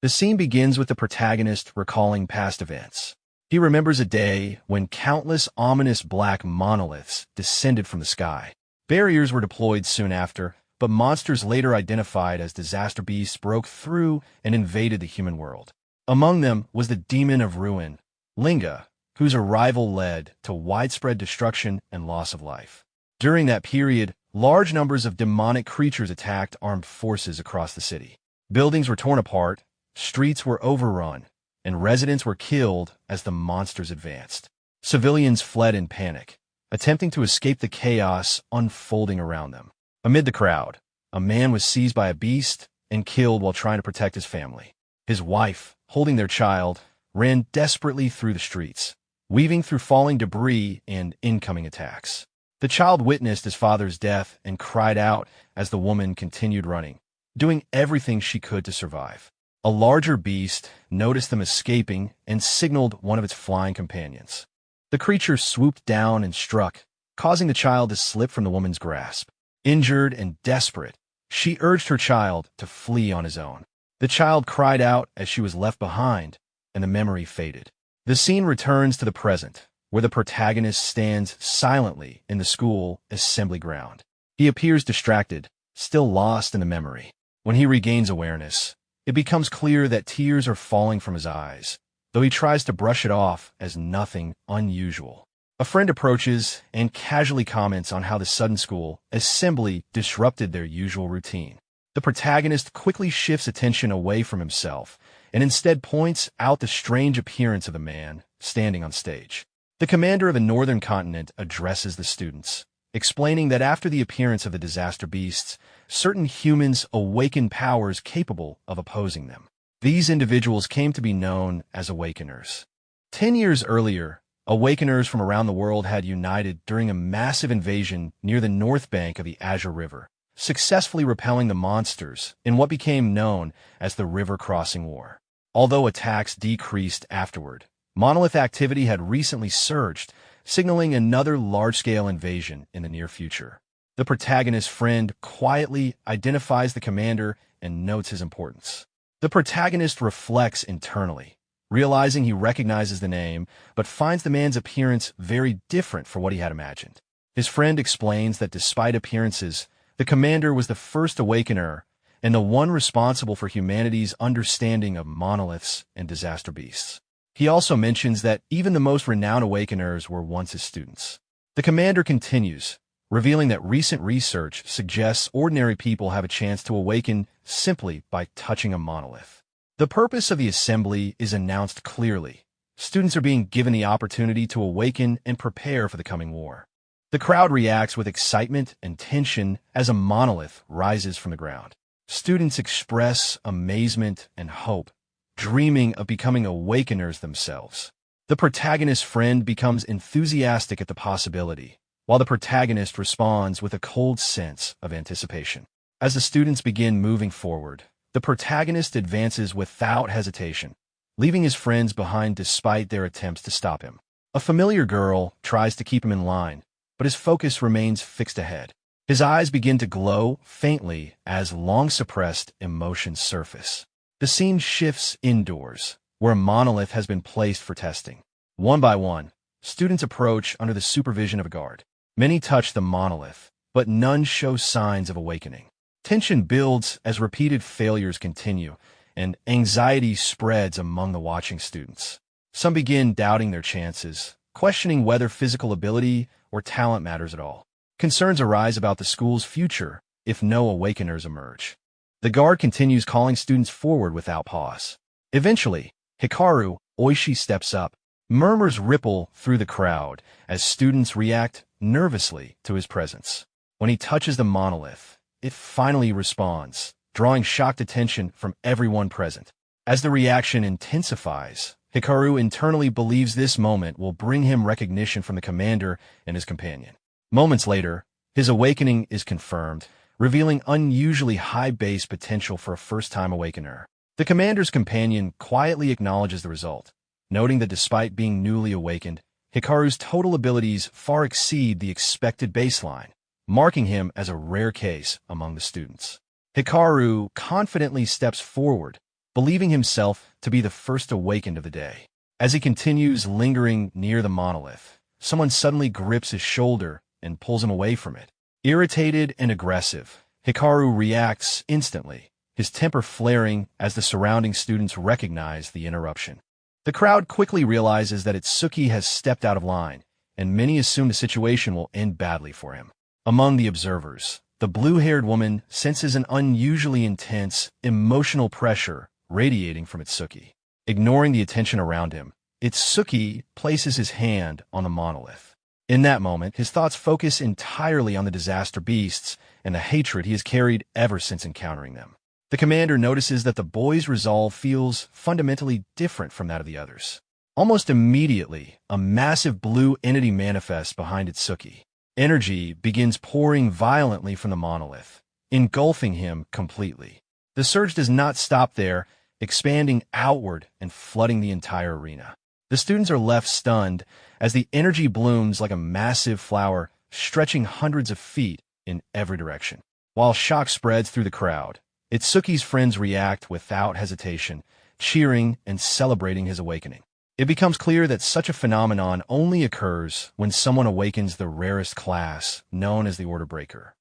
The scene begins with the protagonist recalling past events. He remembers a day when countless ominous black monoliths descended from the sky. Barriers were deployed soon after, but monsters later identified as disaster beasts broke through and invaded the human world. Among them was the demon of ruin, Linga, whose arrival led to widespread destruction and loss of life. During that period, large numbers of demonic creatures attacked armed forces across the city. Buildings were torn apart, streets were overrun, and residents were killed as the monsters advanced. Civilians fled in panic, attempting to escape the chaos unfolding around them. Amid the crowd, a man was seized by a beast and killed while trying to protect his family. His wife, holding their child, ran desperately through the streets, weaving through falling debris and incoming attacks. The child witnessed his father's death and cried out as the woman continued running, doing everything she could to survive. A larger beast noticed them escaping and signaled one of its flying companions. The creature swooped down and struck, causing the child to slip from the woman's grasp. Injured and desperate, she urged her child to flee on his own. The child cried out as she was left behind, and the memory faded. The scene returns to the present, where the protagonist stands silently in the school assembly ground. He appears distracted, still lost in the memory. When he regains awareness, it becomes clear that tears are falling from his eyes, though he tries to brush it off as nothing unusual. A friend approaches and casually comments on how the sudden school assembly disrupted their usual routine. The protagonist quickly shifts attention away from himself and instead points out the strange appearance of the man standing on stage. The commander of the northern continent addresses the students, explaining that after the appearance of the disaster beasts, certain humans awakened powers capable of opposing them. These individuals came to be known as awakeners. 10 years earlier, awakeners from around the world had united during a massive invasion near the north bank of the Azure River, successfully repelling the monsters in what became known as the River Crossing War. Although attacks decreased afterward, monolith activity had recently surged, signaling another large-scale invasion in the near future. The protagonist's friend quietly identifies the commander and notes his importance. The protagonist reflects internally, realizing he recognizes the name, but finds the man's appearance very different from what he had imagined. His friend explains that despite appearances, the commander was the first awakener and the one responsible for humanity's understanding of monoliths and disaster beasts. He also mentions that even the most renowned awakeners were once his students. The commander continues, revealing that recent research suggests ordinary people have a chance to awaken simply by touching a monolith. The purpose of the assembly is announced clearly. Students are being given the opportunity to awaken and prepare for the coming war. The crowd reacts with excitement and tension as a monolith rises from the ground. Students express amazement and hope, dreaming of becoming awakeners themselves. The protagonist's friend becomes enthusiastic at the possibility, while the protagonist responds with a cold sense of anticipation. As the students begin moving forward, the protagonist advances without hesitation, leaving his friends behind despite their attempts to stop him. A familiar girl tries to keep him in line, but his focus remains fixed ahead. His eyes begin to glow faintly as long-suppressed emotions surface. The scene shifts indoors, where a monolith has been placed for testing. One by one, students approach under the supervision of a guard. Many touch the monolith, but none show signs of awakening. Tension builds as repeated failures continue, and anxiety spreads among the watching students. Some begin doubting their chances, questioning whether physical ability or talent matters at all. Concerns arise about the school's future if no awakeners emerge. The guard continues calling students forward without pause. Eventually, Hikaru Oishi steps up. Murmurs ripple through the crowd as students react nervously to his presence. When he touches the monolith, it finally responds, drawing shocked attention from everyone present. As the reaction intensifies, Hikaru internally believes this moment will bring him recognition from the commander and his companion. Moments later, his awakening is confirmed, revealing unusually high base potential for a first-time awakener. The commander's companion quietly acknowledges the result, noting that despite being newly awakened, Hikaru's total abilities far exceed the expected baseline, marking him as a rare case among the students. Hikaru confidently steps forward, believing himself to be the first awakened of the day. As he continues lingering near the monolith, someone suddenly grips his shoulder and pulls him away from it. Irritated and aggressive, Hikaru reacts instantly, his temper flaring as the surrounding students recognize the interruption. The crowd quickly realizes that Itsuki has stepped out of line, and many assume the situation will end badly for him. Among the observers, the blue-haired woman senses an unusually intense, emotional pressure radiating from Itsuki. Ignoring the attention around him, Itsuki places his hand on the monolith. In that moment, his thoughts focus entirely on the disaster beasts and the hatred he has carried ever since encountering them. The commander notices that the boy's resolve feels fundamentally different from that of the others. Almost immediately, a massive blue entity manifests behind Itsuki. Energy begins pouring violently from the monolith, engulfing him completely. The surge does not stop there, expanding outward and flooding the entire arena. The students are left stunned as the energy blooms like a massive flower, stretching hundreds of feet in every direction. While shock spreads through the crowd, Itsuki's friends react without hesitation, cheering and celebrating his awakening. It becomes clear that such a phenomenon only occurs when someone awakens the rarest class, known as the Order Breaker.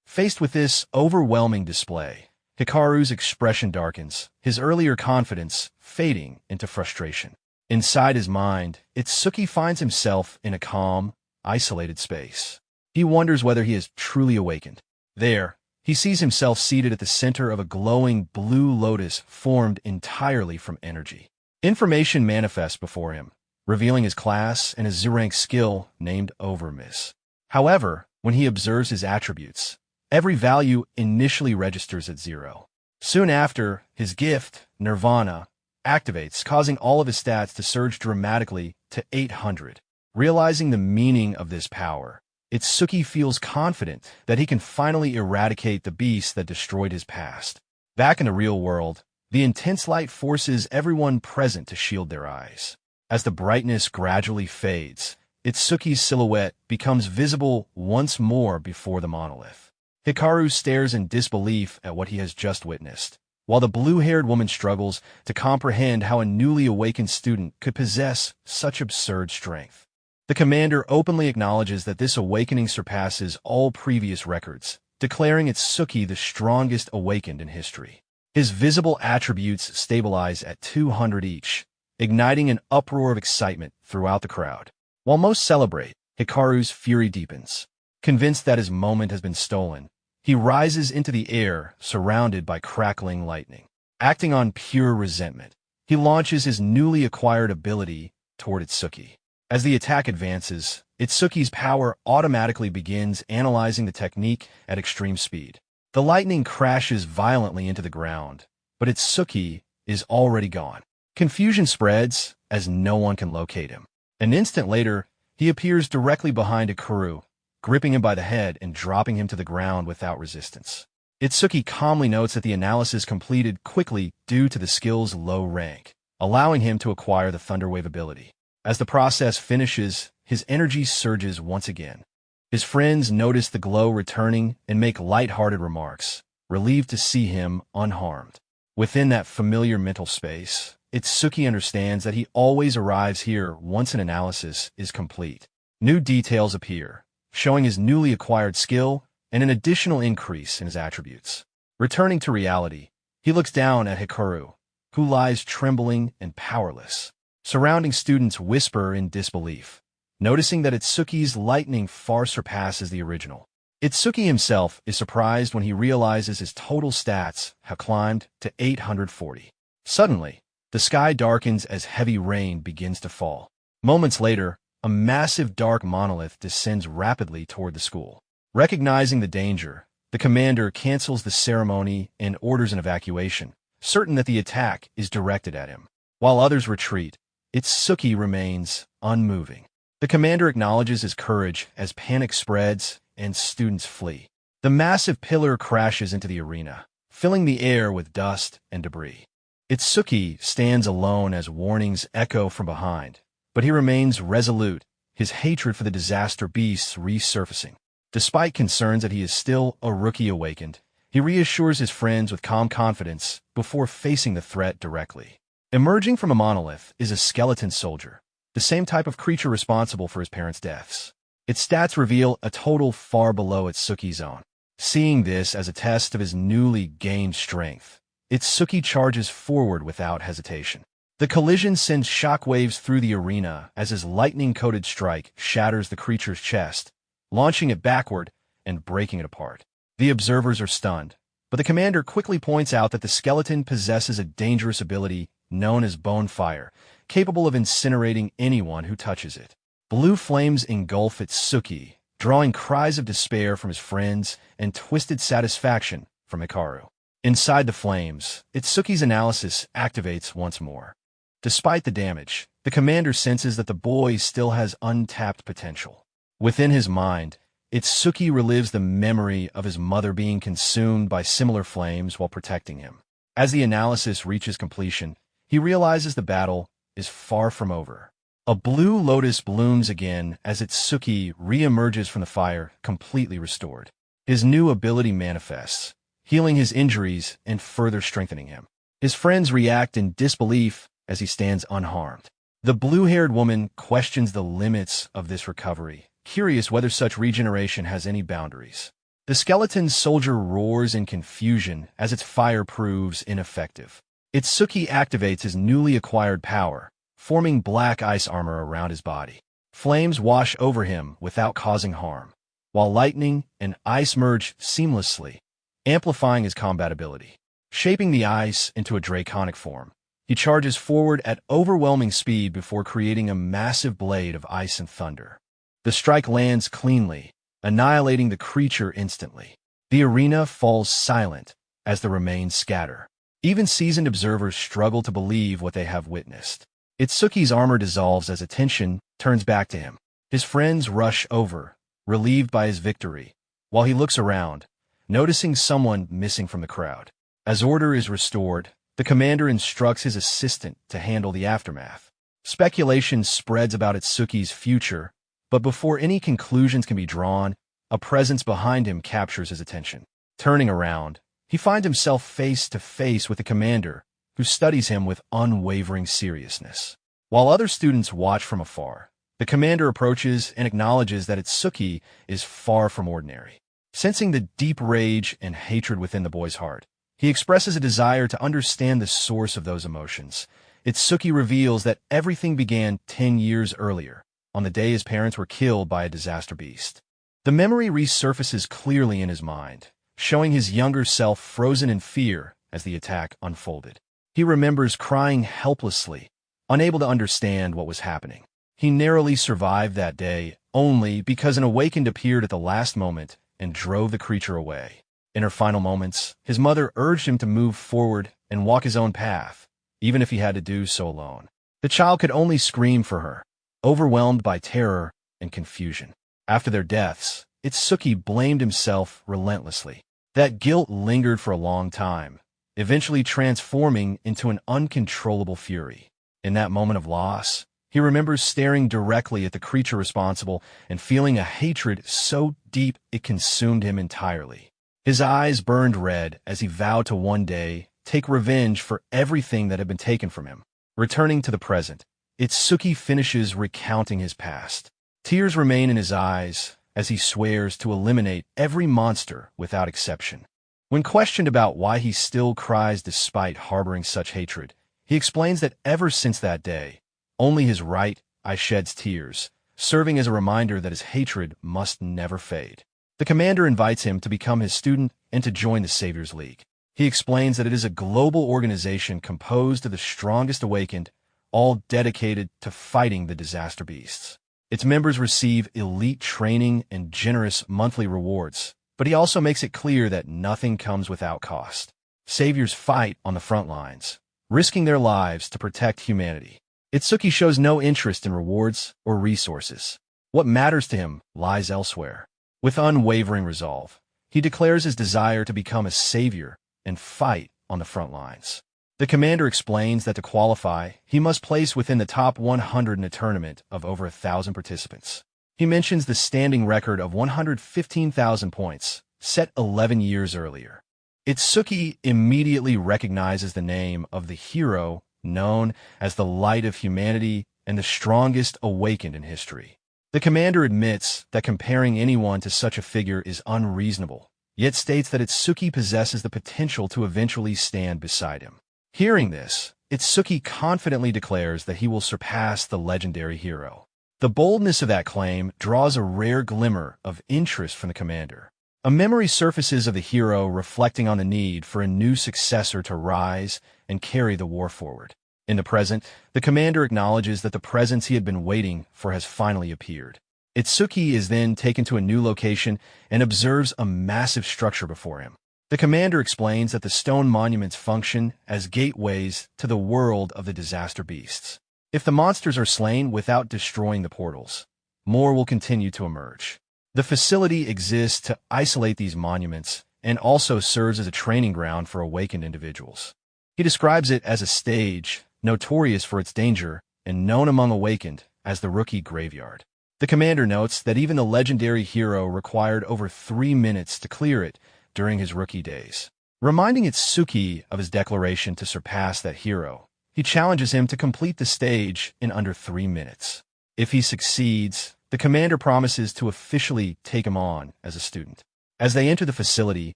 Faced with this overwhelming display, Hikaru's expression darkens, his earlier confidence fading into frustration. Inside his mind, Itsuki finds himself in a calm, isolated space. He wonders whether he has truly awakened. There, he sees himself seated at the center of a glowing blue lotus formed entirely from energy. Information manifests before him, revealing his class and his Z-rank skill named Overmiss. However, when he observes his attributes, every value initially registers at 0. Soon after, his gift, Nirvana, activates, causing all of his stats to surge dramatically to 800. Realizing the meaning of this power, Itsuki feels confident that he can finally eradicate the beast that destroyed his past. Back in the real world, the intense light forces everyone present to shield their eyes. As the brightness gradually fades, Itsuki's silhouette becomes visible once more before the monolith. Hikaru stares in disbelief at what he has just witnessed, while the blue-haired woman struggles to comprehend how a newly awakened student could possess such absurd strength. The commander openly acknowledges that this awakening surpasses all previous records, declaring Itsuki the strongest awakened in history. His visible attributes stabilize at 200 each, igniting an uproar of excitement throughout the crowd. While most celebrate, Hikaru's fury deepens. Convinced that his moment has been stolen, he rises into the air, surrounded by crackling lightning. Acting on pure resentment, he launches his newly acquired ability toward Itsuki. As the attack advances, Itsuki's power automatically begins analyzing the technique at extreme speed. The lightning crashes violently into the ground, but Itsuki is already gone. Confusion spreads as no one can locate him. An instant later, he appears directly behind Hikaru, gripping him by the head and dropping him to the ground without resistance. Itsuki calmly notes that the analysis completed quickly due to the skill's low rank, allowing him to acquire the Thunderwave ability. As the process finishes, his energy surges once again. His friends notice the glow returning and make light-hearted remarks, relieved to see him unharmed. Within that familiar mental space, Itsuki understands that he always arrives here once an analysis is complete. New details appear, showing his newly acquired skill and an additional increase in his attributes. Returning to reality, he looks down at Hikaru, who lies trembling and powerless. Surrounding students whisper in disbelief, noticing that Itsuki's lightning far surpasses the original. Itsuki himself is surprised when he realizes his total stats have climbed to 840. Suddenly, the sky darkens as heavy rain begins to fall. Moments later, a massive dark monolith descends rapidly toward the school. Recognizing the danger, the commander cancels the ceremony and orders an evacuation, certain that the attack is directed at him. While others retreat, Itsuki remains unmoving. The commander acknowledges his courage as panic spreads and students flee. The massive pillar crashes into the arena, filling the air with dust and debris. Itsuki stands alone as warnings echo from behind, but he remains resolute, his hatred for the disaster beasts resurfacing. Despite concerns that he is still a rookie awakened, He reassures his friends with calm confidence before facing the threat directly. Emerging from a monolith is a skeleton soldier, the same type of creature responsible for his parents' deaths. Its stats reveal a total far below Itsuki's own. Seeing this as a test of his newly gained strength, Itsuki charges forward without hesitation. The collision sends shockwaves through the arena as his lightning-coated strike shatters the creature's chest, launching it backward and breaking it apart. The observers are stunned, but the commander quickly points out that the skeleton possesses a dangerous ability known as bone fire, capable of incinerating anyone who touches it. Blue flames engulf Itsuki, drawing cries of despair from his friends and twisted satisfaction from Hikaru. Inside the flames, Itsuki's analysis activates once more. Despite the damage, the commander senses that the boy still has untapped potential. Within his mind, Itsuki relives the memory of his mother being consumed by similar flames while protecting him. As the analysis reaches completion, he realizes the battle is far from over. A blue lotus blooms again as Itsuki re-emerges from the fire, completely restored. His new ability manifests, healing his injuries and further strengthening him. His friends react in disbelief as he stands unharmed. The blue-haired woman questions the limits of this recovery, curious whether such regeneration has any boundaries. The skeleton soldier roars in confusion as its fire proves ineffective. Itsuki activates his newly acquired power, forming black ice armor around his body. Flames wash over him without causing harm, while lightning and ice merge seamlessly, amplifying his combat ability. Shaping the ice into a draconic form, he charges forward at overwhelming speed before creating a massive blade of ice and thunder. The strike lands cleanly, annihilating the creature instantly. The arena falls silent as the remains scatter. Even seasoned observers struggle to believe what they have witnessed. Itsuki's armor dissolves as attention turns back to him. His friends rush over, relieved by his victory, while he looks around, noticing someone missing from the crowd. As order is restored, the commander instructs his assistant to handle the aftermath. Speculation spreads about Itsuki's future, but before any conclusions can be drawn, a presence behind him captures his attention. Turning around, he finds himself face to face with the commander, who studies him with unwavering seriousness. While other students watch from afar, the commander approaches and acknowledges that Itsuki is far from ordinary. Sensing the deep rage and hatred within the boy's heart, he expresses a desire to understand the source of those emotions. Itsuki reveals that everything began 10 years earlier, on the day his parents were killed by a disaster beast. The memory resurfaces clearly in his mind, showing his younger self frozen in fear as the attack unfolded. He remembers crying helplessly, unable to understand what was happening. He narrowly survived that day only because an awakened appeared at the last moment and drove the creature away. In her final moments, his mother urged him to move forward and walk his own path, even if he had to do so alone. The child could only scream for her, overwhelmed by terror and confusion. After their deaths, Itsuki blamed himself relentlessly. That guilt lingered for a long time, eventually transforming into an uncontrollable fury. In that moment of loss, he remembers staring directly at the creature responsible and feeling a hatred so deep it consumed him entirely. His eyes burned red as he vowed to one day take revenge for everything that had been taken from him. Returning to the present, Itsuki finishes recounting his past. Tears remain in his eyes as he swears to eliminate every monster without exception. When questioned about why he still cries despite harboring such hatred, he explains that ever since that day, only his right eye sheds tears, serving as a reminder that his hatred must never fade. The commander invites him to become his student and to join the Saviors League. He explains that it is a global organization composed of the strongest awakened, all dedicated to fighting the disaster beasts. Its members receive elite training and generous monthly rewards, but he also makes it clear that nothing comes without cost. Saviors fight on the front lines, risking their lives to protect humanity. Itsuki shows no interest in rewards or resources. What matters to him lies elsewhere. With unwavering resolve, he declares his desire to become a savior and fight on the front lines. The commander explains that to qualify, he must place within the top 100 in a tournament of over 1,000 participants. He mentions the standing record of 115,000 points, set 11 years earlier. Itsuki immediately recognizes the name of the hero known as the light of humanity and the strongest awakened in history. The commander admits that comparing anyone to such a figure is unreasonable, yet states that Itsuki possesses the potential to eventually stand beside him. Hearing this, Itsuki confidently declares that he will surpass the legendary hero. The boldness of that claim draws a rare glimmer of interest from the commander. A memory surfaces of the hero reflecting on the need for a new successor to rise and carry the war forward. In the present, the commander acknowledges that the presence he had been waiting for has finally appeared. Itsuki is then taken to a new location and observes a massive structure before him. The commander explains that the stone monuments function as gateways to the world of the disaster beasts. If the monsters are slain without destroying the portals, more will continue to emerge. The facility exists to isolate these monuments and also serves as a training ground for awakened individuals. He describes it as a stage notorious for its danger and known among awakened as the Rookie Graveyard. The commander notes that even the legendary hero required over 3 minutes to clear it during his rookie days. Reminding Itsuki of his declaration to surpass that hero, he challenges him to complete the stage in under 3 minutes. If he succeeds, the commander promises to officially take him on as a student. As they enter the facility,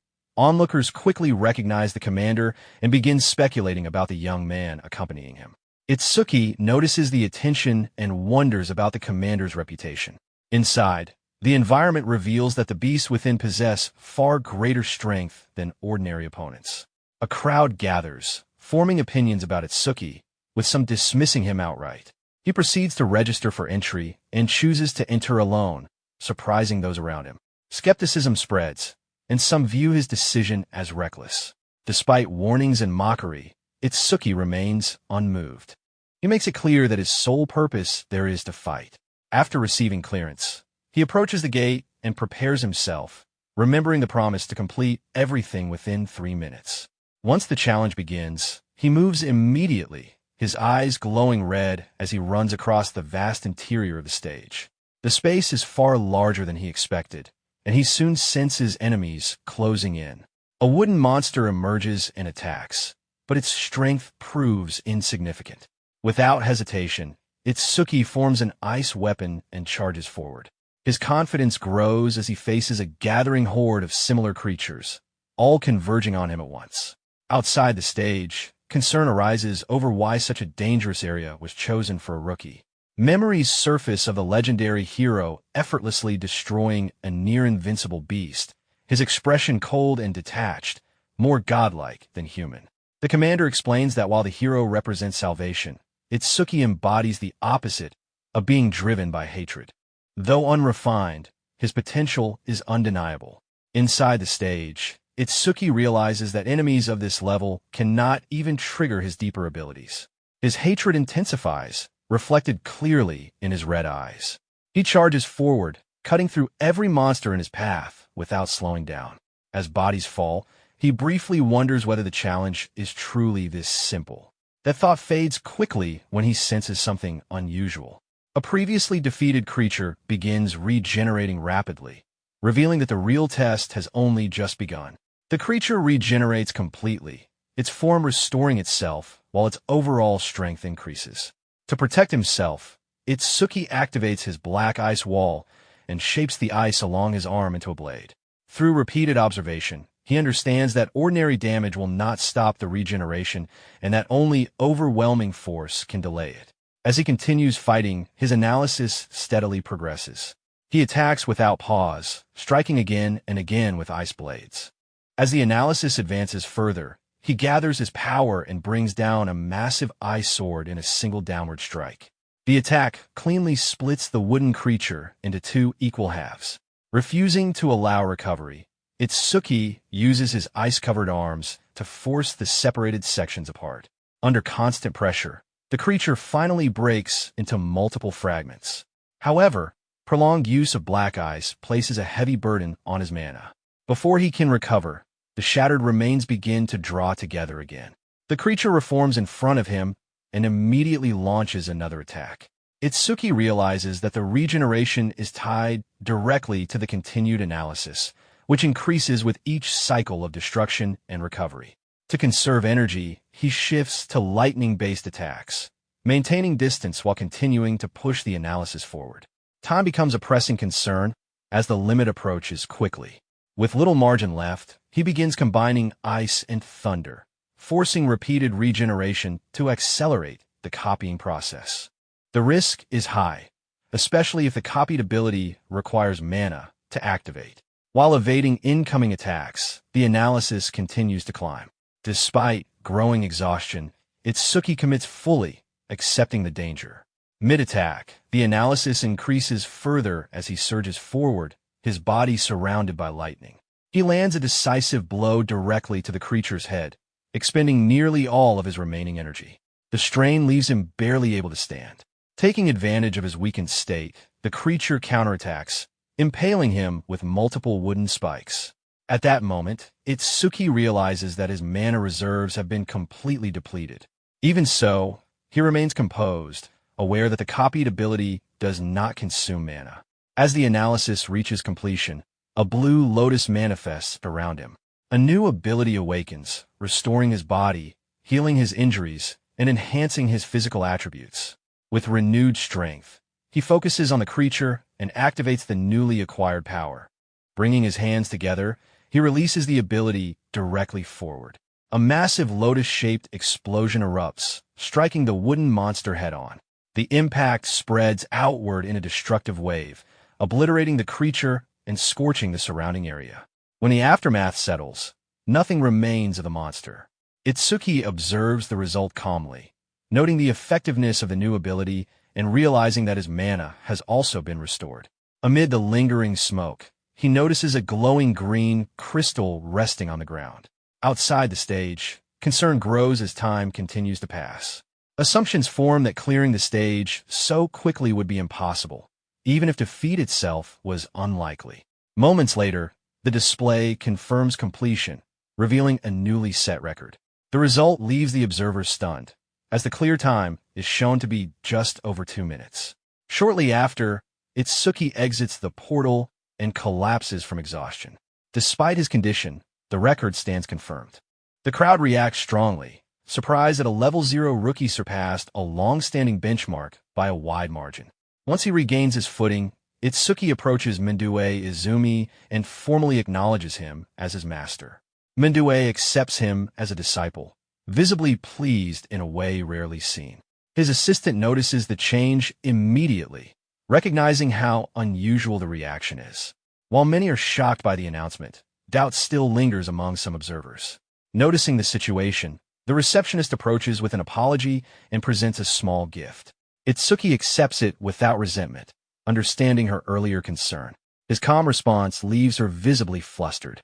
onlookers quickly recognize the commander and begin speculating about the young man accompanying him. Itsuki notices the attention and wonders about the commander's reputation. Inside, the environment reveals that the beasts within possess far greater strength than ordinary opponents. A crowd gathers, forming opinions about Itsuki, with some dismissing him outright. He proceeds to register for entry and chooses to enter alone, surprising those around him. Skepticism spreads, and some view his decision as reckless. Despite warnings and mockery, Itsuki remains unmoved. He makes it clear that his sole purpose there is to fight. After receiving clearance, he approaches the gate and prepares himself, remembering the promise to complete everything within 3 minutes. Once the challenge begins, he moves immediately, his eyes glowing red as he runs across the vast interior of the stage. The space is far larger than he expected, and he soon senses enemies closing in. A wooden monster emerges and attacks, but its strength proves insignificant. Without hesitation, Itsuki forms an ice weapon and charges forward. His confidence grows as he faces a gathering horde of similar creatures, all converging on him at once. Outside the stage, concern arises over why such a dangerous area was chosen for a rookie. Memories surface of the legendary hero effortlessly destroying a near-invincible beast, his expression cold and detached, more godlike than human. The commander explains that while the hero represents salvation, Itsuki embodies the opposite of being driven by hatred. Though unrefined, his potential is undeniable. Inside the stage, Itsuki realizes that enemies of this level cannot even trigger his deeper abilities. His hatred intensifies, reflected clearly in his red eyes. He charges forward, cutting through every monster in his path without slowing down. As bodies fall, he briefly wonders whether the challenge is truly this simple. That thought fades quickly when he senses something unusual. A previously defeated creature begins regenerating rapidly, revealing that the real test has only just begun. The creature regenerates completely, its form restoring itself while its overall strength increases. To protect himself, Itsuki activates his black ice wall and shapes the ice along his arm into a blade. Through repeated observation, he understands that ordinary damage will not stop the regeneration and that only overwhelming force can delay it. As he continues fighting, his analysis steadily progresses. He attacks without pause, striking again and again with ice blades. As the analysis advances further, he gathers his power and brings down a massive ice sword in a single downward strike. The attack cleanly splits the wooden creature into 2 equal halves. Refusing to allow recovery, Itsuki uses his ice-covered arms to force the separated sections apart. Under constant pressure, the creature finally breaks into multiple fragments. However, prolonged use of black ice places a heavy burden on his mana. Before he can recover, the shattered remains begin to draw together again. The creature reforms in front of him and immediately launches another attack. Itsuki realizes that the regeneration is tied directly to the continued analysis, which increases with each cycle of destruction and recovery. To conserve energy, he shifts to lightning-based attacks, maintaining distance while continuing to push the analysis forward. Time becomes a pressing concern as the limit approaches quickly. With little margin left, he begins combining ice and thunder, forcing repeated regeneration to accelerate the copying process. The risk is high, especially if the copied ability requires mana to activate. While evading incoming attacks, the analysis continues to climb. Despite growing exhaustion, Itsuki commits fully, accepting the danger. Mid-attack, the analysis increases further as he surges forward, his body surrounded by lightning. He lands a decisive blow directly to the creature's head, expending nearly all of his remaining energy. The strain leaves him barely able to stand. Taking advantage of his weakened state, the creature counterattacks, impaling him with multiple wooden spikes. At that moment, Itsuki realizes that his mana reserves have been completely depleted. Even so, he remains composed, aware that the copied ability does not consume mana. As the analysis reaches completion, a blue lotus manifests around him. A new ability awakens, restoring his body, healing his injuries, and enhancing his physical attributes. With renewed strength, he focuses on the creature and activates the newly acquired power. Bringing his hands together, he releases the ability directly forward. A massive lotus-shaped explosion erupts, striking the wooden monster head-on. The impact spreads outward in a destructive wave, obliterating the creature and scorching the surrounding area. When the aftermath settles, nothing remains of the monster. Itsuki observes the result calmly, noting the effectiveness of the new ability and realizing that his mana has also been restored. Amid the lingering smoke, he notices a glowing green crystal resting on the ground. Outside the stage, concern grows as time continues to pass. Assumptions form that clearing the stage so quickly would be impossible, even if defeat itself was unlikely. Moments later, the display confirms completion, revealing a newly set record. The result leaves the observer stunned, as the clear time is shown to be just over 2 minutes. Shortly after, Itsuki exits the portal and collapses from exhaustion. Despite his condition, the record stands confirmed. The crowd reacts strongly, surprised that a level 0 rookie surpassed a long-standing benchmark by a wide margin. Once he regains his footing, Itsuki approaches Mendue Izumi and formally acknowledges him as his master. Mendue accepts him as a disciple, visibly pleased in a way rarely seen. His assistant notices the change immediately, recognizing how unusual the reaction is. While many are shocked by the announcement, doubt still lingers among some observers. Noticing the situation, the receptionist approaches with an apology and presents a small gift. Itsuki accepts it without resentment, understanding her earlier concern. His calm response leaves her visibly flustered.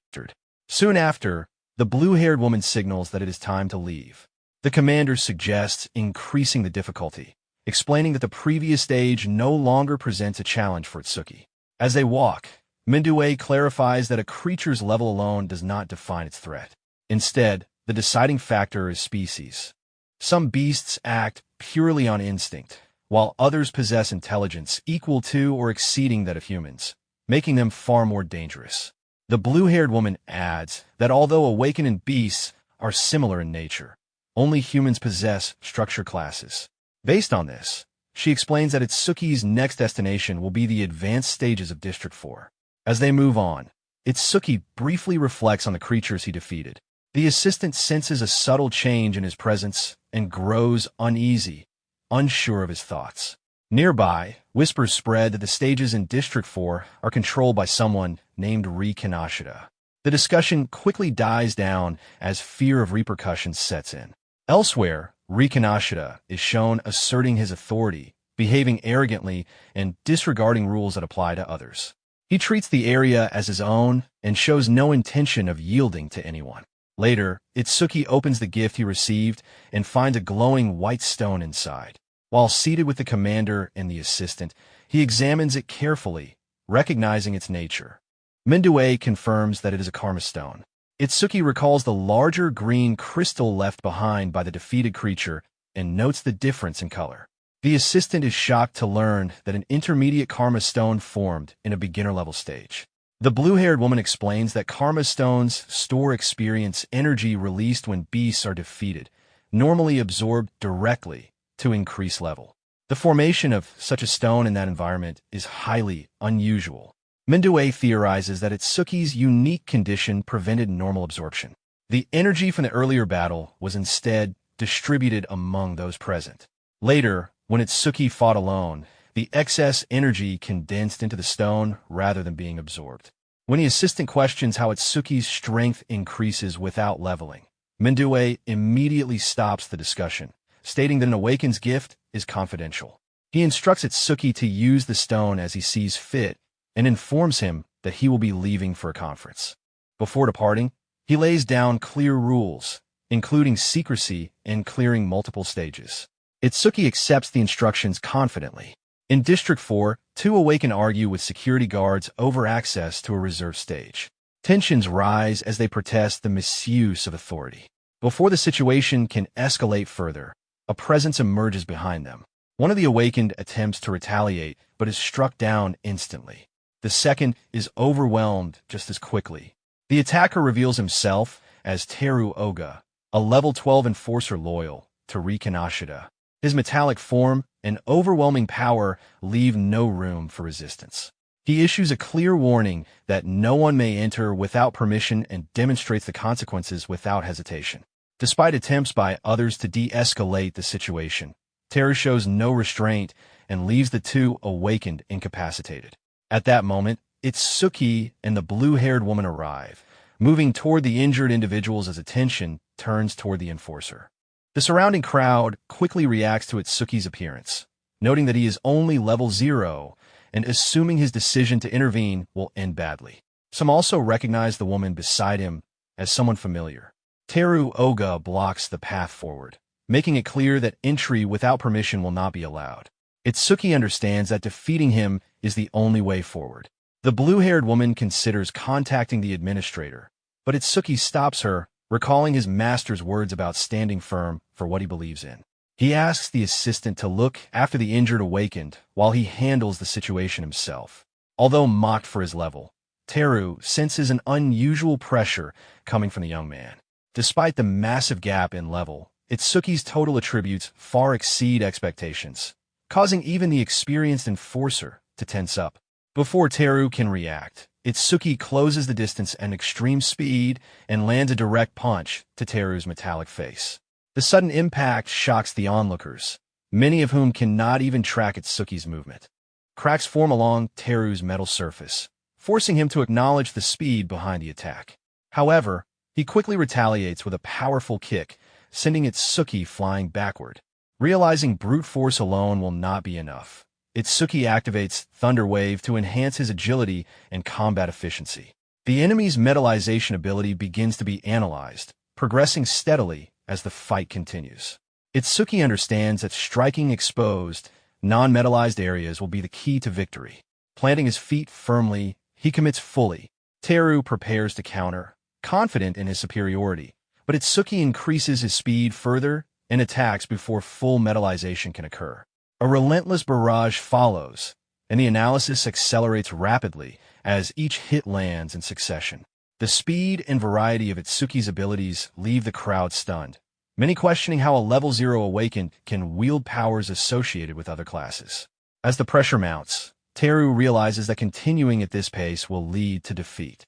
Soon after, the blue-haired woman signals that it is time to leave. The commander suggests increasing the difficulty, explaining that the previous stage no longer presents a challenge for Itsuki. As they walk, Mendue clarifies that a creature's level alone does not define its threat. Instead, the deciding factor is species. Some beasts act purely on instinct, while others possess intelligence equal to or exceeding that of humans, making them far more dangerous. The blue-haired woman adds that although awakened beasts are similar in nature, only humans possess structure classes. Based on this, she explains that Itsuki's next destination will be the advanced stages of District 4. As they move on, Itsuki briefly reflects on the creatures he defeated. The assistant senses a subtle change in his presence and grows uneasy, unsure of his thoughts. Nearby, whispers spread that the stages in District 4 are controlled by someone named Kanashida. The discussion quickly dies down as fear of repercussions sets in. Elsewhere, Kanashida is shown asserting his authority, behaving arrogantly, and disregarding rules that apply to others. He treats the area as his own and shows no intention of yielding to anyone. Later, Itsuki opens the gift he received and finds a glowing white stone inside. While seated with the commander and the assistant, he examines it carefully, recognizing its nature. Mendue confirms that it is a karma stone. Itsuki recalls the larger green crystal left behind by the defeated creature and notes the difference in color. The assistant is shocked to learn that an intermediate karma stone formed in a beginner-level stage. The blue-haired woman explains that karma stones store experience energy released when beasts are defeated, normally absorbed directly to increase level. The formation of such a stone in that environment is highly unusual. Manhwa theorizes that Itsuki's unique condition prevented normal absorption. The energy from the earlier battle was instead distributed among those present. Later, when Itsuki fought alone, the excess energy condensed into the stone rather than being absorbed. When the assistant questions how Itsuki's strength increases without leveling, Manhwa immediately stops the discussion, stating that an awakens gift is confidential. He instructs Itsuki to use the stone as he sees fit and informs him that he will be leaving for a conference. Before departing, he lays down clear rules, including secrecy and clearing multiple stages. Itsuki accepts the instructions confidently. In District 4, two awaken argue with security guards over access to a reserved stage. Tensions rise as they protest the misuse of authority. Before the situation can escalate further, a presence emerges behind them. One of the awakened attempts to retaliate, but is struck down instantly. The second is overwhelmed just as quickly. The attacker reveals himself as Teru Oga, a level 12 enforcer loyal to Riken Ashida. His metallic form and overwhelming power leave no room for resistance. He issues a clear warning that no one may enter without permission and demonstrates the consequences without hesitation. Despite attempts by others to de-escalate the situation, Teru shows no restraint and leaves the two awakened incapacitated. At that moment, Itsuki and the blue-haired woman arrive, moving toward the injured individuals as attention turns toward the enforcer. The surrounding crowd quickly reacts to Itsuki's appearance, noting that he is only level 0 and assuming his decision to intervene will end badly. Some also recognize the woman beside him as someone familiar. Teru Oga blocks the path forward, making it clear that entry without permission will not be allowed. Itsuki understands that defeating him is the only way forward. The blue-haired woman considers contacting the administrator, but Itsuki stops her, recalling his master's words about standing firm for what he believes in. He asks the assistant to look after the injured awakened while he handles the situation himself. Although mocked for his level, Teru senses an unusual pressure coming from the young man. Despite the massive gap in level, Itsuki's total attributes far exceed expectations, causing even the experienced enforcer to tense up. Before Teru can react, Itsuki closes the distance at extreme speed and lands a direct punch to Teru's metallic face. The sudden impact shocks the onlookers, many of whom cannot even track Itsuki's movement. Cracks form along Teru's metal surface, forcing him to acknowledge the speed behind the attack. However, he quickly retaliates with a powerful kick, sending Itsuki flying backward. Realizing brute force alone will not be enough, Itsuki activates Thunder Wave to enhance his agility and combat efficiency. The enemy's metallization ability begins to be analyzed, progressing steadily as the fight continues. Itsuki understands that striking exposed, non-metallized areas will be the key to victory. Planting his feet firmly, he commits fully. Teru prepares to counter, confident in his superiority, but Itsuki increases his speed further and attacks before full metallization can occur. A relentless barrage follows, and the analysis accelerates rapidly as each hit lands in succession. The speed and variety of Itsuki's abilities leave the crowd stunned, many questioning how a level 0 awakened can wield powers associated with other classes. As the pressure mounts, Teru realizes that continuing at this pace will lead to defeat.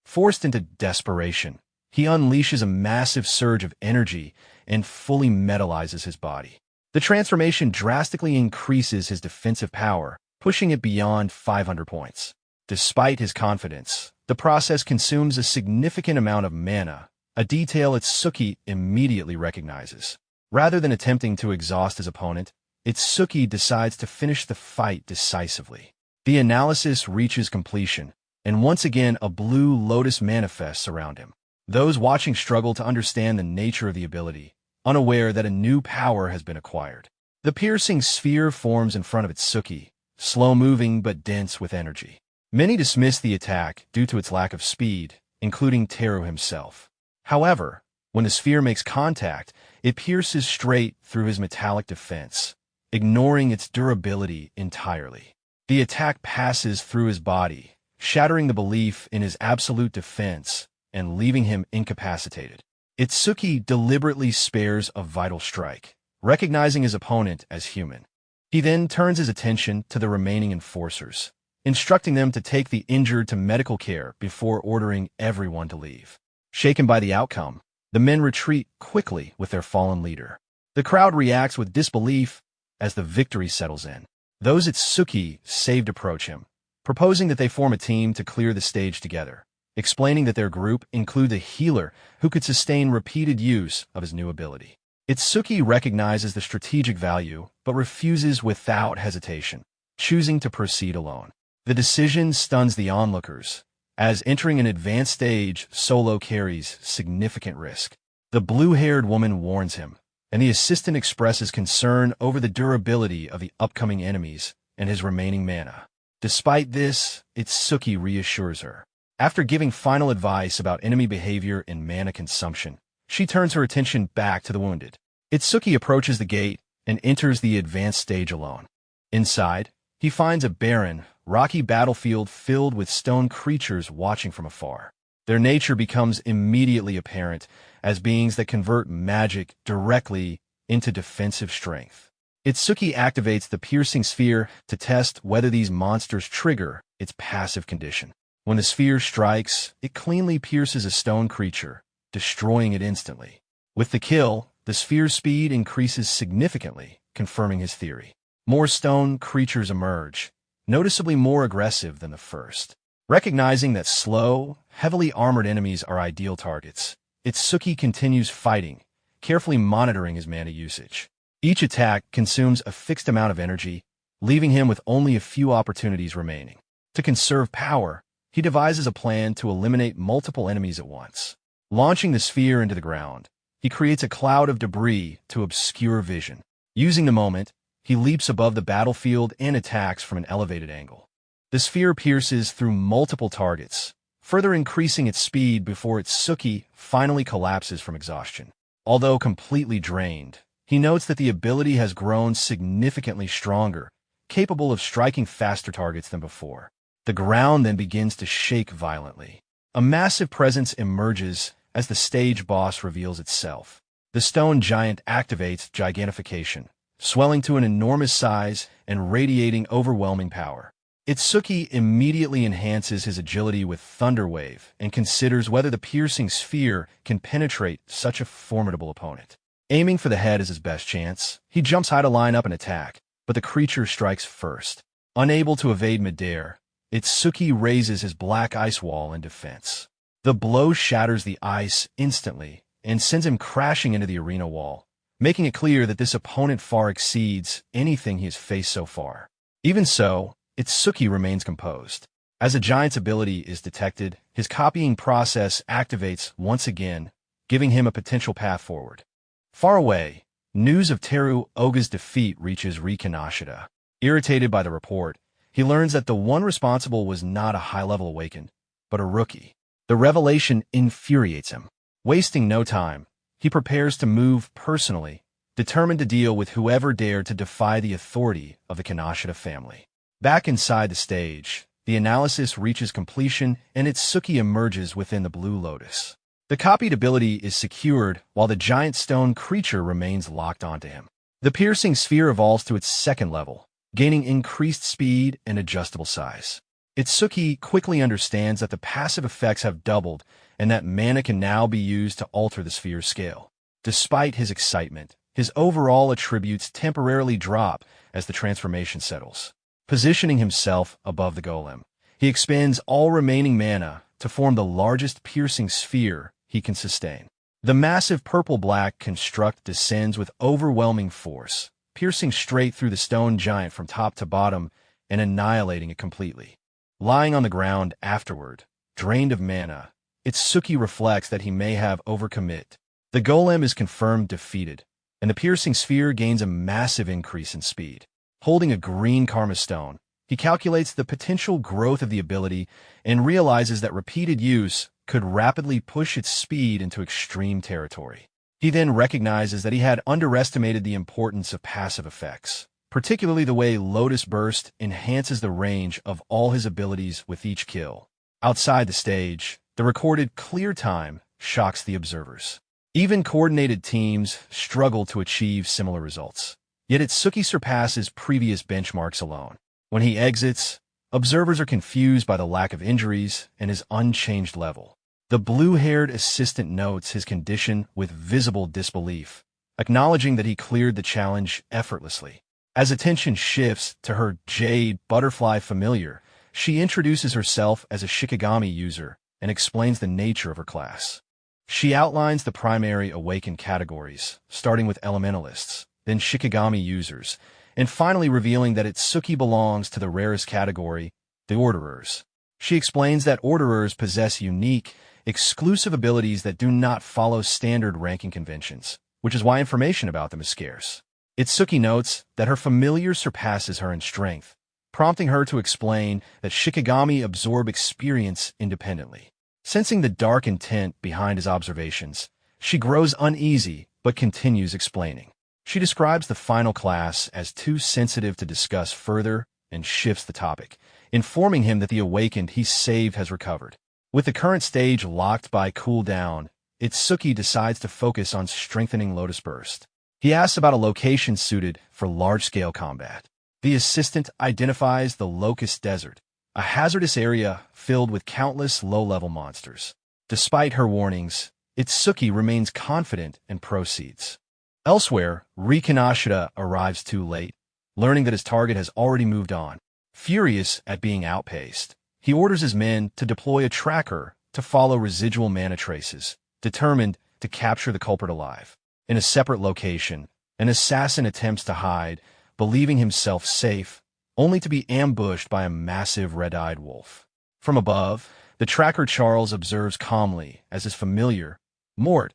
Forced into desperation, he unleashes a massive surge of energy and fully metallizes his body. The transformation drastically increases his defensive power, pushing it beyond 500 points. Despite his confidence, the process consumes a significant amount of mana, a detail Itsuki immediately recognizes. Rather than attempting to exhaust his opponent, Itsuki decides to finish the fight decisively. The analysis reaches completion, and once again a blue lotus manifests around him. Those watching struggle to understand the nature of the ability, unaware that a new power has been acquired. The piercing sphere forms in front of Itsuki, slow-moving but dense with energy. Many dismiss the attack due to its lack of speed, including Teru himself. However, when the sphere makes contact, it pierces straight through his metallic defense, ignoring its durability entirely. The attack passes through his body, shattering the belief in his absolute defense and leaving him incapacitated. Itsuki deliberately spares a vital strike, recognizing his opponent as human. He then turns his attention to the remaining enforcers, instructing them to take the injured to medical care before ordering everyone to leave. Shaken by the outcome, the men retreat quickly with their fallen leader. The crowd reacts with disbelief as the victory settles in. Those Itsuki saved approach him, proposing that they form a team to clear the stage together, explaining that their group includes a healer who could sustain repeated use of his new ability. Itsuki recognizes the strategic value, but refuses without hesitation, choosing to proceed alone. The decision stuns the onlookers, as entering an advanced stage solo carries significant risk. The blue-haired woman warns him, and the assistant expresses concern over the durability of the upcoming enemies and his remaining mana. Despite this, Itsuki reassures her. After giving final advice about enemy behavior and mana consumption, she turns her attention back to the wounded. Itsuki approaches the gate and enters the advanced stage alone. Inside, he finds a barren, rocky battlefield filled with stone creatures watching from afar. Their nature becomes immediately apparent as beings that convert magic directly into defensive strength. Itsuki activates the piercing sphere to test whether these monsters trigger its passive condition. When the sphere strikes, it cleanly pierces a stone creature, destroying it instantly. With the kill, the sphere's speed increases significantly, confirming his theory. More stone creatures emerge, noticeably more aggressive than the first. Recognizing that slow, heavily armored enemies are ideal targets, Itsuki continues fighting, carefully monitoring his mana usage. Each attack consumes a fixed amount of energy, leaving him with only a few opportunities remaining. To conserve power, he devises a plan to eliminate multiple enemies at once. Launching the sphere into the ground, he creates a cloud of debris to obscure vision. Using the moment, he leaps above the battlefield and attacks from an elevated angle. The sphere pierces through multiple targets, further increasing its speed before Itsuki finally collapses from exhaustion. Although completely drained, he notes that the ability has grown significantly stronger, capable of striking faster targets than before. The ground then begins to shake violently. A massive presence emerges as the stage boss reveals itself. The stone giant activates gigantification, swelling to an enormous size and radiating overwhelming power. Itsuki immediately enhances his agility with Thunder Wave and considers whether the piercing sphere can penetrate such a formidable opponent. Aiming for the head is his best chance. He jumps high to line up an attack, but the creature strikes first. Unable to evade midair, Itsuki raises his black ice wall in defense. The blow shatters the ice instantly and sends him crashing into the arena wall, making it clear that this opponent far exceeds anything he has faced so far. Even so, Itsuki remains composed. As a giant's ability is detected, his copying process activates once again, giving him a potential path forward. Far away, news of Teru Oga's defeat reaches Riken Ashida. Irritated by the report, he learns that the one responsible was not a high-level awakened, but a rookie. The revelation infuriates him. Wasting no time, he prepares to move personally, determined to deal with whoever dared to defy the authority of the Kanashida family. Back inside the stage, the analysis reaches completion and Itsuki emerges within the Blue Lotus. The copied ability is secured while the giant stone creature remains locked onto him. The piercing sphere evolves to its second level, gaining increased speed and adjustable size. Itsuki quickly understands that the passive effects have doubled and that mana can now be used to alter the sphere's scale. Despite his excitement, his overall attributes temporarily drop as the transformation settles. Positioning himself above the golem, he expends all remaining mana to form the largest piercing sphere he can sustain. The massive purple-black construct descends with overwhelming force, piercing straight through the stone giant from top to bottom and annihilating it completely. Lying on the ground afterward, drained of mana, Itsuki reflects that he may have overcommit. The golem is confirmed defeated, and the piercing sphere gains a massive increase in speed. Holding a green karma stone, he calculates the potential growth of the ability and realizes that repeated use could rapidly push its speed into extreme territory. He then recognizes that he had underestimated the importance of passive effects, particularly the way Lotus Burst enhances the range of all his abilities with each kill. Outside the stage, the recorded clear time shocks the observers. Even coordinated teams struggle to achieve similar results. Yet Itsuki surpasses previous benchmarks alone. When he exits, observers are confused by the lack of injuries and his unchanged level. The blue-haired assistant notes his condition with visible disbelief, acknowledging that he cleared the challenge effortlessly. As attention shifts to her Jade Butterfly familiar, she introduces herself as a Shikigami user and explains the nature of her class. She outlines the primary awakened categories, starting with elementalists, then Shikigami users, and finally revealing that Itsuki belongs to the rarest category, the Orderers. She explains that Orderers possess unique, exclusive abilities that do not follow standard ranking conventions, which is why information about them is scarce. Itsuki notes that her familiar surpasses her in strength, prompting her to explain that Shikigami absorb experience independently. Sensing the dark intent behind his observations, she grows uneasy but continues explaining. She describes the final class as too sensitive to discuss further and shifts the topic, informing him that the awakened he saved has recovered. With the current stage locked by cooldown, Itsuki decides to focus on strengthening Lotus Burst. He asks about a location suited for large-scale combat. The assistant identifies the Locust Desert, a hazardous area filled with countless low-level monsters. Despite her warnings, Itsuki remains confident and proceeds. Elsewhere, Rikanashida arrives too late, learning that his target has already moved on. Furious at being outpaced, he orders his men to deploy a tracker to follow residual mana traces, determined to capture the culprit alive. In a separate location, an assassin attempts to hide, believing himself safe, only to be ambushed by a massive red-eyed wolf. From above, the tracker Charles observes calmly as his familiar, Mort,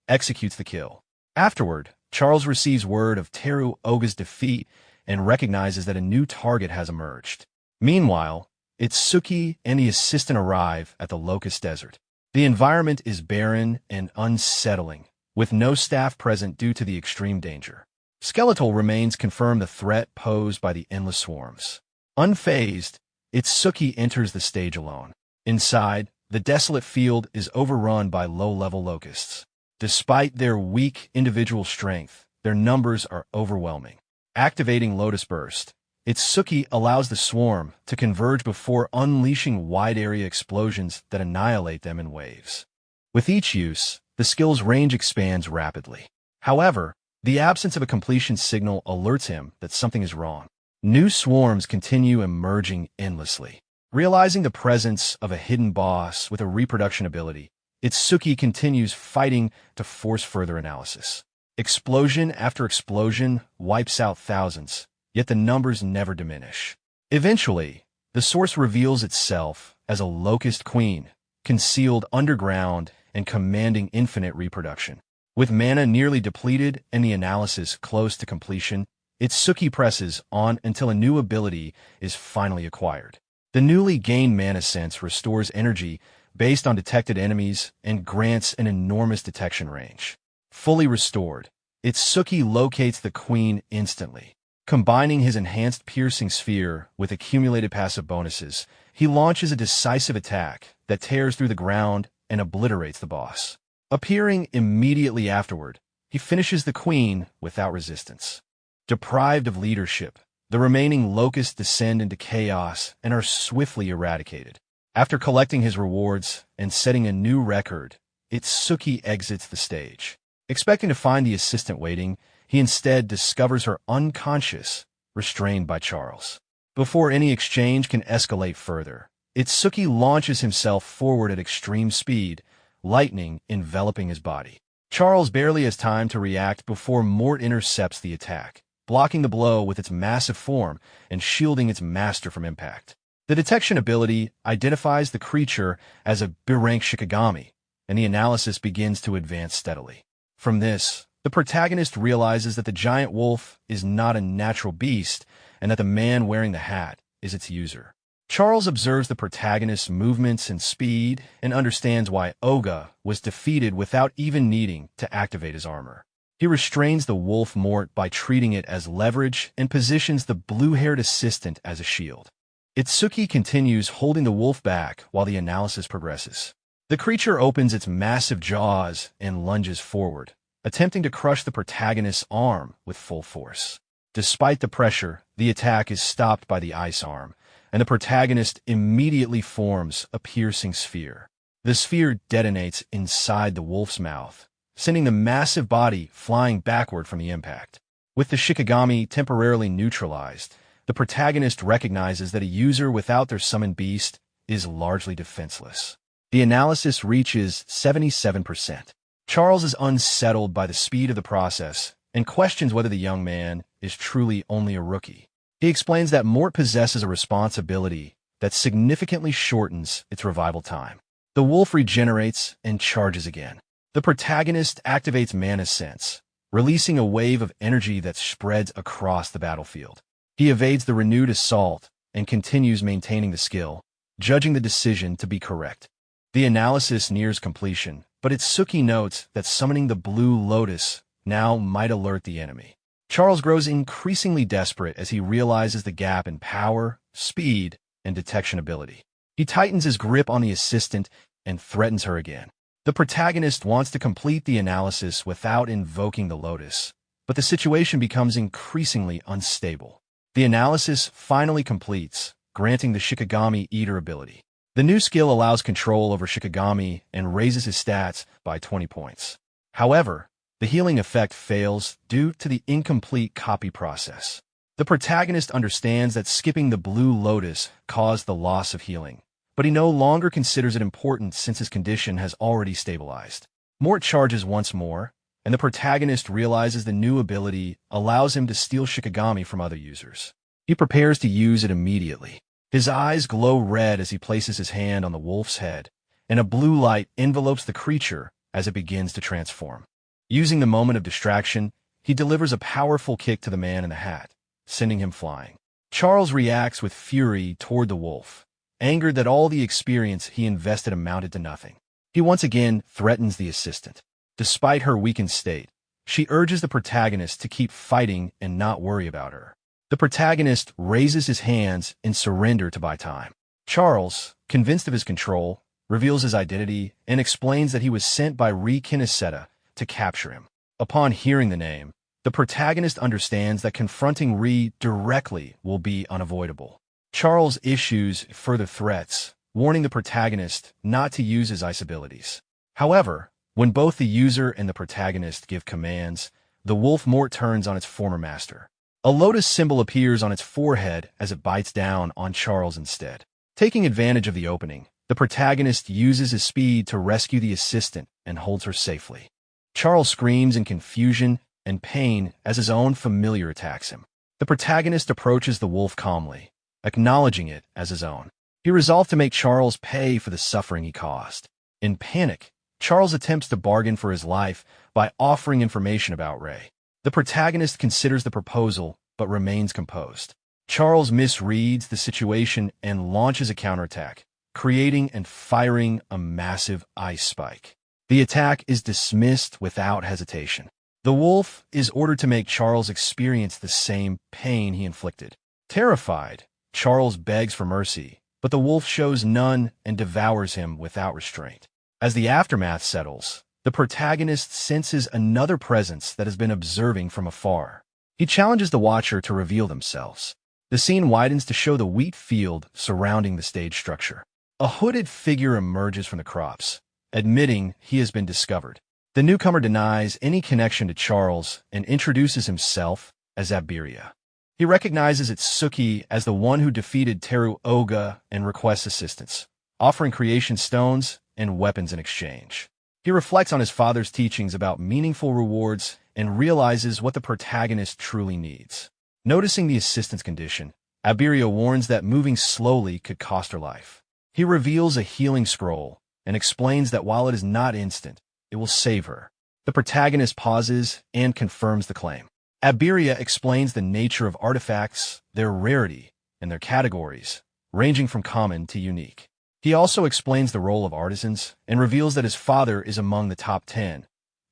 executes the kill. Afterward, Charles receives word of Teru Oga's defeat and recognizes that a new target has emerged. Meanwhile, Itsuki and the assistant arrive at the Locust Desert. The environment is barren and unsettling, with no staff present due to the extreme danger. Skeletal remains confirm the threat posed by the endless swarms. Unfazed, Itsuki enters the stage alone. Inside, the desolate field is overrun by low-level locusts. Despite their weak individual strength, their numbers are overwhelming. Activating Lotus Burst, Itsuki allows the swarm to converge before unleashing wide-area explosions that annihilate them in waves. With each use, the skill's range expands rapidly. However, the absence of a completion signal alerts him that something is wrong. New swarms continue emerging endlessly. Realizing the presence of a hidden boss with a reproduction ability, Itsuki continues fighting to force further analysis. Explosion after explosion wipes out thousands, yet the numbers never diminish. Eventually, the source reveals itself as a locust queen, concealed underground and commanding infinite reproduction. With mana nearly depleted and the analysis close to completion, Itsuki presses on until a new ability is finally acquired. The newly gained mana sense restores energy based on detected enemies and grants an enormous detection range. Fully restored, Itsuki locates the queen instantly. Combining his enhanced piercing sphere with accumulated passive bonuses, he launches a decisive attack that tears through the ground and obliterates the boss. Appearing immediately afterward, he finishes the queen without resistance. Deprived of leadership, the remaining locusts descend into chaos and are swiftly eradicated. After collecting his rewards and setting a new record, Itsuki exits the stage. Expecting to find the assistant waiting, he instead discovers her unconscious, restrained by Charles. Before any exchange can escalate further, Itsuki launches himself forward at extreme speed, lightning enveloping his body. Charles barely has time to react before Mort intercepts the attack, blocking the blow with its massive form and shielding its master from impact. The detection ability identifies the creature as a B-rank Shikigami, and the analysis begins to advance steadily. From this, the protagonist realizes that the giant wolf is not a natural beast and that the man wearing the hat is its user. Charles observes the protagonist's movements and speed and understands why Oga was defeated without even needing to activate his armor. He restrains the wolf mort by treating it as leverage and positions the blue-haired assistant as a shield. Itsuki continues holding the wolf back while the analysis progresses. The creature opens its massive jaws and lunges forward, attempting to crush the protagonist's arm with full force. Despite the pressure, the attack is stopped by the ice arm, and the protagonist immediately forms a piercing sphere. The sphere detonates inside the wolf's mouth, sending the massive body flying backward from the impact. With the Shikigami temporarily neutralized, the protagonist recognizes that a user without their summoned beast is largely defenseless. The analysis reaches 77%. Charles is unsettled by the speed of the process and questions whether the young man is truly only a rookie. He explains that Mort possesses a responsibility that significantly shortens its revival time. The wolf regenerates and charges again. The protagonist activates Mana Sense, releasing a wave of energy that spreads across the battlefield. He evades the renewed assault and continues maintaining the skill, judging the decision to be correct. The analysis nears completion, but Itsuki notes that summoning the Blue Lotus now might alert the enemy. Charles grows increasingly desperate as he realizes the gap in power, speed, and detection ability. He tightens his grip on the assistant and threatens her again. The protagonist wants to complete the analysis without invoking the Lotus, but the situation becomes increasingly unstable. The analysis finally completes, granting the Shikigami Eater ability. The new skill allows control over Shikigami and raises his stats by 20 points. However, the healing effect fails due to the incomplete copy process. The protagonist understands that skipping the Blue Lotus caused the loss of healing, but he no longer considers it important since his condition has already stabilized. Mort charges once more, and the protagonist realizes the new ability allows him to steal Shikigami from other users. He prepares to use it immediately. His eyes glow red as he places his hand on the wolf's head, and a blue light envelopes the creature as it begins to transform. Using the moment of distraction, he delivers a powerful kick to the man in the hat, sending him flying. Charles reacts with fury toward the wolf, angered that all the experience he invested amounted to nothing. He once again threatens the assistant. Despite her weakened state, she urges the protagonist to keep fighting and not worry about her. The protagonist raises his hands in surrender to buy time. Charles, convinced of his control, reveals his identity and explains that he was sent by Ri Kineseta to capture him. Upon hearing the name, the protagonist understands that confronting Ri directly will be unavoidable. Charles issues further threats, warning the protagonist not to use his ice abilities. However, when both the user and the protagonist give commands, the wolf mort turns on its former master. A lotus symbol appears on its forehead as it bites down on Charles instead. Taking advantage of the opening, the protagonist uses his speed to rescue the assistant and holds her safely. Charles screams in confusion and pain as his own familiar attacks him. The protagonist approaches the wolf calmly, acknowledging it as his own. He resolved to make Charles pay for the suffering he caused. In panic, Charles attempts to bargain for his life by offering information about Ray. The protagonist considers the proposal but remains composed. Charles misreads the situation and launches a counterattack, creating and firing a massive ice spike. The attack is dismissed without hesitation. The wolf is ordered to make Charles experience the same pain he inflicted. Terrified, Charles begs for mercy, but the wolf shows none and devours him without restraint. As the aftermath settles, the protagonist senses another presence that has been observing from afar. He challenges the watcher to reveal themselves. The scene widens to show the wheat field surrounding the stage structure. A hooded figure emerges from the crops, admitting he has been discovered. The newcomer denies any connection to Charles and introduces himself as Abiria. He recognizes Itsuki as the one who defeated Teru Oga and requests assistance, offering creation stones and weapons in exchange. He reflects on his father's teachings about meaningful rewards and realizes what the protagonist truly needs. Noticing the assistant's condition, Abiria warns that moving slowly could cost her life. He reveals a healing scroll and explains that while it is not instant, it will save her. The protagonist pauses and confirms the claim. Abiria explains the nature of artifacts, their rarity, and their categories, ranging from common to unique. He also explains the role of artisans and reveals that his father is among the top 10,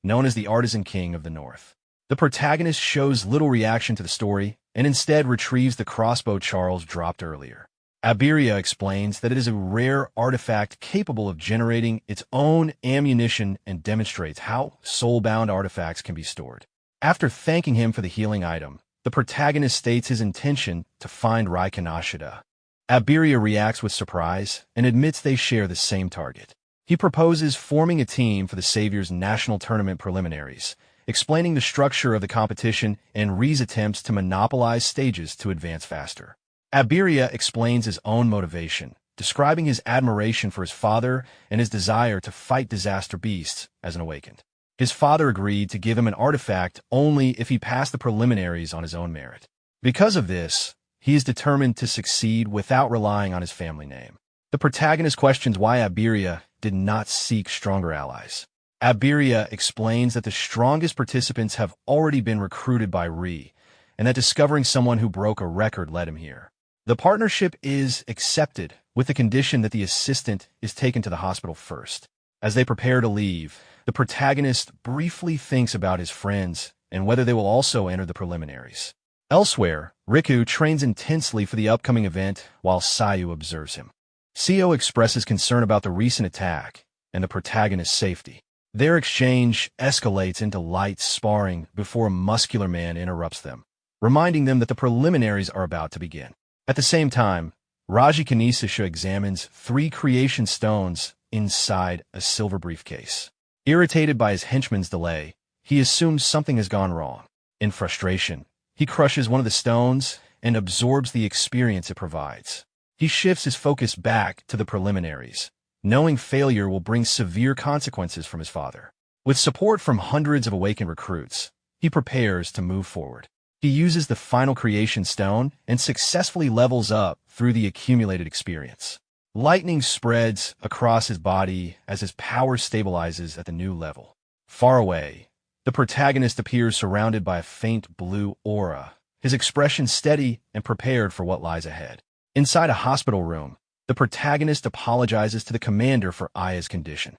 known as the Artisan King of the North. The protagonist shows little reaction to the story and instead retrieves the crossbow Charles dropped earlier. Iberia explains that it is a rare artifact capable of generating its own ammunition and demonstrates how soul-bound artifacts can be stored. After thanking him for the healing item, the protagonist states his intention to find Rai Kanashida. Iberia reacts with surprise and admits they share the same target. He proposes forming a team for the Savior's national tournament preliminaries, explaining the structure of the competition and Ri's attempts to monopolize stages to advance faster. Iberia explains his own motivation, describing his admiration for his father and his desire to fight disaster beasts as an awakened. His father agreed to give him an artifact only if he passed the preliminaries on his own merit. Because of this, he is determined to succeed without relying on his family name. The protagonist questions why Iberia did not seek stronger allies. Iberia explains that the strongest participants have already been recruited by Ri, and that discovering someone who broke a record led him here. The partnership is accepted with the condition that the assistant is taken to the hospital first. As they prepare to leave, the protagonist briefly thinks about his friends and whether they will also enter the preliminaries. Elsewhere, Riku trains intensely for the upcoming event while Sayu observes him. Seo expresses concern about the recent attack and the protagonist's safety. Their exchange escalates into light sparring before a muscular man interrupts them, reminding them that the preliminaries are about to begin. At the same time, Raji Kanisasha examines 3 creation stones inside a silver briefcase. Irritated by his henchman's delay, he assumes something has gone wrong. In frustration, he crushes one of the stones and absorbs the experience it provides. He shifts his focus back to the preliminaries, knowing failure will bring severe consequences from his father. With support from hundreds of awakened recruits, he prepares to move forward. He uses the final creation stone and successfully levels up through the accumulated experience. Lightning spreads across his body as his power stabilizes at the new level. Far away, the protagonist appears surrounded by a faint blue aura, his expression steady and prepared for what lies ahead. Inside a hospital room, the protagonist apologizes to the commander for Aya's condition.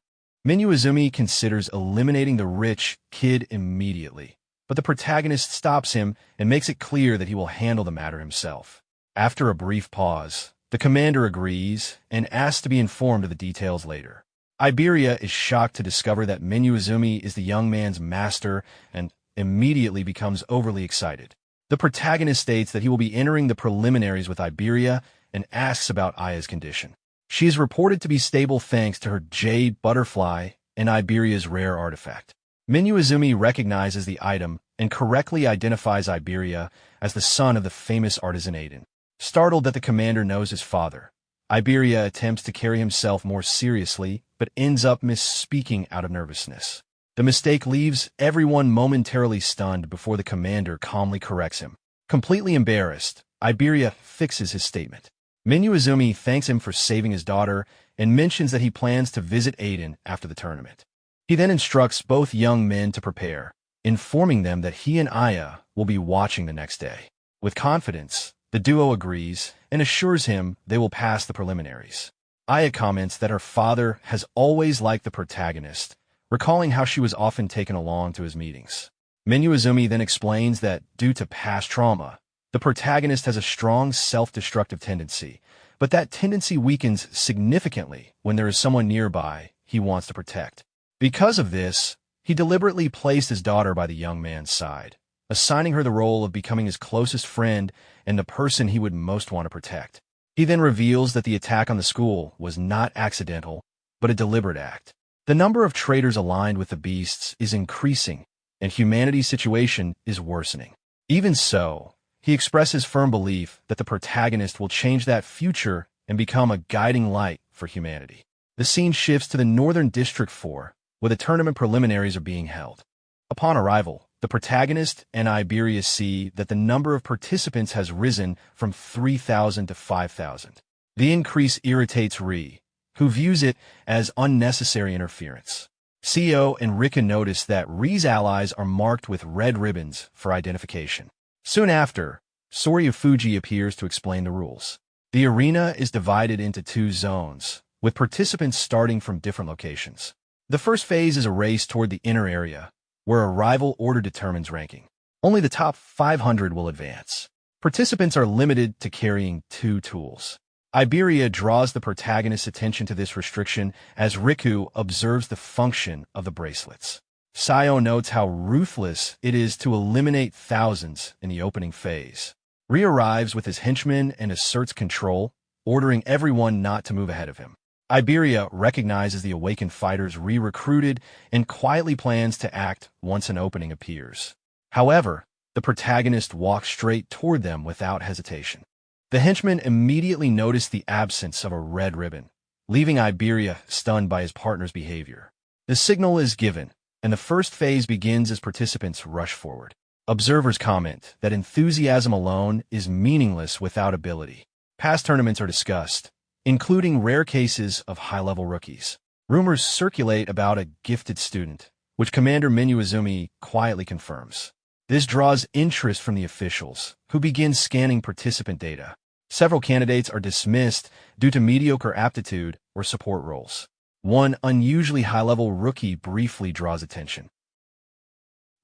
Minyu considers eliminating the rich kid immediately, but the protagonist stops him and makes it clear that he will handle the matter himself. After a brief pause, the commander agrees and asks to be informed of the details later. Iberia is shocked to discover that Minyu is the young man's master and immediately becomes overly excited. The protagonist states that he will be entering the preliminaries with Iberia and asks about Aya's condition. She is reported to be stable thanks to her jade butterfly and Iberia's rare artifact. Minyu recognizes the item and correctly identifies Iberia as the son of the famous artisan Aiden. Startled that the commander knows his father, Iberia attempts to carry himself more seriously but ends up misspeaking out of nervousness. The mistake leaves everyone momentarily stunned before the commander calmly corrects him. Completely embarrassed, Iberia fixes his statement. Minyu thanks him for saving his daughter and mentions that he plans to visit Aiden after the tournament. He then instructs both young men to prepare, informing them that he and Aya will be watching the next day. With confidence, the duo agrees and assures him they will pass the preliminaries. Aya comments that her father has always liked the protagonist, recalling how she was often taken along to his meetings. Minyu then explains that, due to past trauma, the protagonist has a strong self-destructive tendency, but that tendency weakens significantly when there is someone nearby he wants to protect. Because of this, he deliberately placed his daughter by the young man's side, assigning her the role of becoming his closest friend and the person he would most want to protect. He then reveals that the attack on the school was not accidental, but a deliberate act. The number of traitors aligned with the beasts is increasing, and humanity's situation is worsening. Even so, he expresses firm belief that the protagonist will change that future and become a guiding light for humanity. The scene shifts to the Northern District 4, where the tournament preliminaries are being held. Upon arrival, the protagonist and Iberia see that the number of participants has risen from 3,000 to 5,000. The increase irritates Ri, who views it as unnecessary interference. Seo and Rika notice that Ri's allies are marked with red ribbons for identification. Soon after, Soryu appears to explain the rules. The arena is divided into 2 zones, with participants starting from different locations. The first phase is a race toward the inner area, where a rival order determines ranking. Only the top 500 will advance. Participants are limited to carrying 2 tools. Iberia draws the protagonist's attention to this restriction as Riku observes the function of the bracelets. Sayo notes how ruthless it is to eliminate thousands in the opening phase. Ri arrives with his henchmen and asserts control, ordering everyone not to move ahead of him. Iberia recognizes the awakened fighters re-recruited and quietly plans to act once an opening appears. However, the protagonist walks straight toward them without hesitation. The henchmen immediately notice the absence of a red ribbon, leaving Iberia stunned by his partner's behavior. The signal is given, and the first phase begins as participants rush forward. Observers comment that enthusiasm alone is meaningless without ability. Past tournaments are discussed, including rare cases of high-level rookies. Rumors circulate about a gifted student, which Commander Minuizumi quietly confirms. This draws interest from the officials, who begin scanning participant data. Several candidates are dismissed due to mediocre aptitude or support roles. One unusually high-level rookie briefly draws attention.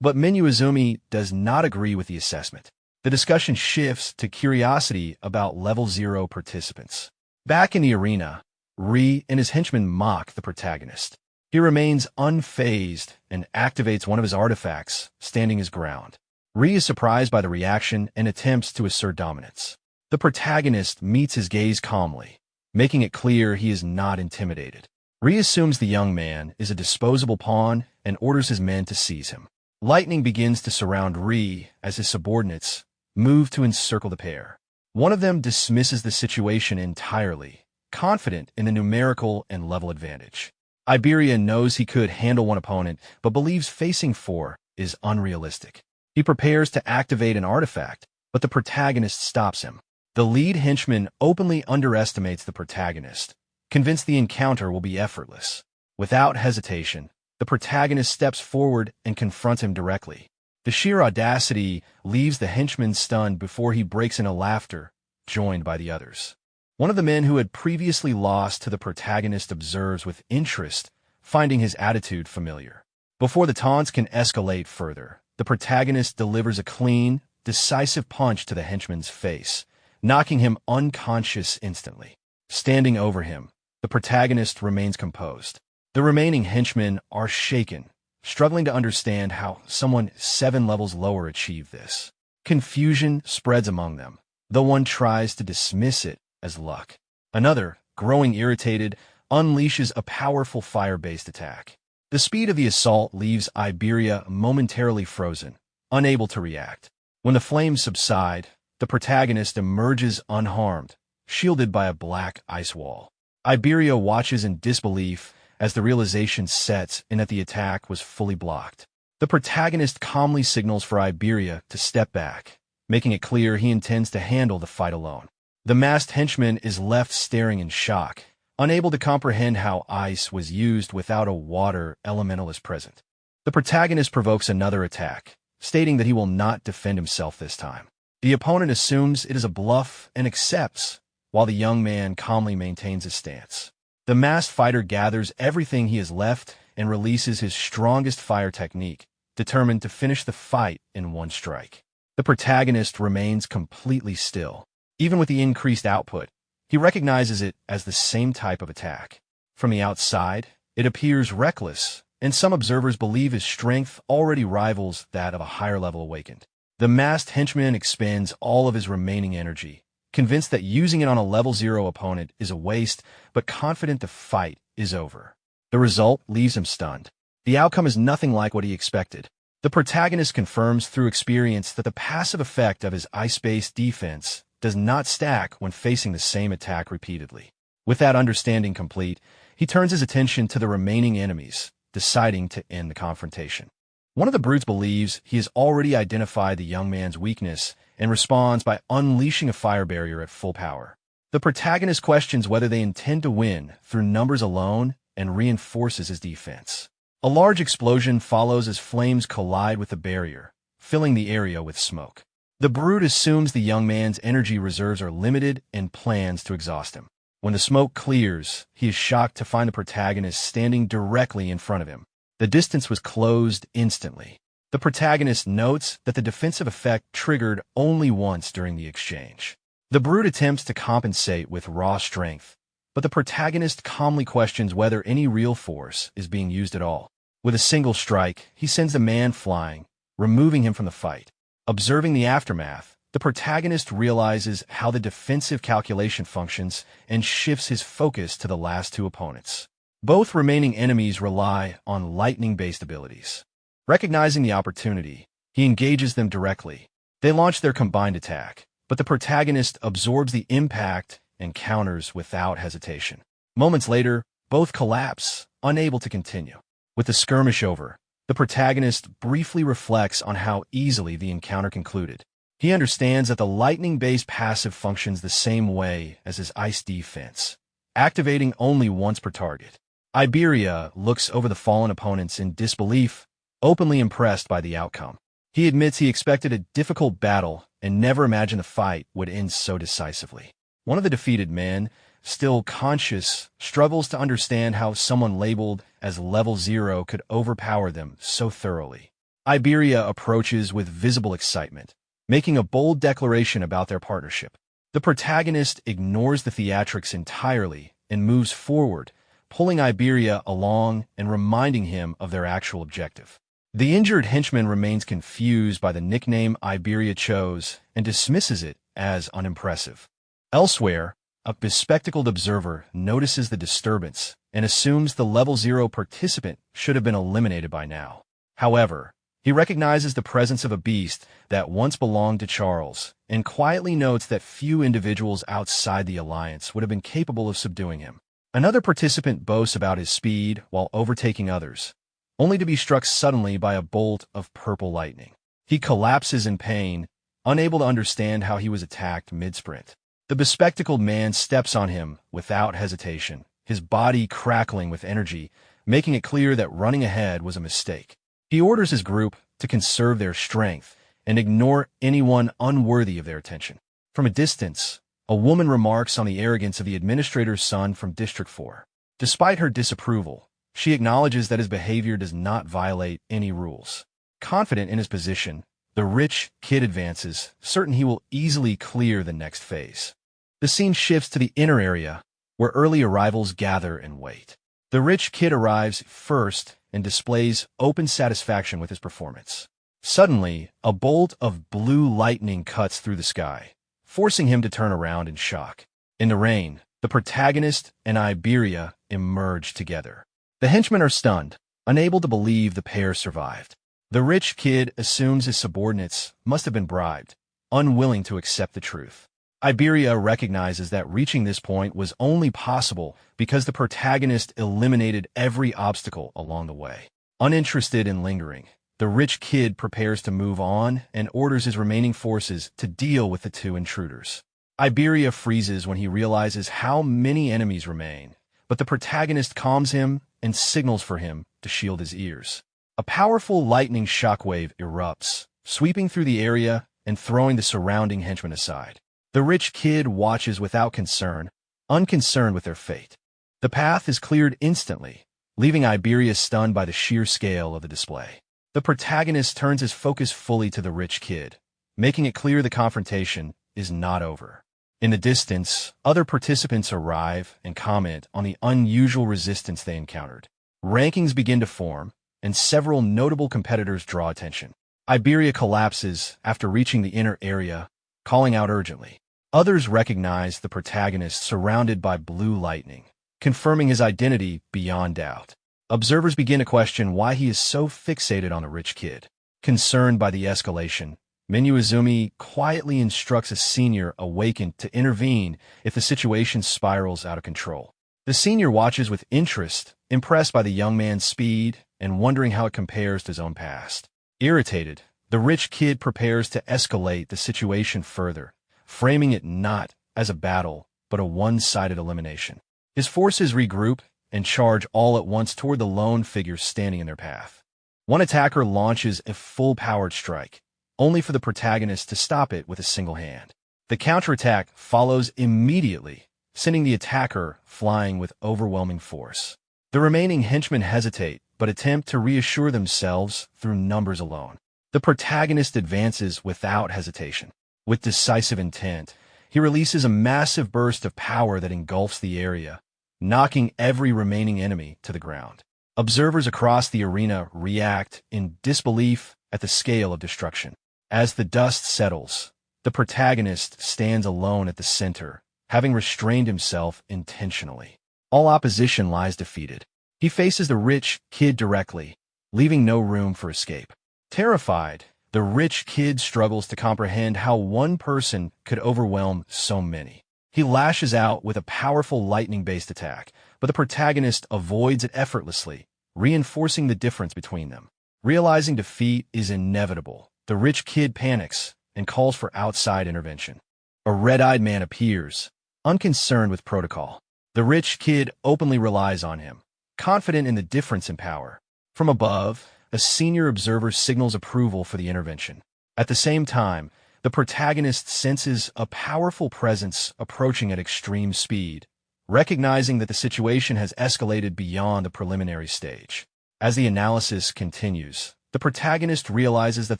But Minuizumi does not agree with the assessment. The discussion shifts to curiosity about level 0 participants. Back in the arena, Ri and his henchmen mock the protagonist. He remains unfazed and activates one of his artifacts, standing his ground. Ri is surprised by the reaction and attempts to assert dominance. The protagonist meets his gaze calmly, making it clear he is not intimidated. Ri assumes the young man is a disposable pawn and orders his men to seize him. Lightning begins to surround Ri as his subordinates move to encircle the pair. One of them dismisses the situation entirely, confident in the numerical and level advantage. Iberia knows he could handle one opponent, but believes facing 4 is unrealistic. He prepares to activate an artifact, but the protagonist stops him. The lead henchman openly underestimates the protagonist, convinced the encounter will be effortless. Without hesitation, the protagonist steps forward and confronts him directly. The sheer audacity leaves the henchman stunned before he breaks into laughter, joined by the others. One of the men who had previously lost to the protagonist observes with interest, finding his attitude familiar. Before the taunts can escalate further, the protagonist delivers a clean, decisive punch to the henchman's face, knocking him unconscious instantly. Standing over him, the protagonist remains composed. The remaining henchmen are shaken, struggling to understand how someone 7 levels lower achieved this. Confusion spreads among them, though one tries to dismiss it as luck. Another, growing irritated, unleashes a powerful fire-based attack. The speed of the assault leaves Iberia momentarily frozen, unable to react. When the flames subside, the protagonist emerges unharmed, shielded by a black ice wall. Iberia watches in disbelief as the realization sets in that the attack was fully blocked. The protagonist calmly signals for Iberia to step back, making it clear he intends to handle the fight alone. The masked henchman is left staring in shock, unable to comprehend how ice was used without a water elementalist present. The protagonist provokes another attack, stating that he will not defend himself this time. The opponent assumes it is a bluff and accepts, while the young man calmly maintains his stance. The masked fighter gathers everything he has left and releases his strongest fire technique, determined to finish the fight in one strike. The protagonist remains completely still. Even with the increased output, he recognizes it as the same type of attack. From the outside, it appears reckless, and some observers believe his strength already rivals that of a higher-level awakened. The masked henchman expends all of his remaining energy, convinced that using it on a level 0 opponent is a waste, but confident the fight is over. The result leaves him stunned. The outcome is nothing like what he expected. The protagonist confirms through experience that the passive effect of his ice-based defense does not stack when facing the same attack repeatedly. With that understanding complete, he turns his attention to the remaining enemies, deciding to end the confrontation. One of the brutes believes he has already identified the young man's weakness and responds by unleashing a fire barrier at full power. The protagonist questions whether they intend to win through numbers alone and reinforces his defense. A large explosion follows as flames collide with the barrier, filling the area with smoke. The brute assumes the young man's energy reserves are limited and plans to exhaust him. When the smoke clears, he is shocked to find the protagonist standing directly in front of him. The distance was closed instantly. The protagonist notes that the defensive effect triggered only once during the exchange. The brute attempts to compensate with raw strength, but the protagonist calmly questions whether any real force is being used at all. With a single strike, he sends the man flying, removing him from the fight. Observing the aftermath, the protagonist realizes how the defensive calculation functions and shifts his focus to the last two opponents. Both remaining enemies rely on lightning-based abilities. Recognizing the opportunity, he engages them directly. They launch their combined attack, but the protagonist absorbs the impact and counters without hesitation. Moments later, both collapse, unable to continue. With the skirmish over, the protagonist briefly reflects on how easily the encounter concluded. He understands that the lightning-based passive functions the same way as his ice defense, activating only once per target. Iberia looks over the fallen opponents in disbelief, openly impressed by the outcome. He admits he expected a difficult battle and never imagined the fight would end so decisively. One of the defeated men, still conscious, struggles to understand how someone labeled as level 0 could overpower them so thoroughly. Iberia approaches with visible excitement, making a bold declaration about their partnership. The protagonist ignores the theatrics entirely and moves forward, pulling Iberia along and reminding him of their actual objective. The injured henchman remains confused by the nickname Iberia chose and dismisses it as unimpressive. Elsewhere, a bespectacled observer notices the disturbance and assumes the level 0 participant should have been eliminated by now. However, he recognizes the presence of a beast that once belonged to Charles and quietly notes that few individuals outside the alliance would have been capable of subduing him. Another participant boasts about his speed while overtaking others, only to be struck suddenly by a bolt of purple lightning. He collapses in pain, unable to understand how he was attacked mid-sprint. The bespectacled man steps on him without hesitation, his body crackling with energy, making it clear that running ahead was a mistake. He orders his group to conserve their strength and ignore anyone unworthy of their attention. From a distance, a woman remarks on the arrogance of the administrator's son from District 4. Despite her disapproval, she acknowledges that his behavior does not violate any rules. Confident in his position, the rich kid advances, certain he will easily clear the next phase. The scene shifts to the inner area, where early arrivals gather and wait. The rich kid arrives first and displays open satisfaction with his performance. Suddenly, a bolt of blue lightning cuts through the sky, forcing him to turn around in shock. In the rain, the protagonist and Iberia emerge together. The henchmen are stunned, unable to believe the pair survived. The rich kid assumes his subordinates must have been bribed, unwilling to accept the truth. Iberia recognizes that reaching this point was only possible because the protagonist eliminated every obstacle along the way. Uninterested in lingering, the rich kid prepares to move on and orders his remaining forces to deal with the two intruders. Iberia freezes when he realizes how many enemies remain, but the protagonist calms him and signals for him to shield his ears. A powerful lightning shockwave erupts, sweeping through the area and throwing the surrounding henchmen aside. The rich kid watches without concern, unconcerned with their fate. The path is cleared instantly, leaving Iberia stunned by the sheer scale of the display. The protagonist turns his focus fully to the rich kid, making it clear the confrontation is not over. In the distance, other participants arrive and comment on the unusual resistance they encountered. Rankings begin to form, and several notable competitors draw attention. Iberia collapses after reaching the inner area, calling out urgently. Others recognize the protagonist surrounded by blue lightning, confirming his identity beyond doubt. Observers begin to question why he is so fixated on the rich kid. Concerned by the escalation, Izumi quietly instructs a senior awakened to intervene if the situation spirals out of control. The senior watches with interest, impressed by the young man's speed and wondering how it compares to his own past. Irritated, the rich kid prepares to escalate the situation further, framing it not as a battle, but a one-sided elimination. His forces regroup and charge all at once toward the lone figure standing in their path. One attacker launches a full-powered strike, only for the protagonist to stop it with a single hand. The counterattack follows immediately, sending the attacker flying with overwhelming force. The remaining henchmen hesitate, but attempt to reassure themselves through numbers alone. The protagonist advances without hesitation. With decisive intent, he releases a massive burst of power that engulfs the area, knocking every remaining enemy to the ground. Observers across the arena react in disbelief at the scale of destruction. As the dust settles, the protagonist stands alone at the center, having restrained himself intentionally. All opposition lies defeated. He faces the rich kid directly, leaving no room for escape. Terrified, the rich kid struggles to comprehend how one person could overwhelm so many. He lashes out with a powerful lightning-based attack, but the protagonist avoids it effortlessly, reinforcing the difference between them. Realizing defeat is inevitable, the rich kid panics and calls for outside intervention. A red-eyed man appears, unconcerned with protocol. The rich kid openly relies on him, confident in the difference in power. From above, a senior observer signals approval for the intervention. At the same time, the protagonist senses a powerful presence approaching at extreme speed, recognizing that the situation has escalated beyond the preliminary stage. As the analysis continues, the protagonist realizes that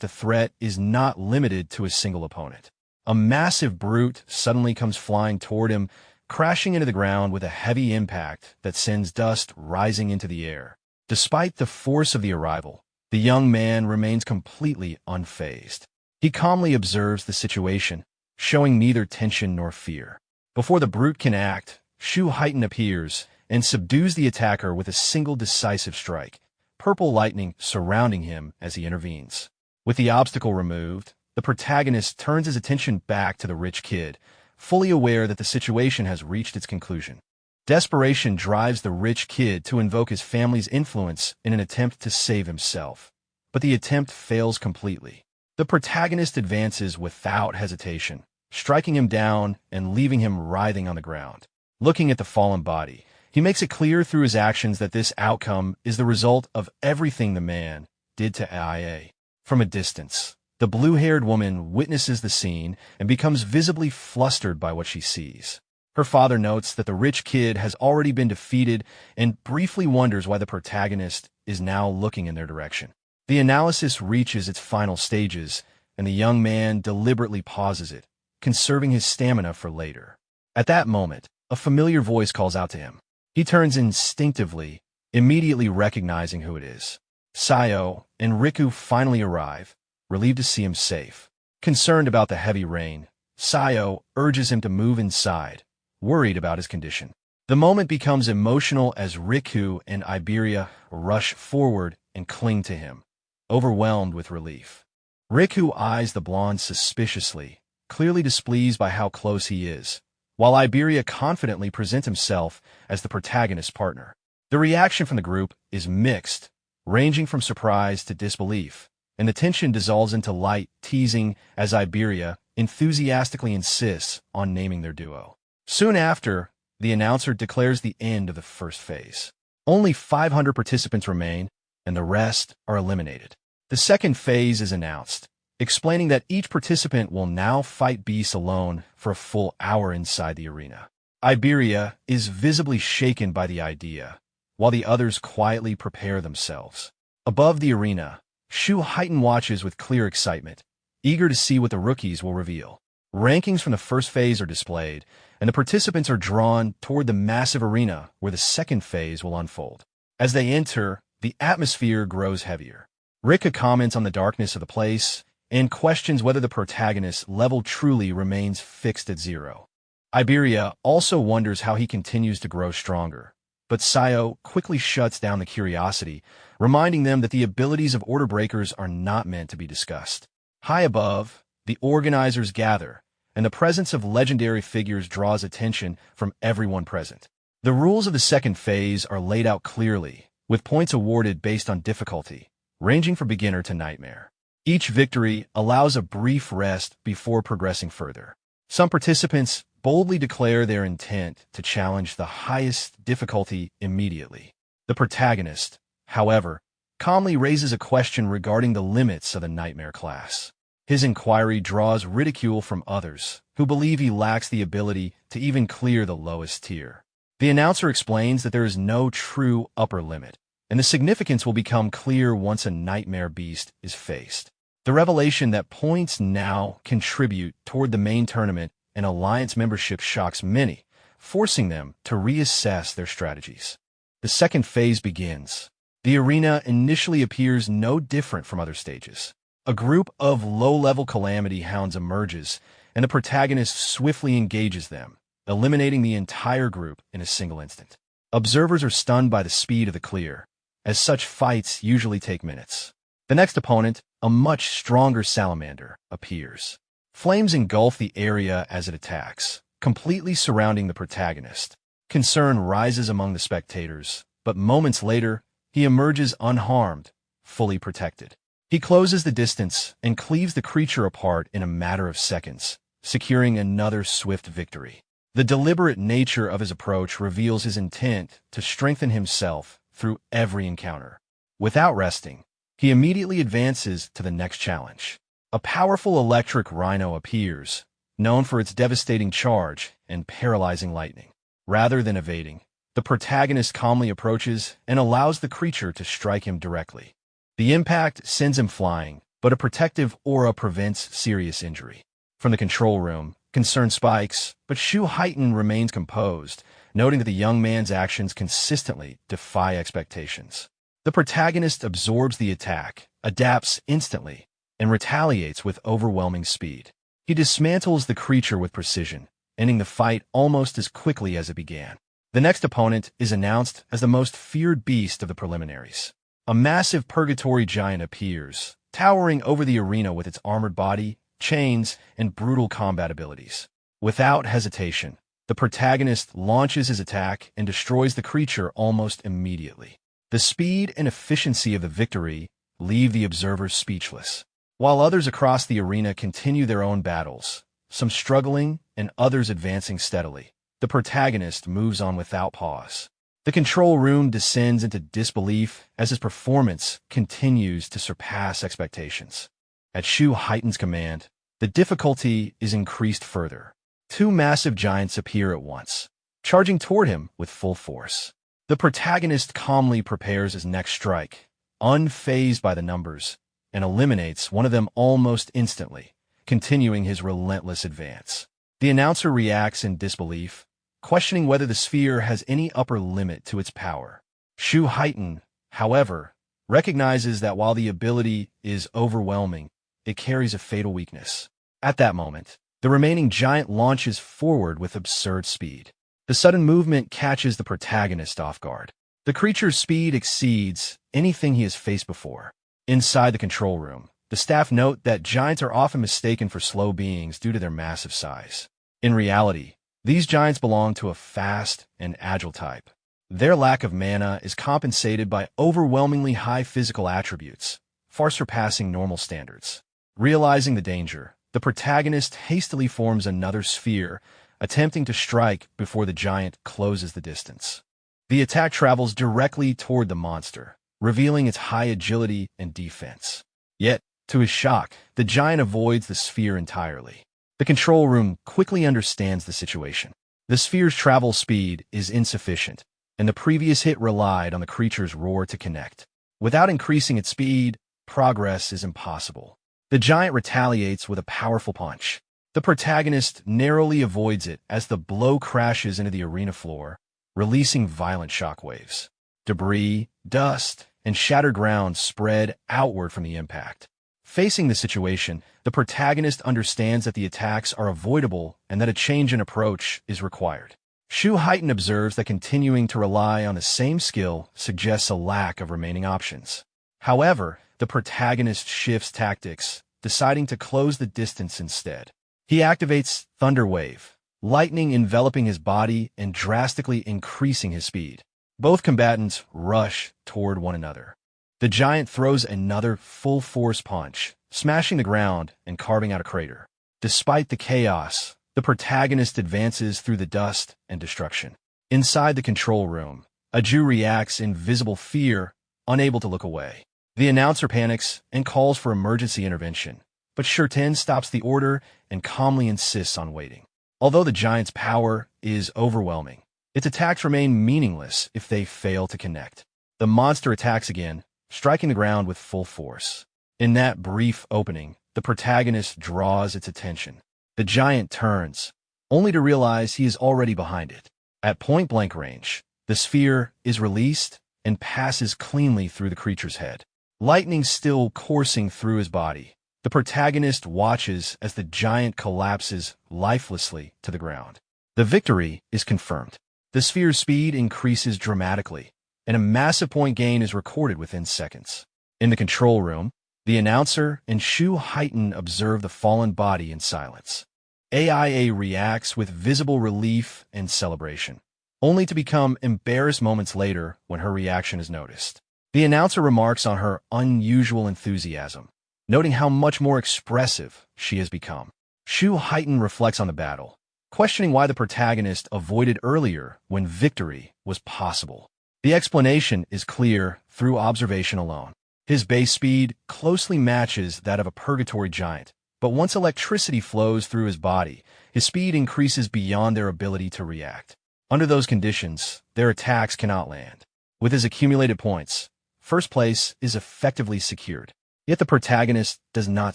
the threat is not limited to a single opponent. A massive brute suddenly comes flying toward him, crashing into the ground with a heavy impact that sends dust rising into the air. Despite the force of the arrival, the young man remains completely unfazed. He calmly observes the situation, showing neither tension nor fear. Before the brute can act, Shu Heighten appears and subdues the attacker with a single decisive strike, purple lightning surrounding him as he intervenes. With the obstacle removed, the protagonist turns his attention back to the rich kid, fully aware that the situation has reached its conclusion. Desperation drives the rich kid to invoke his family's influence in an attempt to save himself, but the attempt fails completely. The protagonist advances without hesitation, striking him down and leaving him writhing on the ground. Looking at the fallen body, he makes it clear through his actions that this outcome is the result of everything the man did to IA. From a distance, the blue-haired woman witnesses the scene and becomes visibly flustered by what she sees. Her father notes that the rich kid has already been defeated and briefly wonders why the protagonist is now looking in their direction. The analysis reaches its final stages, and the young man deliberately pauses it, conserving his stamina for later. At that moment, a familiar voice calls out to him. He turns instinctively, immediately recognizing who it is. Sayo and Riku finally arrive, relieved to see him safe. Concerned about the heavy rain, Sayo urges him to move inside, worried about his condition. The moment becomes emotional as Riku and Iberia rush forward and cling to him, overwhelmed with relief. Riku eyes the blonde suspiciously, clearly displeased by how close he is, while Iberia confidently presents himself as the protagonist's partner. The reaction from the group is mixed, ranging from surprise to disbelief, and the tension dissolves into light teasing as Iberia enthusiastically insists on naming their duo. Soon after, the announcer declares the end of the first phase. Only 500 participants remain, and the rest are eliminated. The second phase is announced, explaining that each participant will now fight beasts alone for a full hour inside the arena. Iberia is visibly shaken by the idea, while the others quietly prepare themselves. Above the arena, Shu Heighten watches with clear excitement, eager to see what the rookies will reveal. Rankings from the first phase are displayed, and the participants are drawn toward the massive arena where the second phase will unfold. As they enter, the atmosphere grows heavier. Rika comments on the darkness of the place and questions whether the protagonist's level truly remains fixed at 0. Iberia also wonders how he continues to grow stronger, but Sayo quickly shuts down the curiosity, reminding them that the abilities of order breakers are not meant to be discussed. High above, the organizers gather, and the presence of legendary figures draws attention from everyone present. The rules of the second phase are laid out clearly, with points awarded based on difficulty, ranging from beginner to nightmare. Each victory allows a brief rest before progressing further. Some participants boldly declare their intent to challenge the highest difficulty immediately. The protagonist, however, calmly raises a question regarding the limits of the nightmare class. His inquiry draws ridicule from others, who believe he lacks the ability to even clear the lowest tier. The announcer explains that there is no true upper limit, and the significance will become clear once a nightmare beast is faced. The revelation that points now contribute toward the main tournament and alliance membership shocks many, forcing them to reassess their strategies. The second phase begins. The arena initially appears no different from other stages. A group of low-level Calamity Hounds emerges, and the protagonist swiftly engages them, eliminating the entire group in a single instant. Observers are stunned by the speed of the clear, as such fights usually take minutes. The next opponent, a much stronger salamander, appears. Flames engulf the area as it attacks, completely surrounding the protagonist. Concern rises among the spectators, but moments later, he emerges unharmed, fully protected. He closes the distance and cleaves the creature apart in a matter of seconds, securing another swift victory. The deliberate nature of his approach reveals his intent to strengthen himself through every encounter. Without resting, he immediately advances to the next challenge. A powerful electric rhino appears, known for its devastating charge and paralyzing lightning. Rather than evading, the protagonist calmly approaches and allows the creature to strike him directly. The impact sends him flying, but a protective aura prevents serious injury. From the control room, concern spikes, but Shu Heighten remains composed, noting that the young man's actions consistently defy expectations. The protagonist absorbs the attack, adapts instantly, and retaliates with overwhelming speed. He dismantles the creature with precision, ending the fight almost as quickly as it began. The next opponent is announced as the most feared beast of the preliminaries. A massive purgatory giant appears, towering over the arena with its armored body, chains, and brutal combat abilities. Without hesitation, the protagonist launches his attack and destroys the creature almost immediately. The speed and efficiency of the victory leave the observers speechless. While others across the arena continue their own battles, some struggling and others advancing steadily, the protagonist moves on without pause. The control room descends into disbelief as his performance continues to surpass expectations. At Shu Heighten's command, the difficulty is increased further. Two massive giants appear at once, charging toward him with full force. The protagonist calmly prepares his next strike, unfazed by the numbers, and eliminates one of them almost instantly, continuing his relentless advance. The announcer reacts in disbelief, questioning whether the sphere has any upper limit to its power. Shu Heighten, however, recognizes that while the ability is overwhelming, it carries a fatal weakness. At that moment, the remaining giant launches forward with absurd speed. The sudden movement catches the protagonist off guard. The creature's speed exceeds anything he has faced before. Inside the control room, the staff note that giants are often mistaken for slow beings due to their massive size. In reality, these giants belong to a fast and agile type. Their lack of mana is compensated by overwhelmingly high physical attributes, far surpassing normal standards. Realizing the danger, the protagonist hastily forms another sphere, attempting to strike before the giant closes the distance. The attack travels directly toward the monster, revealing its high agility and defense. Yet, to his shock, the giant avoids the sphere entirely. The control room quickly understands the situation. The sphere's travel speed is insufficient, and the previous hit relied on the creature's roar to connect. Without increasing its speed, progress is impossible. The giant retaliates with a powerful punch. The protagonist narrowly avoids it as the blow crashes into the arena floor, releasing violent shockwaves. Debris, dust, and shattered ground spread outward from the impact. Facing the situation, the protagonist understands that the attacks are avoidable and that a change in approach is required. Shu Heighten observes that continuing to rely on the same skill suggests a lack of remaining options. However, the protagonist shifts tactics, deciding to close the distance instead. He activates Thunder Wave, lightning enveloping his body and drastically increasing his speed. Both combatants rush toward one another. The giant throws another full-force punch, smashing the ground and carving out a crater. Despite the chaos, the protagonist advances through the dust and destruction. Inside the control room, Aju reacts in visible fear, unable to look away. The announcer panics and calls for emergency intervention, but Shurten stops the order and calmly insists on waiting. Although the giant's power is overwhelming, its attacks remain meaningless if they fail to connect. The monster attacks again, striking the ground with full force. In that brief opening, the protagonist draws its attention. The giant turns, only to realize he is already behind it. At point-blank range, the sphere is released and passes cleanly through the creature's head. Lightning still coursing through his body, the protagonist watches as the giant collapses lifelessly to the ground. The victory is confirmed. The sphere's speed increases dramatically, and a massive point gain is recorded within seconds. In the control room, the announcer and Shu Heighten observe the fallen body in silence. AIA reacts with visible relief and celebration, only to become embarrassed moments later when her reaction is noticed. The announcer remarks on her unusual enthusiasm, noting how much more expressive she has become. Shu Heighten reflects on the battle, questioning why the protagonist avoided earlier when victory was possible. The explanation is clear through observation alone. His base speed closely matches that of a purgatory giant, but once electricity flows through his body, his speed increases beyond their ability to react. Under those conditions, their attacks cannot land. With his accumulated points, first place is effectively secured. Yet the protagonist does not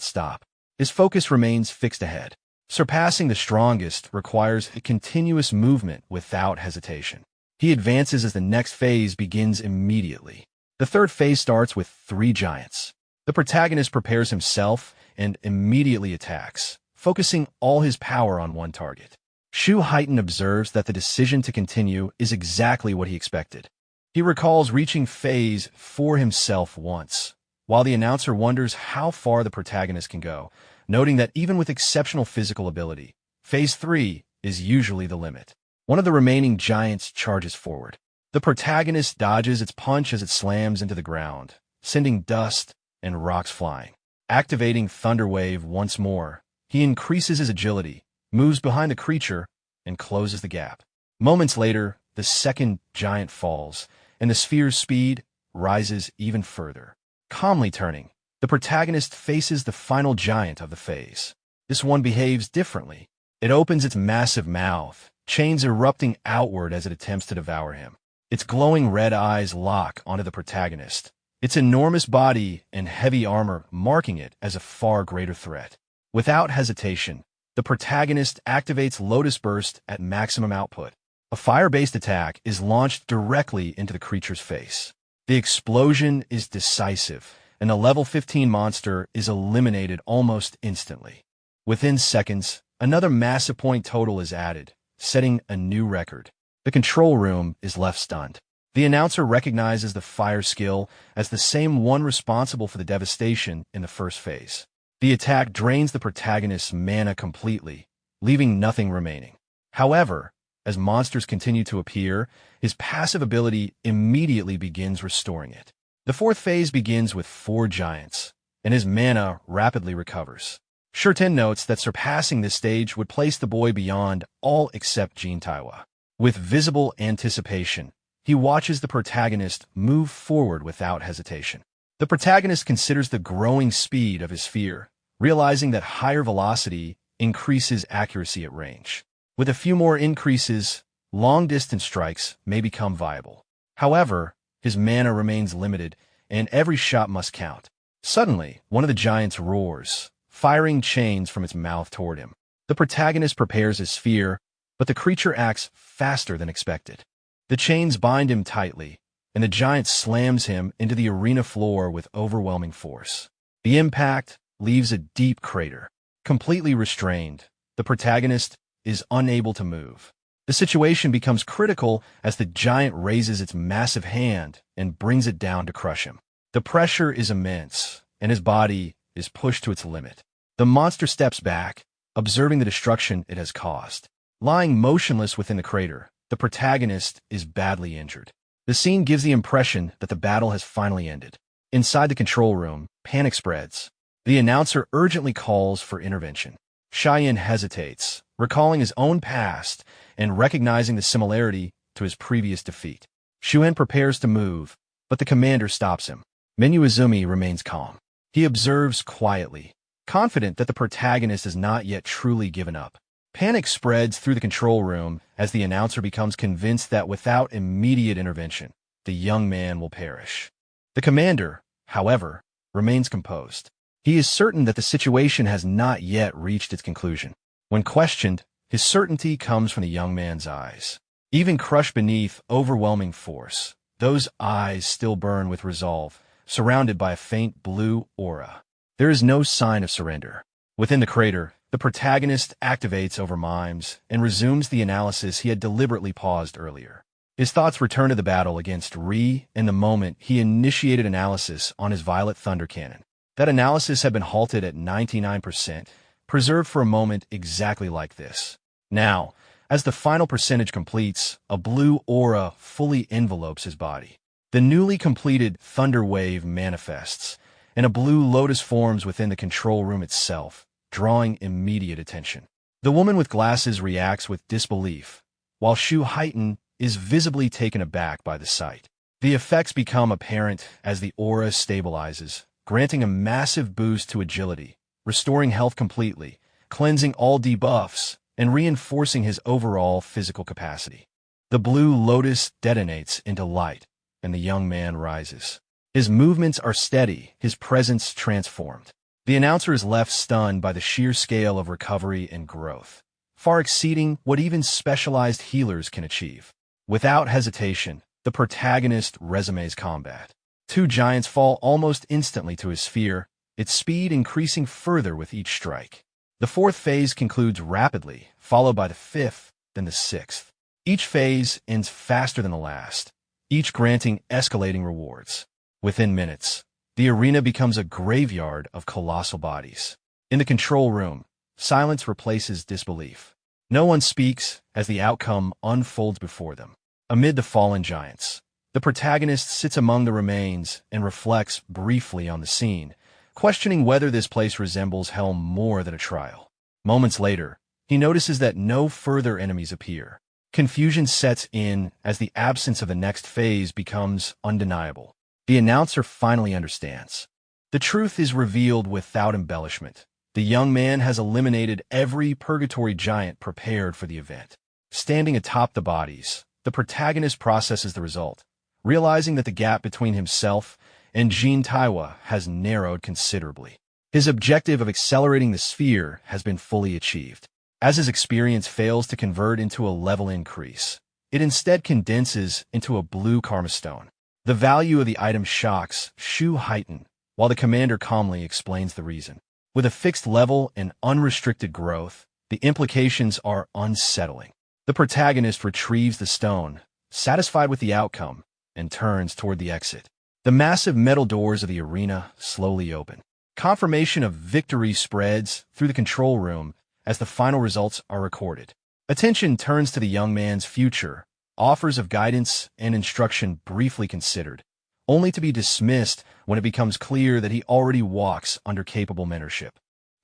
stop. His focus remains fixed ahead. Surpassing the strongest requires a continuous movement without hesitation. He advances as the next phase begins immediately. The third phase starts with 3 giants. The protagonist prepares himself and immediately attacks, focusing all his power on one target. Shu Heighten observes that the decision to continue is exactly what he expected. He recalls reaching phase 4 himself once, while the announcer wonders how far the protagonist can go, noting that even with exceptional physical ability, phase 3 is usually the limit. One of the remaining giants charges forward. The protagonist dodges its punch as it slams into the ground, sending dust and rocks flying. Activating Thunder Wave once more, he increases his agility, moves behind the creature, and closes the gap. Moments later, the second giant falls, and the sphere's speed rises even further. Calmly turning, the protagonist faces the final giant of the phase. This one behaves differently. It opens its massive mouth, chains erupting outward as it attempts to devour him. Its glowing red eyes lock onto the protagonist, its enormous body and heavy armor marking it as a far greater threat. Without hesitation, the protagonist activates Lotus Burst at maximum output. A fire-based attack is launched directly into the creature's face. The explosion is decisive, and the level 15 monster is eliminated almost instantly. Within seconds, another massive point total is added, setting a new record. The control room is left stunned. The announcer recognizes the fire skill as the same one responsible for the devastation in the first phase. The attack drains the protagonist's mana completely, leaving nothing remaining. However, as monsters continue to appear, his passive ability immediately begins restoring it. The fourth phase begins with 4 giants, and his mana rapidly recovers. Shurten notes that surpassing this stage would place the boy beyond all except Jin Taiwa. With visible anticipation, he watches the protagonist move forward without hesitation. The protagonist considers the growing speed of his sphere, realizing that higher velocity increases accuracy at range. With a few more increases, long-distance strikes may become viable. However, his mana remains limited, and every shot must count. Suddenly, one of the giants roars, firing chains from its mouth toward him. The protagonist prepares his sphere, but the creature acts faster than expected. The chains bind him tightly, and the giant slams him into the arena floor with overwhelming force. The impact leaves a deep crater. Completely restrained, the protagonist is unable to move. The situation becomes critical as the giant raises its massive hand and brings it down to crush him. The pressure is immense, and his body is pushed to its limit. The monster steps back, observing the destruction it has caused. Lying motionless within the crater, the protagonist is badly injured. The scene gives the impression that the battle has finally ended. Inside the control room, panic spreads. The announcer urgently calls for intervention. Cheyenne hesitates, recalling his own past and recognizing the similarity to his previous defeat. Shuen prepares to move, but the commander stops him. Izumi remains calm. He observes quietly, confident that the protagonist has not yet truly given up. Panic spreads through the control room as the announcer becomes convinced that without immediate intervention, the young man will perish. The commander, however, remains composed. He is certain that the situation has not yet reached its conclusion. When questioned, his certainty comes from the young man's eyes. Even crushed beneath overwhelming force, those eyes still burn with resolve, surrounded by a faint blue aura. There is no sign of surrender. Within the crater, the protagonist activates over mimes and resumes the analysis he had deliberately paused earlier. His thoughts return to the battle against Ri in the moment he initiated analysis on his Violet Thunder Cannon. That analysis had been halted at 99%, preserved for a moment exactly like this. Now, as the final percentage completes, a blue aura fully envelopes his body. The newly completed Thunder Wave manifests, and a blue lotus forms within the control room itself, drawing immediate attention. The woman with glasses reacts with disbelief, while Shu Heighten is visibly taken aback by the sight. The effects become apparent as the aura stabilizes, granting a massive boost to agility, restoring health completely, cleansing all debuffs, and reinforcing his overall physical capacity. The blue lotus detonates into light, and the young man rises. His movements are steady, his presence transformed. The announcer is left stunned by the sheer scale of recovery and growth, far exceeding what even specialized healers can achieve. Without hesitation, the protagonist resumes combat. Two giants fall almost instantly to his sphere, its speed increasing further with each strike. The fourth phase concludes rapidly, followed by the fifth, then the sixth. Each phase ends faster than the last, each granting escalating rewards. Within minutes, the arena becomes a graveyard of colossal bodies. In the control room, silence replaces disbelief. No one speaks as the outcome unfolds before them. Amid the fallen giants, the protagonist sits among the remains and reflects briefly on the scene, questioning whether this place resembles hell more than a trial. Moments later, he notices that no further enemies appear. Confusion sets in as the absence of the next phase becomes undeniable. The announcer finally understands. The truth is revealed without embellishment. The young man has eliminated every purgatory giant prepared for the event. Standing atop the bodies, the protagonist processes the result, realizing that the gap between himself and Jin Taiwa has narrowed considerably. His objective of accelerating the sphere has been fully achieved. As his experience fails to convert into a level increase, it instead condenses into a blue karma stone. The value of the item shocks Shu Heighten, while the commander calmly explains the reason. With a fixed level and unrestricted growth, the implications are unsettling. The protagonist retrieves the stone, satisfied with the outcome, and turns toward the exit. The massive metal doors of the arena slowly open. Confirmation of victory spreads through the control room as the final results are recorded. Attention turns to the young man's future, offers of guidance and instruction briefly considered, only to be dismissed when it becomes clear that he already walks under capable mentorship.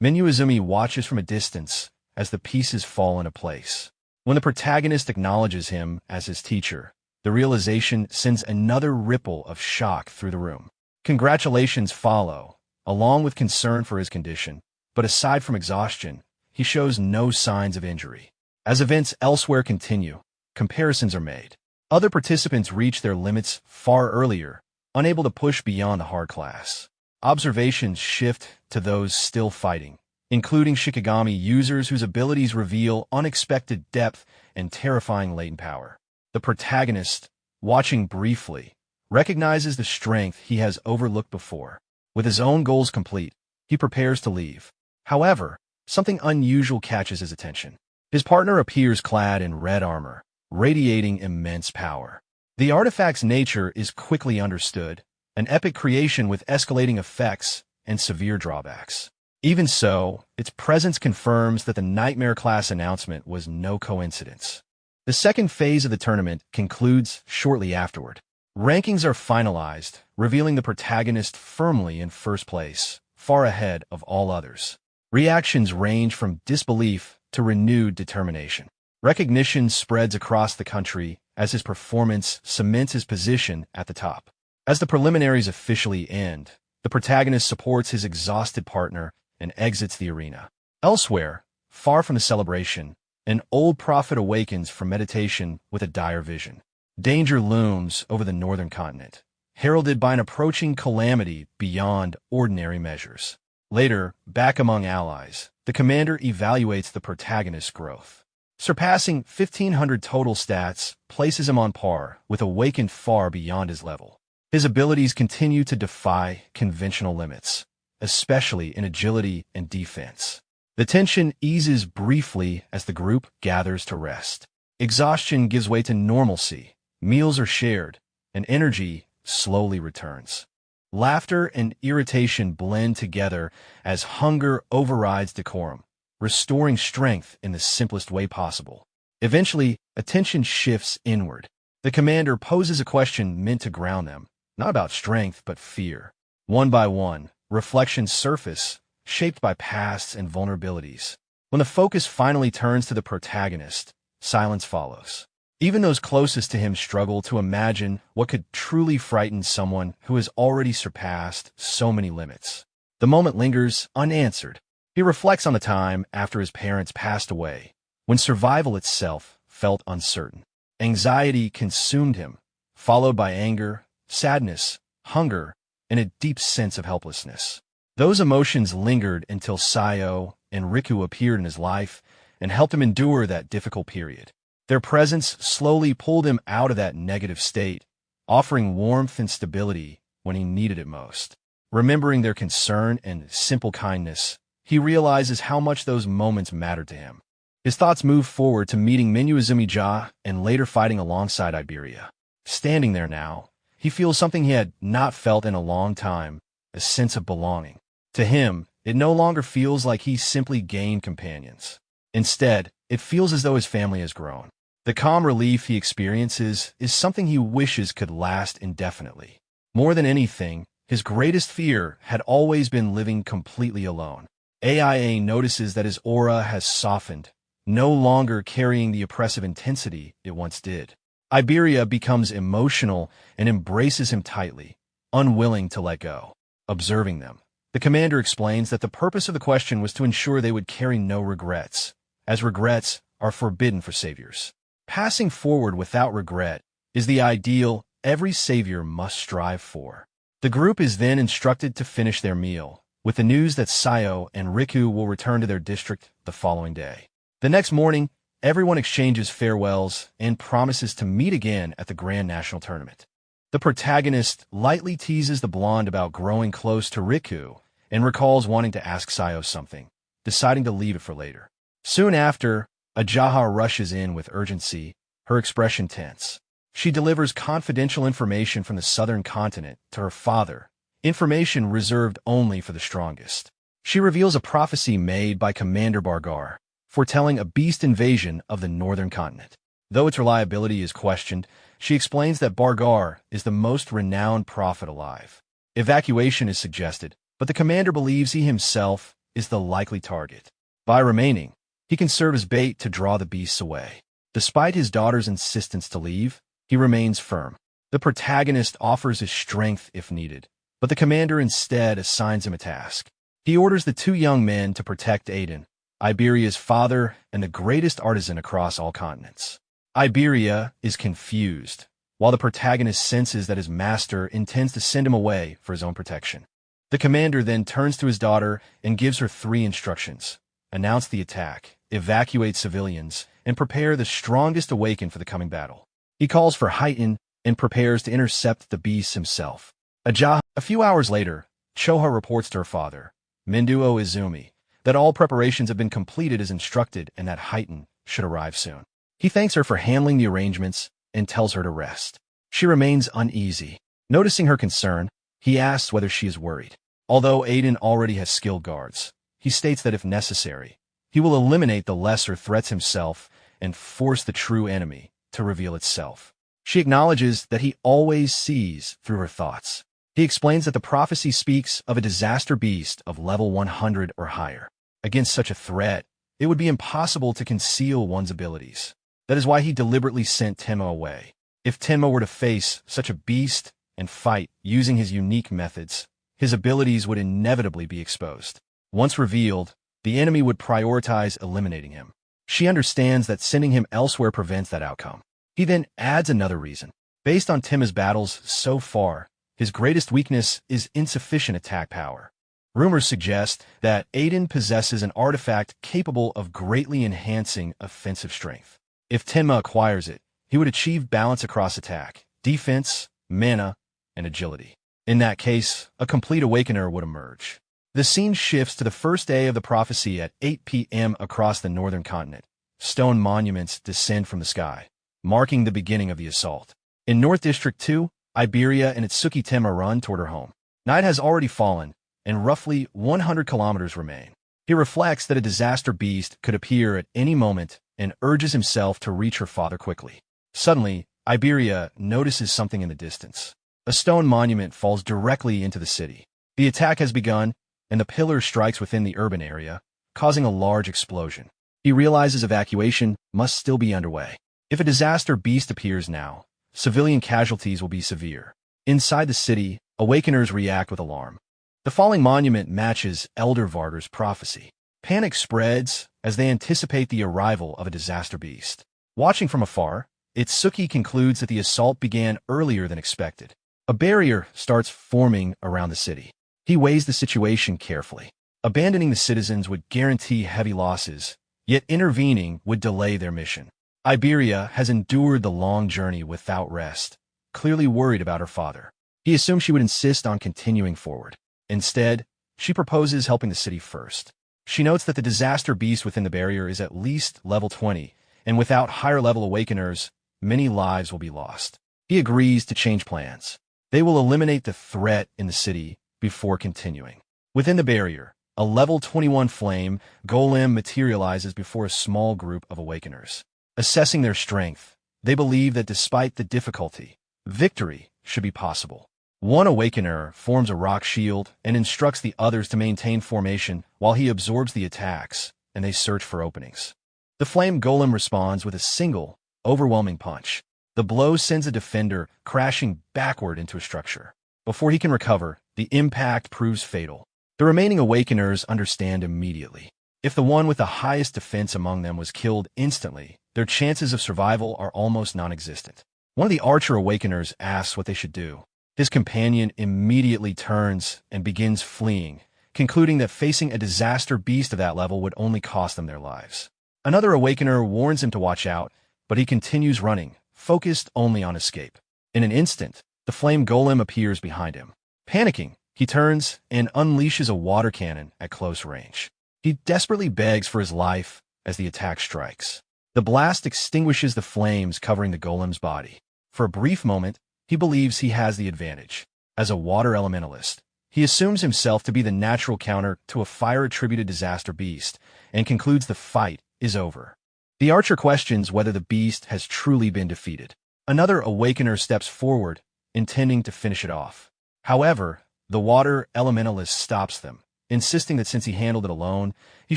Izumi watches from a distance as the pieces fall into place. When the protagonist acknowledges him as his teacher, the realization sends another ripple of shock through the room. Congratulations follow, along with concern for his condition, but aside from exhaustion, he shows no signs of injury. As events elsewhere continue, comparisons are made. Other participants reach their limits far earlier, unable to push beyond the hard class. Observations shift to those still fighting, including Shikigami users whose abilities reveal unexpected depth and terrifying latent power. The protagonist, watching briefly, recognizes the strength he has overlooked before. With his own goals complete, he prepares to leave. However, something unusual catches his attention. His partner appears clad in red armor, radiating immense power. The artifact's nature is quickly understood, an epic creation with escalating effects and severe drawbacks. Even so, its presence confirms that the Nightmare class announcement was no coincidence. The second phase of the tournament concludes shortly afterward. Rankings are finalized, revealing the protagonist firmly in first place, far ahead of all others. Reactions range from disbelief to renewed determination. Recognition spreads across the country as his performance cements his position at the top. As the preliminaries officially end, the protagonist supports his exhausted partner and exits the arena. Elsewhere, far from the celebration, an old prophet awakens from meditation with a dire vision. Danger looms over the northern continent, heralded by an approaching calamity beyond ordinary measures. Later, back among allies, the commander evaluates the protagonist's growth. Surpassing 1,500 total stats places him on par with Awakened far beyond his level. His abilities continue to defy conventional limits, especially in agility and defense. The tension eases briefly as the group gathers to rest. Exhaustion gives way to normalcy, meals are shared, and energy slowly returns. Laughter and irritation blend together as hunger overrides decorum, restoring strength in the simplest way possible. Eventually, attention shifts inward. The commander poses a question meant to ground them, not about strength but fear. One by one, reflections surface, shaped by pasts and vulnerabilities. When the focus finally turns to the protagonist, silence follows. Even those closest to him struggle to imagine what could truly frighten someone who has already surpassed so many limits. The moment lingers unanswered. He reflects on the time after his parents passed away, when survival itself felt uncertain. Anxiety consumed him, followed by anger, sadness, hunger, and a deep sense of helplessness. Those emotions lingered until Sayo and Riku appeared in his life and helped him endure that difficult period. Their presence slowly pulled him out of that negative state, offering warmth and stability when he needed it most. Remembering their concern and simple kindness, he realizes how much those moments mattered to him. His thoughts move forward to meeting Minyu and later fighting alongside Iberia. Standing there now, he feels something he had not felt in a long time, a sense of belonging. To him, it no longer feels like he simply gained companions. Instead, it feels as though his family has grown. The calm relief he experiences is something he wishes could last indefinitely. More than anything, his greatest fear had always been living completely alone. AIA notices that his aura has softened, no longer carrying the oppressive intensity it once did. Iberia becomes emotional and embraces him tightly, unwilling to let go. Observing them, the commander explains that the purpose of the question was to ensure they would carry no regrets, as regrets are forbidden for saviors. Passing forward without regret is the ideal every savior must strive for. The group is then instructed to finish their meal, with the news that Sayo and Riku will return to their district the following day. The next morning, everyone exchanges farewells and promises to meet again at the Grand National Tournament. The protagonist lightly teases the blonde about growing close to Riku and recalls wanting to ask Sayo something, deciding to leave it for later. Soon after, Ajaha rushes in with urgency, her expression tense. She delivers confidential information from the southern continent to her father, information reserved only for the strongest. She reveals a prophecy made by Commander Bargar, foretelling a beast invasion of the northern continent. Though its reliability is questioned, she explains that Bargar is the most renowned prophet alive. Evacuation is suggested, but the commander believes he himself is the likely target. By remaining, he can serve as bait to draw the beasts away. Despite his daughter's insistence to leave, he remains firm. The protagonist offers his strength if needed, but the commander instead assigns him a task. He orders the two young men to protect Aiden, Iberia's father and the greatest artisan across all continents. Iberia is confused, while the protagonist senses that his master intends to send him away for his own protection. The commander then turns to his daughter and gives her 3 instructions: announce the attack, evacuate civilians, and prepare the strongest awaken for the coming battle. He calls for Heighten and prepares to intercept the beast himself. A few hours later, Choha reports to her father, Minduo Izumi, that all preparations have been completed as instructed and that Heighten should arrive soon. He thanks her for handling the arrangements and tells her to rest. She remains uneasy. Noticing her concern, he asks whether she is worried. Although Aiden already has skilled guards, he states that if necessary, he will eliminate the lesser threats himself and force the true enemy to reveal itself. She acknowledges that he always sees through her thoughts. He explains that the prophecy speaks of a disaster beast of level 100 or higher. Against such a threat, it would be impossible to conceal one's abilities. That is why he deliberately sent Tenma away. If Tenma were to face such a beast and fight using his unique methods, his abilities would inevitably be exposed. Once revealed, the enemy would prioritize eliminating him. She understands that sending him elsewhere prevents that outcome. He then adds another reason. Based on Tenma's battles so far, his greatest weakness is insufficient attack power. Rumors suggest that Aiden possesses an artifact capable of greatly enhancing offensive strength. If Tenma acquires it, he would achieve balance across attack, defense, mana, and agility. In that case, a complete awakener would emerge. The scene shifts to the first day of the prophecy at 8 p.m. across the northern continent. Stone monuments descend from the sky, marking the beginning of the assault. In North District 2, Iberia and Itsuki Tenma run toward her home. Night has already fallen, and roughly 100 kilometers remain. He reflects that a disaster beast could appear at any moment and urges himself to reach her father quickly. Suddenly, Iberia notices something in the distance. A stone monument falls directly into the city. The attack has begun, and the pillar strikes within the urban area, causing a large explosion. He realizes evacuation must still be underway. If a disaster beast appears now, civilian casualties will be severe. Inside the city, awakeners react with alarm. The falling monument matches Elder Varder's prophecy. Panic spreads as they anticipate the arrival of a disaster beast. Watching from afar, Itsuki concludes that the assault began earlier than expected. A barrier starts forming around the city. He weighs the situation carefully. Abandoning the citizens would guarantee heavy losses, yet intervening would delay their mission. Iberia has endured the long journey without rest, clearly worried about her father. He assumed she would insist on continuing forward. Instead, she proposes helping the city first. She notes that the disaster beast within the barrier is at least level 20, and without higher-level awakeners, many lives will be lost. He agrees to change plans. They will eliminate the threat in the city before continuing. Within the barrier, a level 21 flame golem materializes before a small group of awakeners. Assessing their strength, they believe that despite the difficulty, victory should be possible. One awakener forms a rock shield and instructs the others to maintain formation while he absorbs the attacks, and they search for openings. The flame golem responds with a single, overwhelming punch. The blow sends a defender crashing backward into a structure. Before he can recover, the impact proves fatal. The remaining awakeners understand immediately. If the one with the highest defense among them was killed instantly, their chances of survival are almost non-existent. One of the archer awakeners asks what they should do. His companion immediately turns and begins fleeing, concluding that facing a disaster beast of that level would only cost them their lives. Another awakener warns him to watch out, but he continues running, focused only on escape. In an instant, the flame golem appears behind him. Panicking, he turns and unleashes a water cannon at close range. He desperately begs for his life as the attack strikes. The blast extinguishes the flames covering the golem's body. For a brief moment, he believes he has the advantage. As a water elementalist, he assumes himself to be the natural counter to a fire-attributed disaster beast and concludes the fight is over. The archer questions whether the beast has truly been defeated. Another awakener steps forward, intending to finish it off. However, the water elementalist stops them, insisting that since he handled it alone, he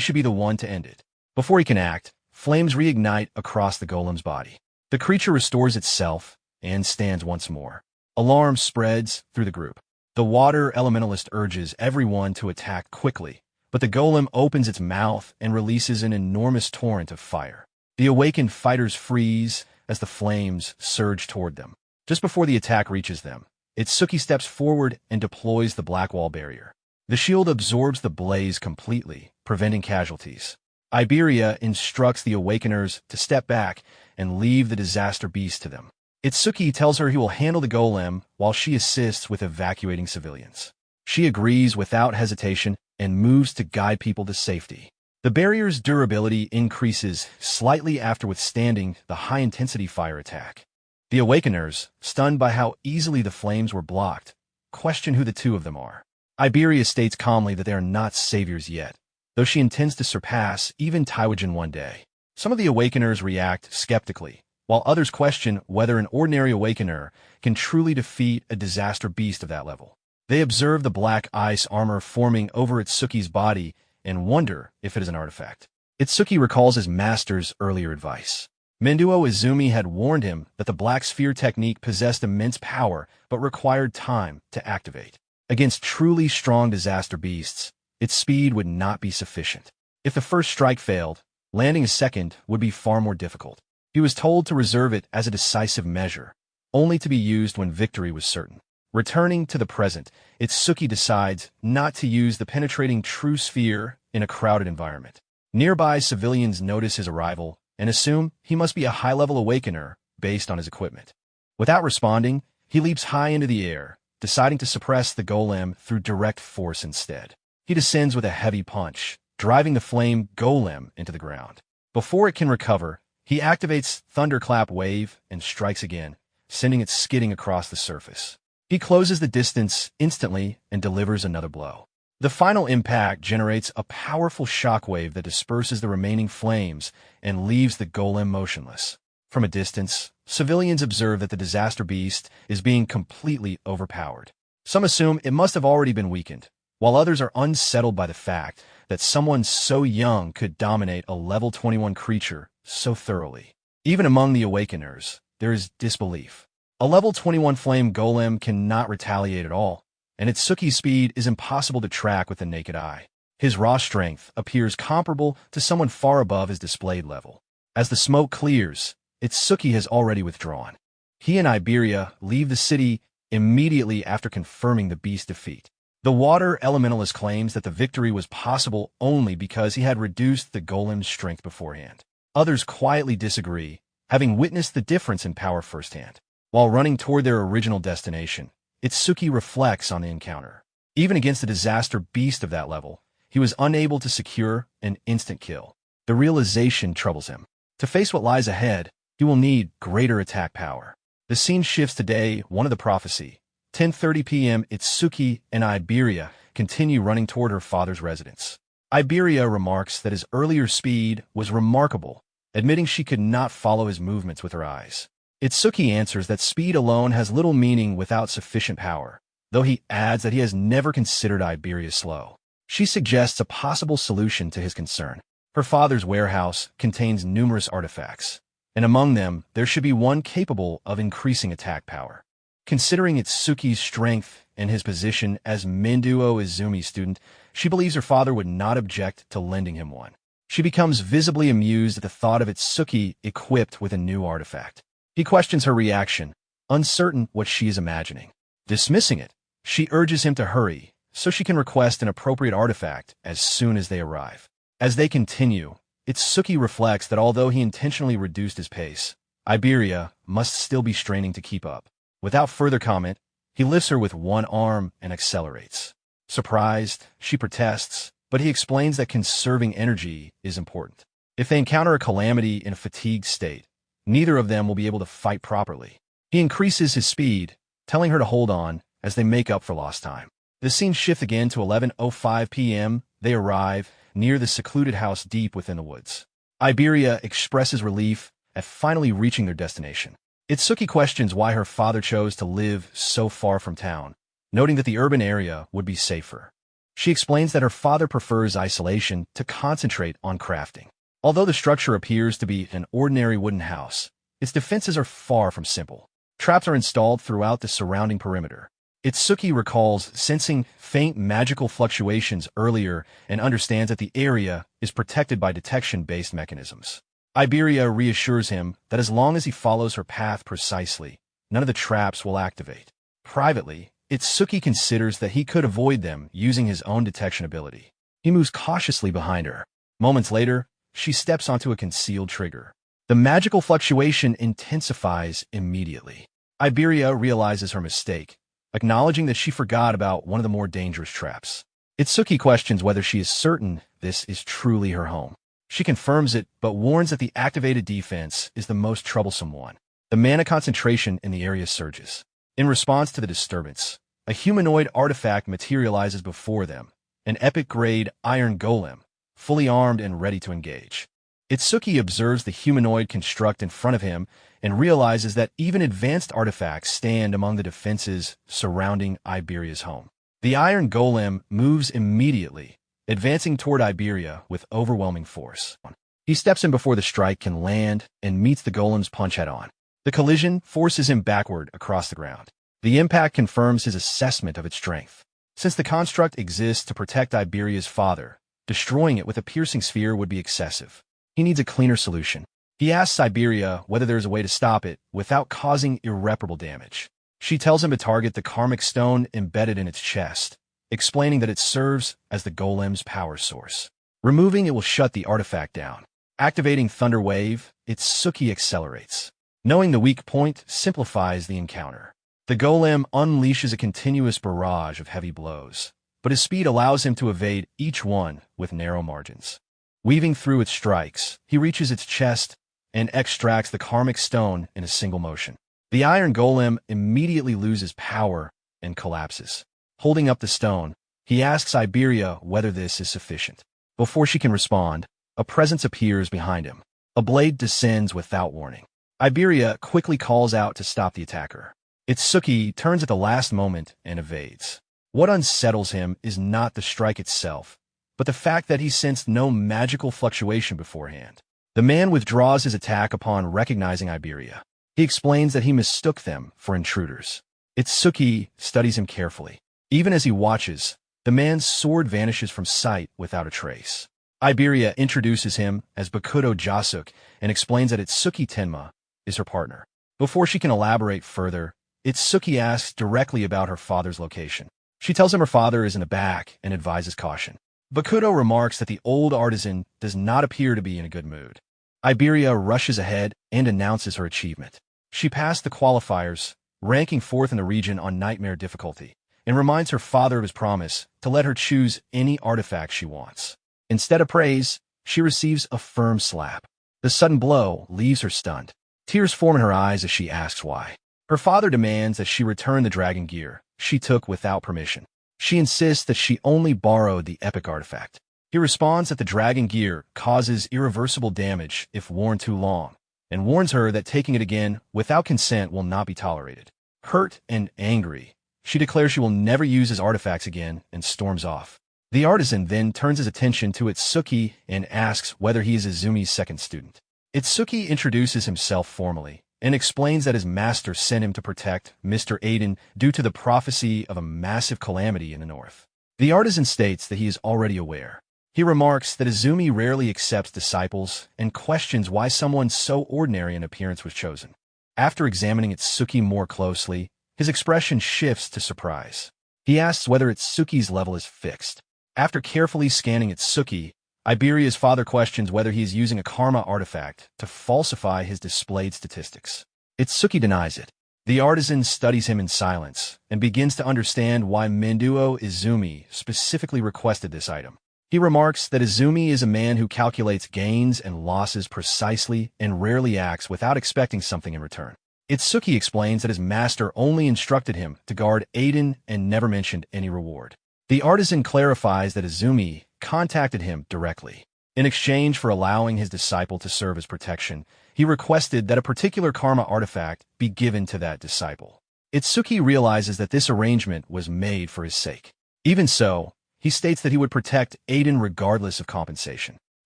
should be the one to end it. Before he can act, flames reignite across the golem's body. The creature restores itself and stands once more. Alarm spreads through the group. The water elementalist urges everyone to attack quickly, but the golem opens its mouth and releases an enormous torrent of fire. The awakened fighters freeze as the flames surge toward them. Just before the attack reaches them, Itsuki steps forward and deploys the black wall barrier. The shield absorbs the blaze completely, preventing casualties. Iberia instructs the awakeners to step back and leave the disaster beast to them. Itsuki tells her he will handle the golem while she assists with evacuating civilians. She agrees without hesitation and moves to guide people to safety. The barrier's durability increases slightly after withstanding the high-intensity fire attack. The awakeners, stunned by how easily the flames were blocked, question who the two of them are. Iberia states calmly that they are not saviors yet, though she intends to surpass even Taiwagen one day. Some of the awakeners react skeptically, while others question whether an ordinary awakener can truly defeat a disaster beast of that level. They observe the black ice armor forming over Itsuki's body and wonder if it is an artifact. Itsuki recalls his master's earlier advice. Menduo Izumi had warned him that the black sphere technique possessed immense power but required time to activate. Against truly strong disaster beasts, its speed would not be sufficient. If the first strike failed, landing a second would be far more difficult. He was told to reserve it as a decisive measure, only to be used when victory was certain. Returning to the present, Itsuki decides not to use the penetrating true sphere in a crowded environment. Nearby civilians notice his arrival and assume he must be a high-level awakener based on his equipment. Without responding, he leaps high into the air, deciding to suppress the golem through direct force instead. He descends with a heavy punch, driving the flame golem into the ground. Before it can recover, he activates Thunderclap Wave and strikes again, sending it skidding across the surface. He closes the distance instantly and delivers another blow. The final impact generates a powerful shockwave that disperses the remaining flames and leaves the golem motionless. From a distance, civilians observe that the disaster beast is being completely overpowered. Some assume it must have already been weakened, while others are unsettled by the fact that someone so young could dominate a level 21 creature so thoroughly. Even among the awakeners, there is disbelief. A level 21 flame golem cannot retaliate at all, and Itsuki's speed is impossible to track with the naked eye. His raw strength appears comparable to someone far above his displayed level. As the smoke clears, Itsuki has already withdrawn. He and Iberia leave the city immediately after confirming the beast's defeat. The water elementalist claims that the victory was possible only because he had reduced the golem's strength beforehand. Others quietly disagree, having witnessed the difference in power firsthand. While running toward their original destination, Itsuki reflects on the encounter. Even against a disaster beast of that level, he was unable to secure an instant kill. The realization troubles him. To face what lies ahead, he will need greater attack power. The scene shifts to day 1 of the prophecy. 10:30 p.m. Itsuki and Iberia continue running toward her father's residence. Iberia remarks that his earlier speed was remarkable, admitting she could not follow his movements with her eyes. Itsuki answers that speed alone has little meaning without sufficient power, though he adds that he has never considered Iberia slow. She suggests a possible solution to his concern. Her father's warehouse contains numerous artifacts, and among them there should be one capable of increasing attack power. Considering Itsuki's strength and his position as Minduo Izumi's student, she believes her father would not object to lending him one. She becomes visibly amused at the thought of Itsuki equipped with a new artifact. He questions her reaction, uncertain what she is imagining. Dismissing it, she urges him to hurry so she can request an appropriate artifact as soon as they arrive. As they continue, Itsuki reflects that although he intentionally reduced his pace, Iberia must still be straining to keep up. Without further comment, he lifts her with one arm and accelerates. Surprised, she protests, but he explains that conserving energy is important. If they encounter a calamity in a fatigued state, neither of them will be able to fight properly. He increases his speed, telling her to hold on as they make up for lost time. The scene shifts again to 11:05 p.m. They arrive near the secluded house deep within the woods. Iberia expresses relief at finally reaching their destination. Itsuki questions why her father chose to live so far from town, noting that the urban area would be safer. She explains that her father prefers isolation to concentrate on crafting. Although the structure appears to be an ordinary wooden house, its defenses are far from simple. Traps are installed throughout the surrounding perimeter. Itsuki recalls sensing faint magical fluctuations earlier and understands that the area is protected by detection-based mechanisms. Iberia reassures him that as long as he follows her path precisely, none of the traps will activate. Privately, Itsuki considers that he could avoid them using his own detection ability. He moves cautiously behind her. Moments later, she steps onto a concealed trigger. The magical fluctuation intensifies immediately. Iberia realizes her mistake, acknowledging that she forgot about one of the more dangerous traps. Itsuki questions whether she is certain this is truly her home. She confirms it, but warns that the activated defense is the most troublesome one. The mana concentration in the area surges. In response to the disturbance, a humanoid artifact materializes before them, an epic-grade iron golem, fully armed and ready to engage. Itsuki observes the humanoid construct in front of him and realizes that even advanced artifacts stand among the defenses surrounding Iberia's home. The iron golem moves immediately, advancing toward Iberia with overwhelming force. He steps in before the strike can land and meets the golem's punch head-on. The collision forces him backward across the ground. The impact confirms his assessment of its strength. Since the construct exists to protect Iberia's father, destroying it with a piercing sphere would be excessive. He needs a cleaner solution. He asks Siberia whether there is a way to stop it without causing irreparable damage. She tells him to target the karmic stone embedded in its chest, explaining that it serves as the golem's power source. Removing it will shut the artifact down. Activating Thunder Wave, Itsuki accelerates. Knowing the weak point simplifies the encounter. The golem unleashes a continuous barrage of heavy blows, but his speed allows him to evade each one with narrow margins. Weaving through its strikes, he reaches its chest and extracts the karmic stone in a single motion. The iron golem immediately loses power and collapses. Holding up the stone, he asks Iberia whether this is sufficient. Before she can respond, a presence appears behind him. A blade descends without warning. Iberia quickly calls out to stop the attacker. Itsuki turns at the last moment and evades. What unsettles him is not the strike itself, but the fact that he sensed no magical fluctuation beforehand. The man withdraws his attack upon recognizing Iberia. He explains that he mistook them for intruders. Itsuki studies him carefully. Even as he watches, the man's sword vanishes from sight without a trace. Iberia introduces him as Bakudo Jasuk and explains that Itsuki Tenma is her partner. Before she can elaborate further, Itsuki asks directly about her father's location. She tells him her father is in the back and advises caution. Bakudo remarks that the old artisan does not appear to be in a good mood. Iberia rushes ahead and announces her achievement. She passed the qualifiers, ranking 4th in the region on Nightmare difficulty, and reminds her father of his promise to let her choose any artifact she wants. Instead of praise, she receives a firm slap. The sudden blow leaves her stunned. Tears form in her eyes as she asks why. Her father demands that she return the dragon gear she took without permission. She insists that she only borrowed the epic artifact. He responds that the dragon gear causes irreversible damage if worn too long, and warns her that taking it again without consent will not be tolerated. Hurt and angry, she declares she will never use his artifacts again and storms off. The artisan then turns his attention to Itsuki and asks whether he is Izumi's second student. Itsuki introduces himself formally and explains that his master sent him to protect Mr. Aiden due to the prophecy of a massive calamity in the north. The artisan states that he is already aware. He remarks that Izumi rarely accepts disciples and questions why someone so ordinary in appearance was chosen. After examining Itsuki more closely, his expression shifts to surprise. He asks whether Itsuki's level is fixed. After carefully scanning Itsuki, Iberia's father questions whether he is using a karma artifact to falsify his displayed statistics. Itsuki denies it. The artisan studies him in silence and begins to understand why Menduo Izumi specifically requested this item. He remarks that Izumi is a man who calculates gains and losses precisely and rarely acts without expecting something in return. Itsuki explains that his master only instructed him to guard Aiden and never mentioned any reward. The artisan clarifies that Izumi contacted him directly. In exchange for allowing his disciple to serve as protection, he requested that a particular karma artifact be given to that disciple. Itsuki realizes that this arrangement was made for his sake. Even so, he states that he would protect Aiden regardless of compensation.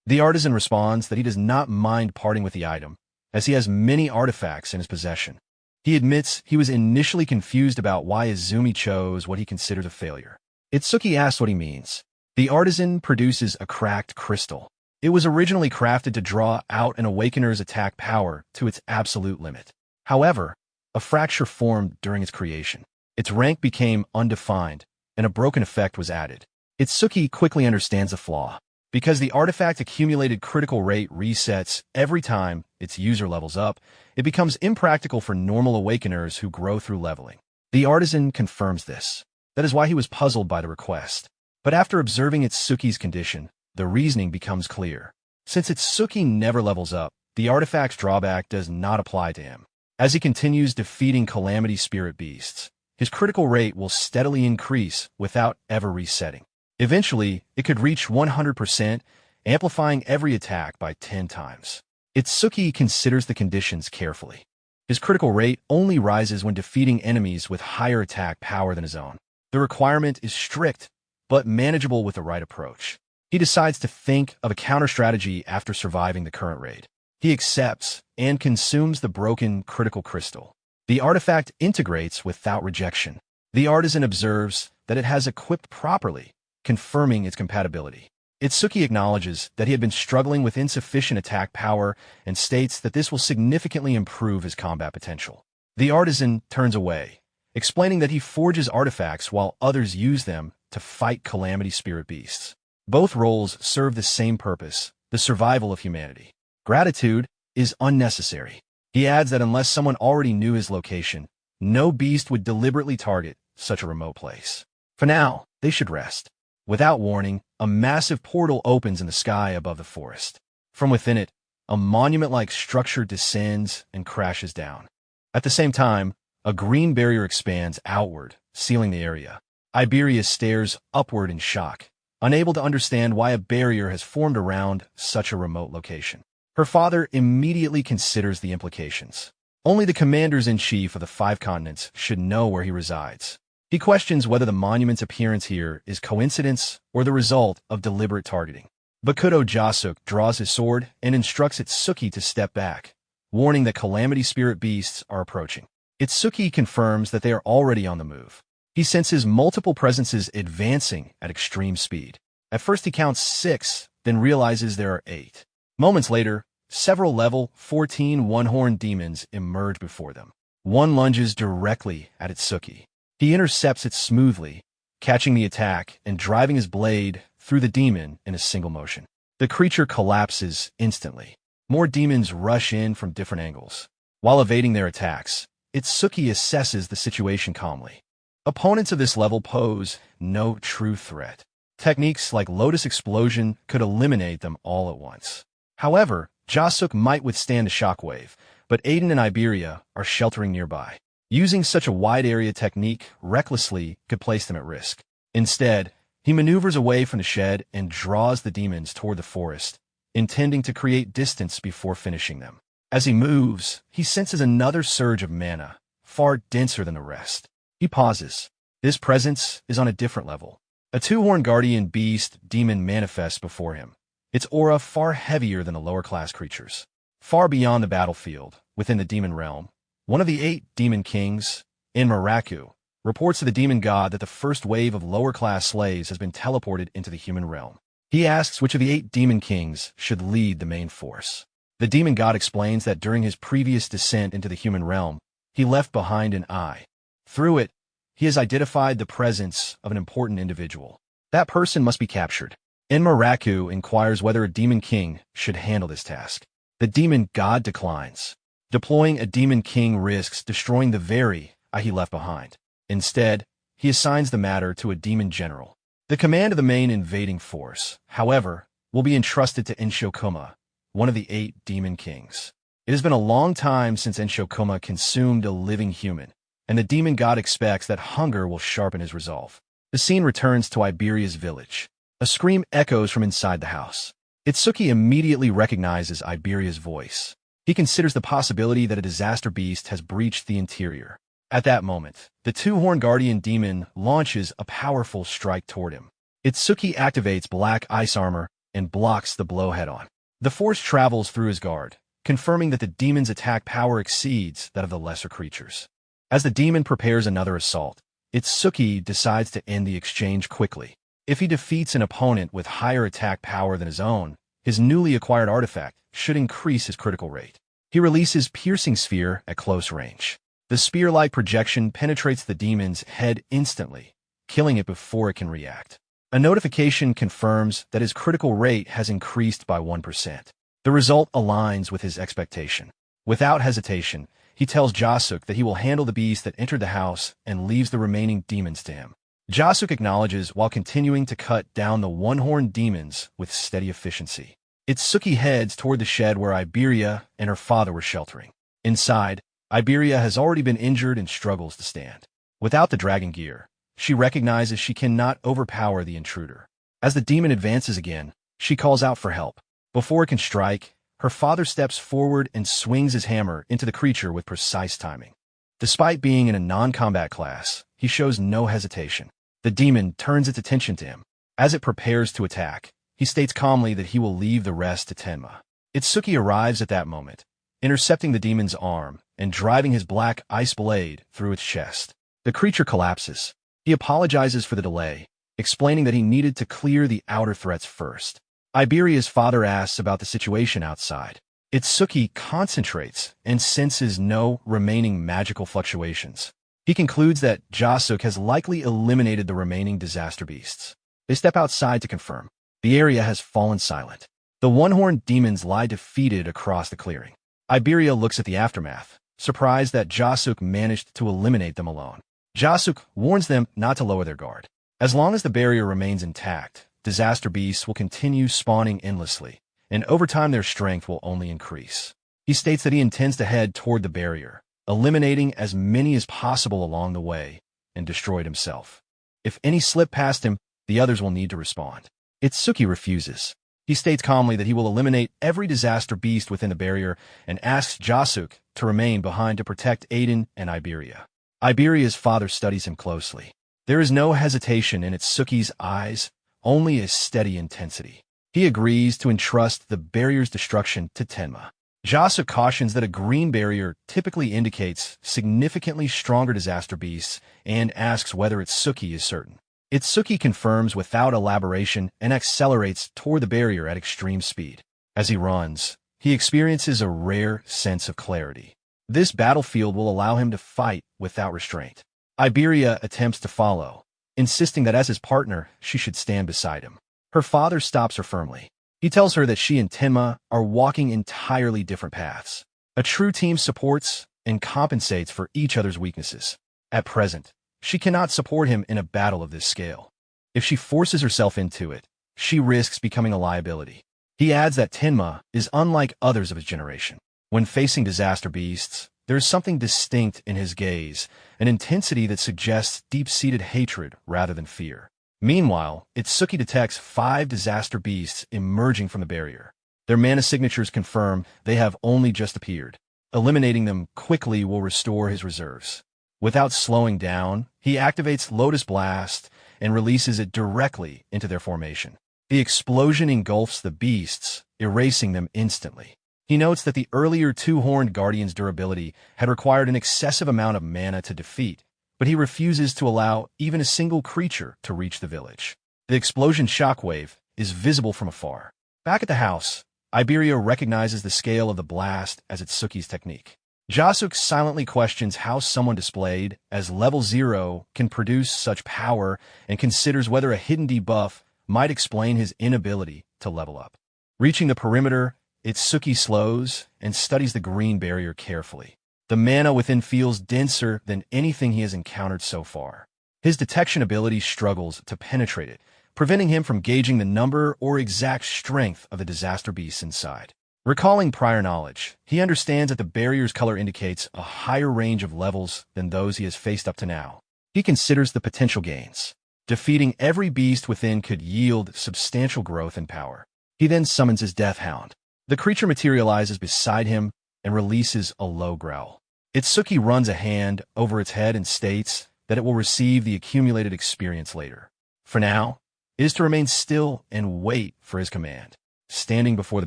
The artisan responds that he does not mind parting with the item, as he has many artifacts in his possession. He admits he was initially confused about why Izumi chose what he considered a failure. Itsuki asks what he means. The artisan produces a cracked crystal. It was originally crafted to draw out an awakener's attack power to its absolute limit. However, a fracture formed during its creation. Its rank became undefined, and a broken effect was added. Itsuki quickly understands the flaw. Because the artifact accumulated critical rate resets every time its user levels up, it becomes impractical for normal awakeners who grow through leveling. The artisan confirms this. That is why he was puzzled by the request. But after observing Itsuki's condition, the reasoning becomes clear. Since Itsuki never levels up, the artifact's drawback does not apply to him. As he continues defeating Calamity Spirit beasts, his critical rate will steadily increase without ever resetting. Eventually, it could reach 100%, amplifying every attack by 10 times. Itsuki considers the conditions carefully. His critical rate only rises when defeating enemies with higher attack power than his own. The requirement is strict, but manageable with the right approach. He decides to think of a counter-strategy after surviving the current raid. He accepts and consumes the broken critical crystal. The artifact integrates without rejection. The artisan observes that it has equipped properly, confirming its compatibility. Itsuki acknowledges that he had been struggling with insufficient attack power and states that this will significantly improve his combat potential. The artisan turns away, explaining that he forges artifacts while others use them to fight calamity spirit beasts. Both roles serve the same purpose, the survival of humanity. Gratitude is unnecessary. He adds that unless someone already knew his location, no beast would deliberately target such a remote place. For now, they should rest. Without warning, a massive portal opens in the sky above the forest. From within it, a monument-like structure descends and crashes down. At the same time, a green barrier expands outward, sealing the area. Iberia stares upward in shock, unable to understand why a barrier has formed around such a remote location. Her father immediately considers the implications. Only the commanders-in-chief of the 5 continents should know where he resides. He questions whether the monument's appearance here is coincidence or the result of deliberate targeting. Bakudo Jasuk draws his sword and instructs Itsuki to step back, warning that calamity spirit beasts are approaching. Itsuki confirms that they are already on the move. He senses multiple presences advancing at extreme speed. At first he counts 6, then realizes there are 8. Moments later, several level 14 one-horned demons emerge before them. One lunges directly at Itsuki. He intercepts it smoothly, catching the attack and driving his blade through the demon in a single motion. The creature collapses instantly. More demons rush in from different angles. While evading their attacks, Itsuki assesses the situation calmly. Opponents of this level pose no true threat. Techniques like Lotus Explosion could eliminate them all at once. However, Jasuk might withstand a shockwave, but Aiden and Iberia are sheltering nearby. Using such a wide-area technique recklessly could place them at risk. Instead, he maneuvers away from the shed and draws the demons toward the forest, intending to create distance before finishing them. As he moves, he senses another surge of mana, far denser than the rest. He pauses. This presence is on a different level. A 2-horned guardian beast demon manifests before him, its aura far heavier than the lower-class creatures. Far beyond the battlefield, within the demon realm, one of the 8 demon kings, Enmaraku, reports to the demon god that the first wave of lower-class slaves has been teleported into the human realm. He asks which of the 8 demon kings should lead the main force. The demon god explains that during his previous descent into the human realm, he left behind an eye. Through it, he has identified the presence of an important individual. That person must be captured. Enmaraku inquires whether a demon king should handle this task. The demon god declines. Deploying a demon king risks destroying the very eye he left behind. Instead, he assigns the matter to a demon general. The command of the main invading force, however, will be entrusted to Enshokuma, one of the 8 demon kings. It has been a long time since Enshokuma consumed a living human, and the demon god expects that hunger will sharpen his resolve. The scene returns to Iberia's village. A scream echoes from inside the house. Itsuki immediately recognizes Iberia's voice. He considers the possibility that a disaster beast has breached the interior. At that moment, the 2-horned guardian demon launches a powerful strike toward him. Itsuki activates black ice armor and blocks the blow head-on. The force travels through his guard, confirming that the demon's attack power exceeds that of the lesser creatures. As the demon prepares another assault, Itsuki decides to end the exchange quickly. If he defeats an opponent with higher attack power than his own, his newly acquired artifact should increase his critical rate. He releases Piercing Sphere at close range. The spear-like projection penetrates the demon's head instantly, killing it before it can react. A notification confirms that his critical rate has increased by 1%. The result aligns with his expectation. Without hesitation, he tells Jasuk that he will handle the beast that entered the house and leaves the remaining demons to him. Jasuk acknowledges while continuing to cut down the one-horned demons with steady efficiency. Itsuki heads toward the shed where Iberia and her father were sheltering. Inside, Iberia has already been injured and struggles to stand. Without the dragon gear, she recognizes she cannot overpower the intruder. As the demon advances again, she calls out for help. Before it can strike, her father steps forward and swings his hammer into the creature with precise timing. Despite being in a non-combat class, he shows no hesitation. The demon turns its attention to him. As it prepares to attack, he states calmly that he will leave the rest to Tenma. Itsuki arrives at that moment, intercepting the demon's arm and driving his black ice blade through its chest. The creature collapses. He apologizes for the delay, explaining that he needed to clear the outer threats first. Iberia's father asks about the situation outside. Itsuki concentrates and senses no remaining magical fluctuations. He concludes that Jasuk has likely eliminated the remaining disaster beasts. They step outside to confirm. The area has fallen silent. The one-horned demons lie defeated across the clearing. Iberia looks at the aftermath, surprised that Jasuk managed to eliminate them alone. Jasuk warns them not to lower their guard. As long as the barrier remains intact, disaster beasts will continue spawning endlessly, and over time their strength will only increase. He states that he intends to head toward the barrier, eliminating as many as possible along the way, and destroy it himself. If any slip past him, the others will need to respond. Itsuki refuses. He states calmly that he will eliminate every disaster beast within the barrier and asks Jasuk to remain behind to protect Aiden and Iberia. Iberia's father studies him closely. There is no hesitation in Itsuki's eyes, only a steady intensity. He agrees to entrust the barrier's destruction to Tenma. Jasuk cautions that a green barrier typically indicates significantly stronger disaster beasts and asks whether Itsuki is certain. Itsuki confirms without elaboration and accelerates toward the barrier at extreme speed. As he runs, he experiences a rare sense of clarity. This battlefield will allow him to fight without restraint. Iberia attempts to follow, insisting that as his partner, she should stand beside him. Her father stops her firmly. He tells her that she and Tenma are walking entirely different paths. A true team supports and compensates for each other's weaknesses. At present, she cannot support him in a battle of this scale. If she forces herself into it, she risks becoming a liability. He adds that Tenma is unlike others of his generation. When facing disaster beasts, there is something distinct in his gaze, an intensity that suggests deep-seated hatred rather than fear. Meanwhile, Itsuki detects 5 disaster beasts emerging from the barrier. Their mana signatures confirm they have only just appeared. Eliminating them quickly will restore his reserves. Without slowing down, he activates Lotus Blast and releases it directly into their formation. The explosion engulfs the beasts, erasing them instantly. He notes that the earlier two-horned guardian's durability had required an excessive amount of mana to defeat, but he refuses to allow even a single creature to reach the village. The explosion shockwave is visible from afar. Back at the house, Iberia recognizes the scale of the blast as Itsuki's technique. Jasuk silently questions how someone displayed as level 0 can produce such power and considers whether a hidden debuff might explain his inability to level up. Reaching the perimeter, Itsuki slows and studies the green barrier carefully. The mana within feels denser than anything he has encountered so far. His detection ability struggles to penetrate it, preventing him from gauging the number or exact strength of the disaster beasts inside. Recalling prior knowledge, he understands that the barrier's color indicates a higher range of levels than those he has faced up to now. He considers the potential gains. Defeating every beast within could yield substantial growth in power. He then summons his Death Hound. The creature materializes beside him and releases a low growl. Itsuki runs a hand over its head and states that it will receive the accumulated experience later. For now, it is to remain still and wait for his command. Standing before the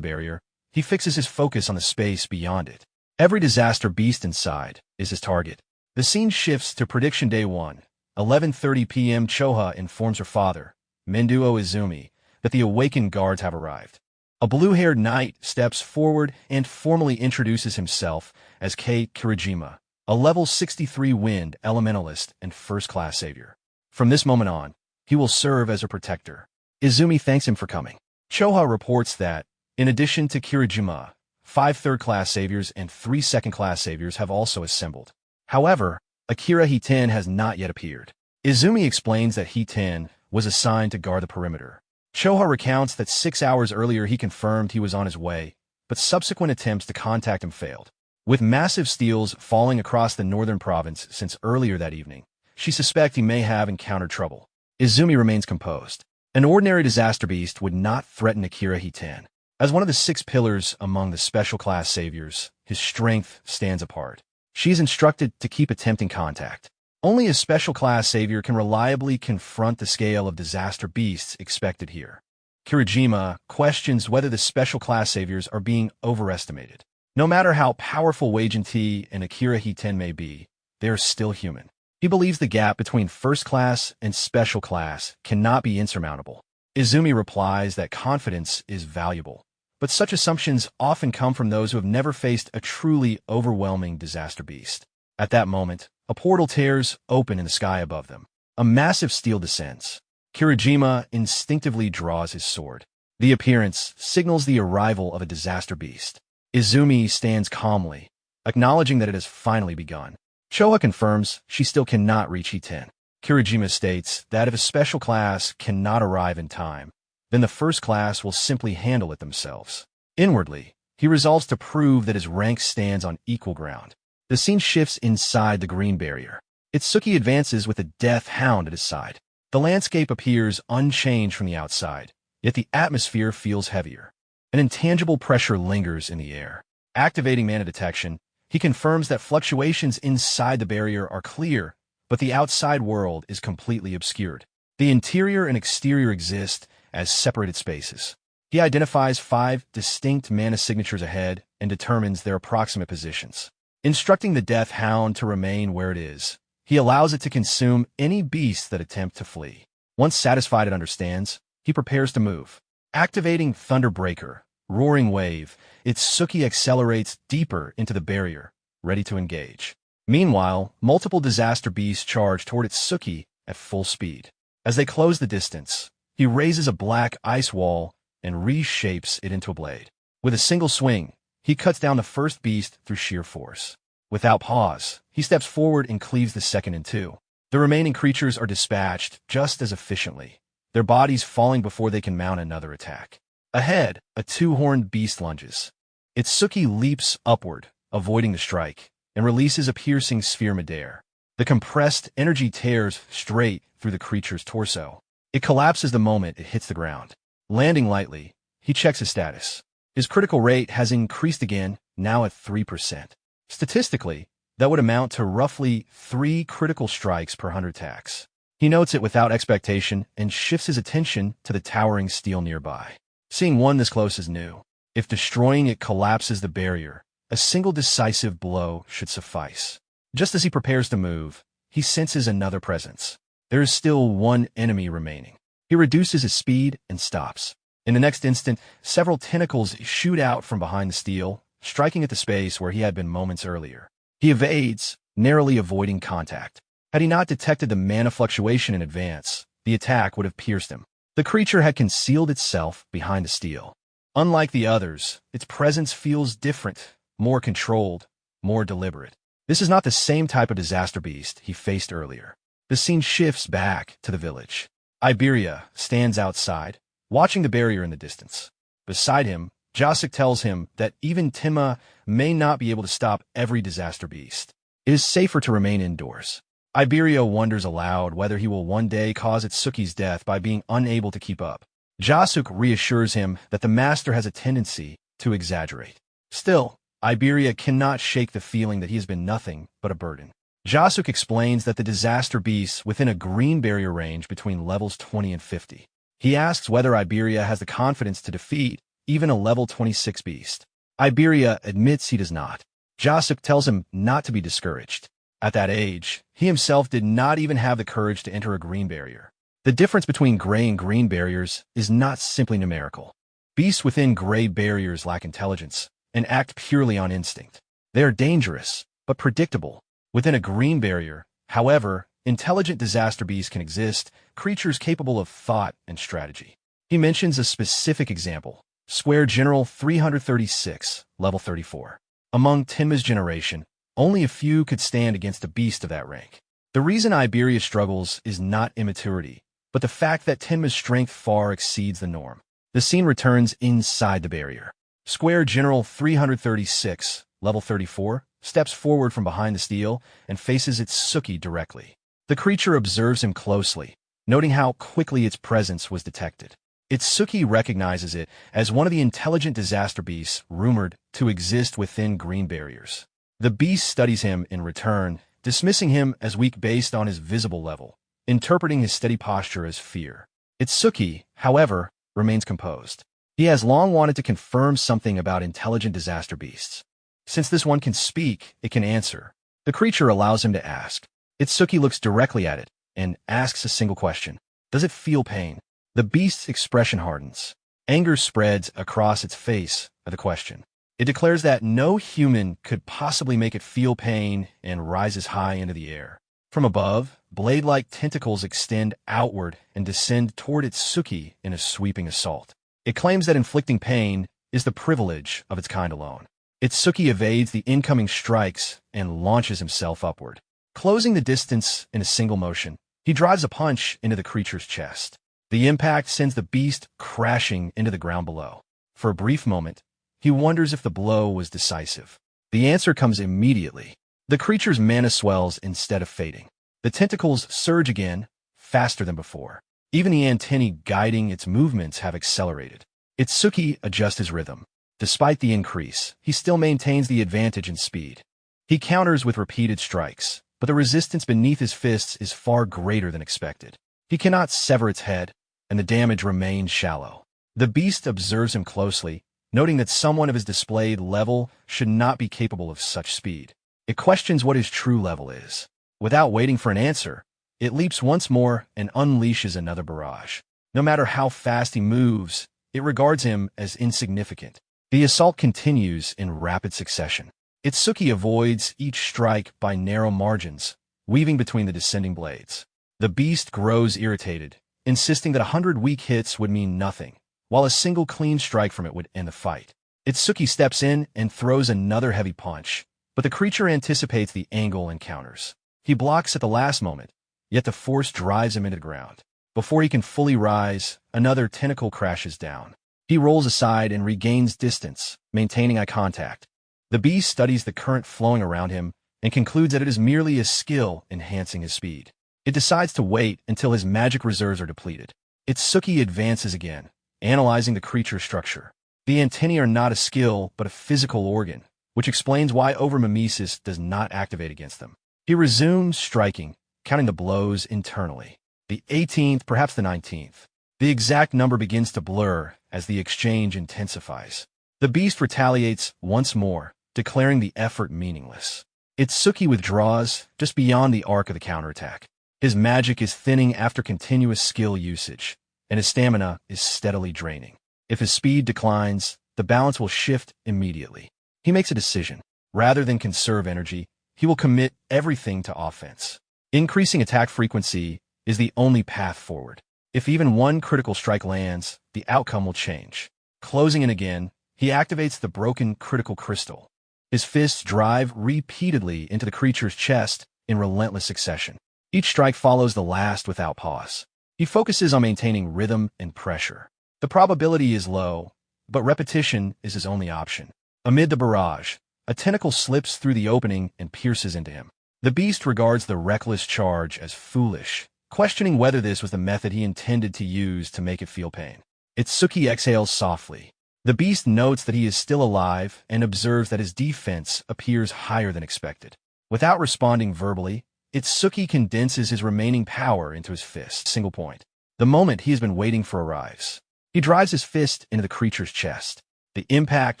barrier, he fixes his focus on the space beyond it. Every disaster beast inside is his target. The scene shifts to prediction day 1. 11:30 p.m. Choha informs her father, Menduo Izumi, that the awakened guards have arrived. A blue-haired knight steps forward and formally introduces himself as Kei Kirijima, a level 63 wind elementalist and first-class savior. From this moment on, he will serve as a protector. Izumi thanks him for coming. Choha reports that, in addition to Kirijima, 5 third-class saviors and 3 second-class saviors have also assembled. However, Akira Hiten has not yet appeared. Izumi explains that Hiten was assigned to guard the perimeter. Choha recounts that 6 hours earlier he confirmed he was on his way, but subsequent attempts to contact him failed. With massive steals falling across the northern province since earlier that evening, she suspects he may have encountered trouble. Izumi remains composed. An ordinary disaster beast would not threaten Akira Hiten. As one of the 6 pillars among the special class saviors, his strength stands apart. She is instructed to keep attempting contact. Only a special class savior can reliably confront the scale of disaster beasts expected here. Kirijima questions whether the special class saviors are being overestimated. No matter how powerful Wei Jinti and Akira Hiten may be, they are still human. He believes the gap between first class and special class cannot be insurmountable. Izumi replies that confidence is valuable, but such assumptions often come from those who have never faced a truly overwhelming disaster beast. At that moment, a portal tears open in the sky above them. A massive steel descends. Kirijima instinctively draws his sword. The appearance signals the arrival of a disaster beast. Izumi stands calmly, acknowledging that it has finally begun. Choa confirms she still cannot reach E10. Kirijima states that if a special class cannot arrive in time, then the first class will simply handle it themselves. Inwardly, he resolves to prove that his rank stands on equal ground. The scene shifts inside the green barrier. Itsuki advances with a death hound at his side. The landscape appears unchanged from the outside, yet the atmosphere feels heavier. An intangible pressure lingers in the air. Activating mana detection, he confirms that fluctuations inside the barrier are clear, but the outside world is completely obscured. The interior and exterior exist as separated spaces. He identifies 5 distinct mana signatures ahead and determines their approximate positions. Instructing the Death Hound to remain where it is, he allows it to consume any beasts that attempt to flee. Once satisfied it understands, he prepares to move. Activating Thunderbreaker, Roaring Wave, Itsuki accelerates deeper into the barrier, ready to engage. Meanwhile, multiple disaster beasts charge toward Itsuki at full speed. As they close the distance, he raises a black ice wall and reshapes it into a blade. With a single swing, he cuts down the first beast through sheer force. Without pause, he steps forward and cleaves the second in two. The remaining creatures are dispatched just as efficiently, their bodies falling before they can mount another attack. Ahead, a 2-horned beast lunges. Itsuki leaps upward, avoiding the strike, and releases a piercing sphere midair. The compressed energy tears straight through the creature's torso. It collapses the moment it hits the ground. Landing lightly, he checks his status. His critical rate has increased again, now at 3%. Statistically, that would amount to roughly 3 critical strikes per 100 attacks. He notes it without expectation and shifts his attention to the towering steel nearby. Seeing one this close is new. If destroying it collapses the barrier, a single decisive blow should suffice. Just as he prepares to move, he senses another presence. There is still one enemy remaining. He reduces his speed and stops. In the next instant, several tentacles shoot out from behind the steel, striking at the space where he had been moments earlier. He evades, narrowly avoiding contact. Had he not detected the mana fluctuation in advance, the attack would have pierced him. The creature had concealed itself behind the steel. Unlike the others, its presence feels different, more controlled, more deliberate. This is not the same type of disaster beast he faced earlier. The scene shifts back to the village. Iberia stands outside, watching the barrier in the distance. Beside him, Jacek tells him that even Tenma may not be able to stop every disaster beast. It is safer to remain indoors. Iberia wonders aloud whether he will one day cause Itsuki's death by being unable to keep up. Jacek reassures him that the master has a tendency to exaggerate. Still, Iberia cannot shake the feeling that he has been nothing but a burden. Jacek explains that the disaster beasts within a green barrier range between levels 20 and 50. He asks whether Iberia has the confidence to defeat even a level 26 beast. Iberia admits he does not. Jacek tells him not to be discouraged. At that age, he himself did not even have the courage to enter a green barrier. The difference between gray and green barriers is not simply numerical. Beasts within gray barriers lack intelligence and act purely on instinct. They are dangerous, but predictable. Within a green barrier, however, intelligent disaster beasts can exist, creatures capable of thought and strategy. He mentions a specific example, Square General 336, level 34. Among Tenma's generation, only a few could stand against a beast of that rank. The reason Iberia struggles is not immaturity, but the fact that Tenma's strength far exceeds the norm. The scene returns inside the barrier. Square General 336, level 34, steps forward from behind the steel and faces Itsuki directly. The creature observes him closely, noting how quickly its presence was detected. Itsuki recognizes it as one of the intelligent disaster beasts rumored to exist within green barriers. The beast studies him in return, dismissing him as weak based on his visible level, interpreting his steady posture as fear. Itsuki, however, remains composed. He has long wanted to confirm something about intelligent disaster beasts. Since this one can speak, it can answer. The creature allows him to ask. Itsuki looks directly at it and asks a single question. Does it feel pain? The beast's expression hardens. Anger spreads across its face at the question. It declares that no human could possibly make it feel pain and rises high into the air. From above, blade-like tentacles extend outward and descend toward Itsuki in a sweeping assault. It claims that inflicting pain is the privilege of its kind alone. Itsuki evades the incoming strikes and launches himself upward. Closing the distance in a single motion, he drives a punch into the creature's chest. The impact sends the beast crashing into the ground below. For a brief moment, he wonders if the blow was decisive. The answer comes immediately. The creature's mana swells instead of fading. The tentacles surge again, faster than before. Even the antennae guiding its movements have accelerated. Itsuki adjusts his rhythm. Despite the increase, he still maintains the advantage in speed. He counters with repeated strikes, but the resistance beneath his fists is far greater than expected. He cannot sever its head, and the damage remains shallow. The beast observes him closely, noting that someone of his displayed level should not be capable of such speed. It questions what his true level is. Without waiting for an answer, it leaps once more and unleashes another barrage. No matter how fast he moves, it regards him as insignificant. The assault continues in rapid succession. Itsuki avoids each strike by narrow margins, weaving between the descending blades. The beast grows irritated, insisting that 100 weak hits would mean nothing, while a single clean strike from it would end the fight. Itsuki steps in and throws another heavy punch, but the creature anticipates the angle and counters. He blocks at the last moment, yet the force drives him into the ground. Before he can fully rise, another tentacle crashes down. He rolls aside and regains distance, maintaining eye contact. The beast studies the current flowing around him and concludes that it is merely a skill enhancing his speed. It decides to wait until his magic reserves are depleted. Itsuki advances again, analyzing the creature's structure. The antennae are not a skill, but a physical organ, which explains why overmimesis does not activate against them. He resumes striking, counting the blows internally. The 18th, perhaps the 19th. The exact number begins to blur as the exchange intensifies. The beast retaliates once more, declaring the effort meaningless. Itsuki withdraws just beyond the arc of the counterattack. His magic is thinning after continuous skill usage, and his stamina is steadily draining. If his speed declines, the balance will shift immediately. He makes a decision. Rather than conserve energy, he will commit everything to offense. Increasing attack frequency is the only path forward. If even one critical strike lands, the outcome will change. Closing in again, he activates the broken critical crystal. His fists drive repeatedly into the creature's chest in relentless succession. Each strike follows the last without pause. He focuses on maintaining rhythm and pressure. The probability is low, but repetition is his only option. Amid the barrage, a tentacle slips through the opening and pierces into him. The beast regards the reckless charge as foolish, questioning whether this was the method he intended to use to make it feel pain. Itsuki exhales softly. The beast notes that he is still alive and observes that his defense appears higher than expected. Without responding verbally, Itsuki condenses his remaining power into his fist. Single point. The moment he has been waiting for arrives. He drives his fist into the creature's chest. The impact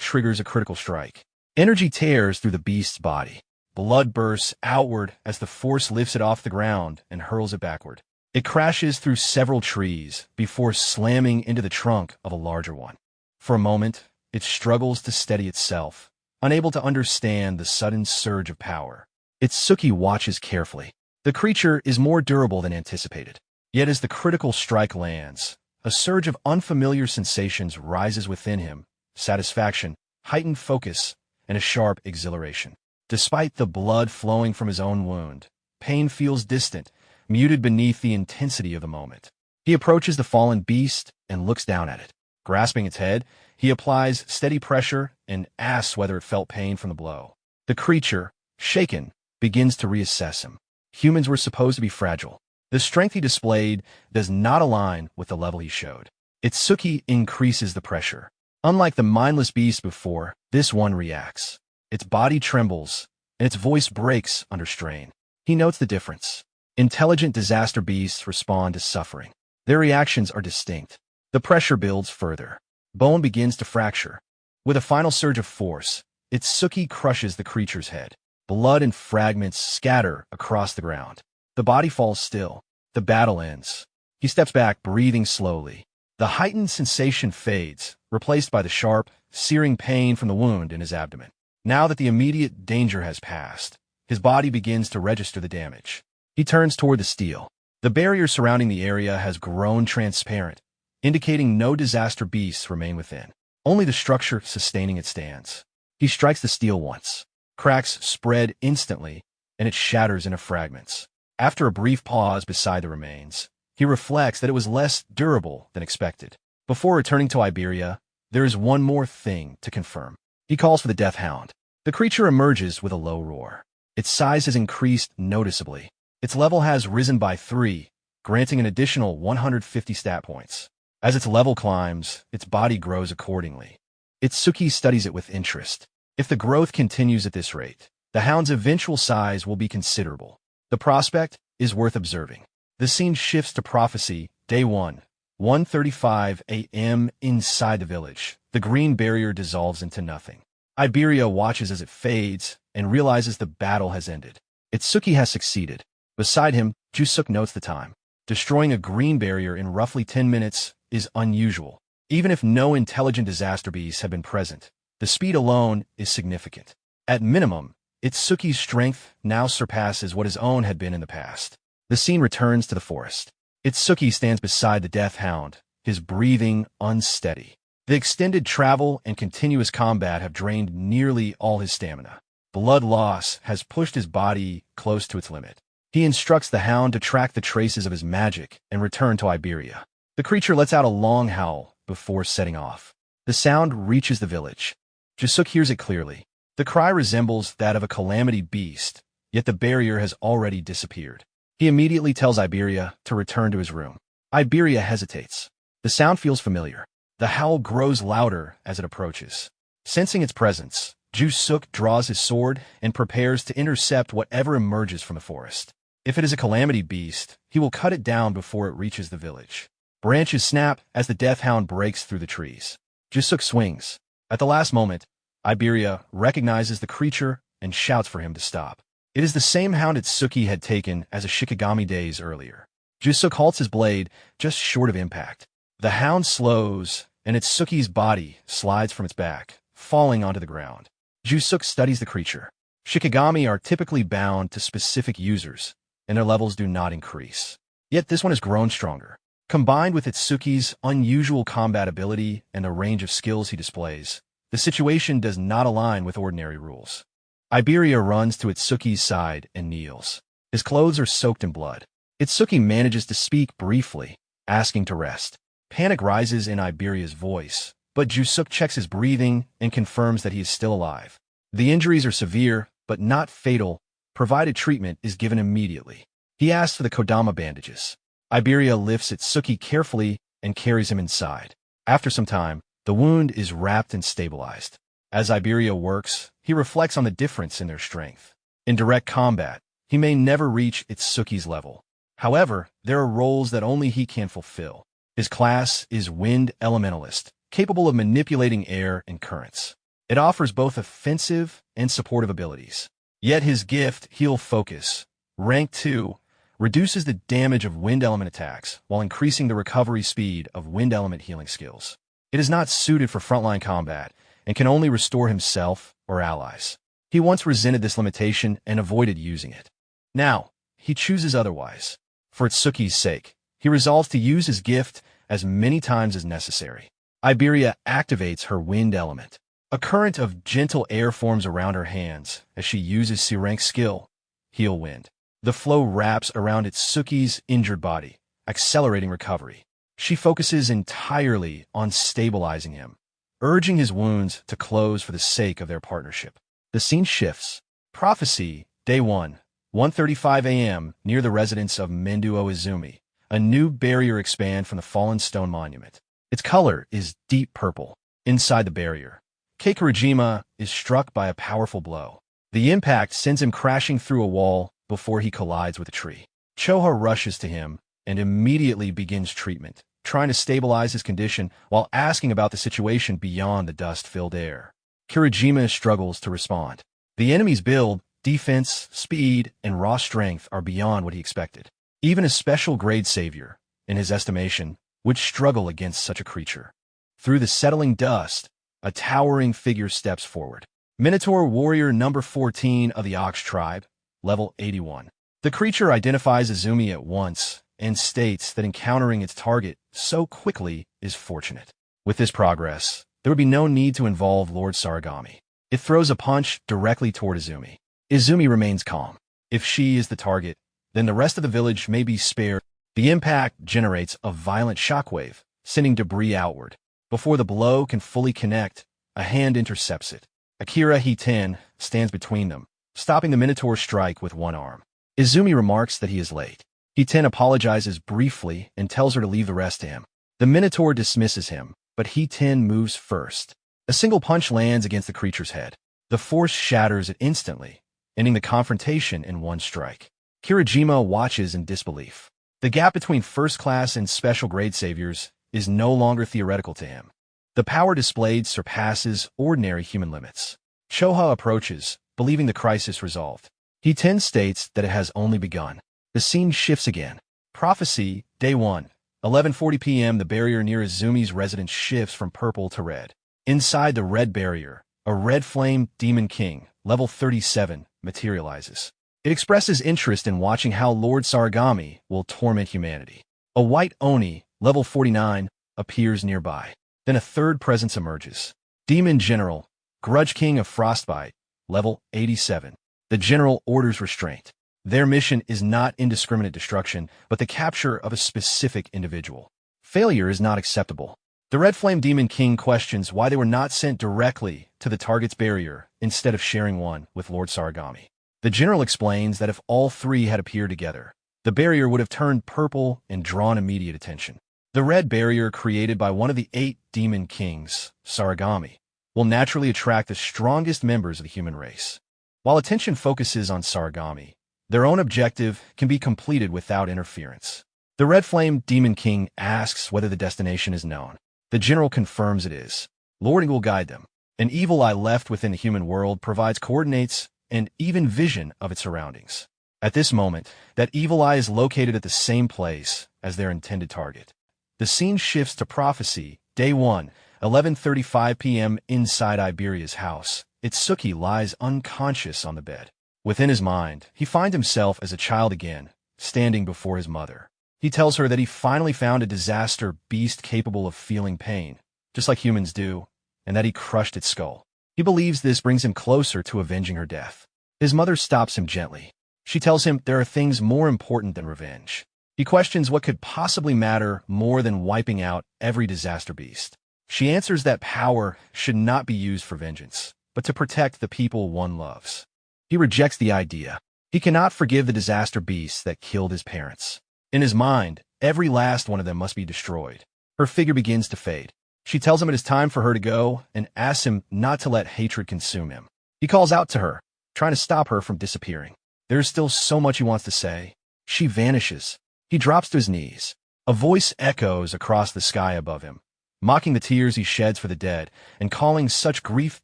triggers a critical strike. Energy tears through the beast's body. Blood bursts outward as the force lifts it off the ground and hurls it backward. It crashes through several trees before slamming into the trunk of a larger one. For a moment, it struggles to steady itself, unable to understand the sudden surge of power. Itsuki watches carefully. The creature is more durable than anticipated. Yet as the critical strike lands, a surge of unfamiliar sensations rises within him: satisfaction, heightened focus, and a sharp exhilaration. Despite the blood flowing from his own wound, pain feels distant, muted beneath the intensity of the moment. He approaches the fallen beast and looks down at it. Grasping its head, he applies steady pressure and asks whether it felt pain from the blow. The creature, shaken, begins to reassess him. Humans were supposed to be fragile. The strength he displayed does not align with the level he showed. Itsuki increases the pressure. Unlike the mindless beast before, this one reacts. Its body trembles, and its voice breaks under strain. He notes the difference. Intelligent disaster beasts respond to suffering. Their reactions are distinct. The pressure builds further. Bone begins to fracture. With a final surge of force, Itsuki crushes the creature's head. Blood and fragments scatter across the ground. The body falls still. The battle ends. He steps back, breathing slowly. The heightened sensation fades, replaced by the sharp, searing pain from the wound in his abdomen. Now that the immediate danger has passed, his body begins to register the damage. He turns toward the steel. The barrier surrounding the area has grown transparent, indicating no disaster beasts remain within. Only the structure sustaining it stands. He strikes the steel once. Cracks spread instantly, and it shatters into fragments. After a brief pause beside the remains, he reflects that it was less durable than expected. Before returning to Iberia, there is one more thing to confirm. He calls for the Death Hound. The creature emerges with a low roar. Its size has increased noticeably. Its level has risen by 3, granting an additional 150 stat points. As its level climbs, its body grows accordingly. Itsuki studies it with interest. If the growth continues at this rate, the hound's eventual size will be considerable. The prospect is worth observing. The scene shifts to Prophecy, Day 1, 1:35 a.m. inside the village. The green barrier dissolves into nothing. Iberia watches as it fades and realizes the battle has ended. Itsuki has succeeded. Beside him, Jusuk notes the time. Destroying a green barrier in roughly 10 minutes is unusual. Even if no intelligent disaster beasts have been present, the speed alone is significant. At minimum, Itsuki's strength now surpasses what his own had been in the past. The scene returns to the forest. Itsuki stands beside the Death Hound, his breathing unsteady. The extended travel and continuous combat have drained nearly all his stamina. Blood loss has pushed his body close to its limit. He instructs the hound to track the traces of his magic and return to Iberia. The creature lets out a long howl before setting off. The sound reaches the village. Jusuk hears it clearly. The cry resembles that of a calamity beast, yet the barrier has already disappeared. He immediately tells Iberia to return to his room. Iberia hesitates. The sound feels familiar. The howl grows louder as it approaches. Sensing its presence, Jusuk draws his sword and prepares to intercept whatever emerges from the forest. If it is a calamity beast, he will cut it down before it reaches the village. Branches snap as the Death Hound breaks through the trees. Jusuk swings. At the last moment, Iberia recognizes the creature and shouts for him to stop. It is the same hound Itsuki had taken as a Shikigami days earlier. Jusuk halts his blade just short of impact. The hound slows, and Itsuki's body slides from its back, falling onto the ground. Jusuk studies the creature. Shikigami are typically bound to specific users, and their levels do not increase. Yet this one has grown stronger. Combined with Itsuki's unusual combat ability and the range of skills he displays, the situation does not align with ordinary rules. Iberia runs to Itsuki's side and kneels. His clothes are soaked in blood. Itsuki manages to speak briefly, asking to rest. Panic rises in Iberia's voice, but Jusuk checks his breathing and confirms that he is still alive. The injuries are severe, but not fatal, provided treatment is given immediately. He asks for the Kodama bandages. Iberia lifts Itsuki carefully and carries him inside. After some time, the wound is wrapped and stabilized. As Iberia works, he reflects on the difference in their strength. In direct combat, he may never reach Itsuki's level. However, there are roles that only he can fulfill. His class is Wind Elementalist, capable of manipulating air and currents. It offers both offensive and supportive abilities. Yet his gift, Heal Focus, rank 2, reduces the damage of wind element attacks while increasing the recovery speed of wind element healing skills. It is not suited for frontline combat and can only restore himself or allies. He once resented this limitation and avoided using it. Now, he chooses otherwise. For Itsuki's sake, he resolves to use his gift as many times as necessary. Iberia activates her wind element. A current of gentle air forms around her hands as she uses C-rank skill, Heal Wind. The flow wraps around Itsuki's injured body, accelerating recovery. She focuses entirely on stabilizing him, urging his wounds to close for the sake of their partnership. The scene shifts. Prophecy, Day 1, 1:35 a.m. near the residence of Menduo Izumi. A new barrier expands from the fallen stone monument. Its color is deep purple. Inside the barrier, Keikurajima is struck by a powerful blow. The impact sends him crashing through a wall before he collides with a tree. Choha rushes to him and immediately begins treatment, trying to stabilize his condition while asking about the situation beyond the dust-filled air. Kurajima struggles to respond. The enemy's build defense, speed, and raw strength are beyond what he expected. Even a special grade savior, in his estimation, would struggle against such a creature. Through the settling dust, a towering figure steps forward. Minotaur warrior number 14 of the Ox tribe, level 81. The creature identifies Izumi at once and states that encountering its target so quickly is fortunate. With this progress, there would be no need to involve Lord Sarigami. It throws a punch directly toward Izumi. Izumi remains calm. If she is the target, then the rest of the village may be spared. The impact generates a violent shockwave, sending debris outward. Before the blow can fully connect, a hand intercepts it. Akira Hiten stands between them, stopping the Minotaur strike with one arm. Izumi remarks that he is late. Hiten apologizes briefly and tells her to leave the rest to him. The Minotaur dismisses him, but Hiten moves first. A single punch lands against the creature's head. The force shatters it instantly, ending the confrontation in one strike. Kirajima watches in disbelief. The gap between first-class and special-grade saviors is no longer theoretical to him. The power displayed surpasses ordinary human limits. Choha approaches, believing the crisis resolved. Hiten states that it has only begun. The scene shifts again. Prophecy, Day 1. 11:40 p.m. The barrier near Izumi's residence shifts from purple to red. Inside the red barrier, a red flame demon king, level 37, materializes. It expresses interest in watching how Lord Sarigami will torment humanity. A white Oni, level 49, appears nearby. Then a third presence emerges. Demon General, Grudge King of Frostbite, level 87. The general orders restraint. Their mission is not indiscriminate destruction, but the capture of a specific individual. Failure is not acceptable. The Red Flame Demon King questions why they were not sent directly to the target's barrier instead of sharing one with Lord Sarigami. The general explains that if all three had appeared together, the barrier would have turned purple and drawn immediate attention. The red barrier created by one of the 8 demon kings, Sarigami, will naturally attract the strongest members of the human race. While attention focuses on Sarigami, their own objective can be completed without interference. The Red Flame Demon King asks whether the destination is known. The general confirms it is. Lording will guide them. An evil eye left within the human world provides coordinates and even vision of its surroundings. At this moment, that evil eye is located at the same place as their intended target. The scene shifts to Prophecy, Day 1, 11:35 p.m. inside Iberia's house. Itsuki lies unconscious on the bed. Within his mind, he finds himself as a child again, standing before his mother. He tells her that he finally found a disaster beast capable of feeling pain, just like humans do, and that he crushed its skull. He believes this brings him closer to avenging her death. His mother stops him gently. She tells him there are things more important than revenge. He questions what could possibly matter more than wiping out every disaster beast. She answers that power should not be used for vengeance, but to protect the people one loves. He rejects the idea. He cannot forgive the disaster beasts that killed his parents. In his mind, every last one of them must be destroyed. Her figure begins to fade. She tells him it is time for her to go and asks him not to let hatred consume him. He calls out to her, trying to stop her from disappearing. There is still so much he wants to say. She vanishes. He drops to his knees. A voice echoes across the sky above him, mocking the tears he sheds for the dead and calling such grief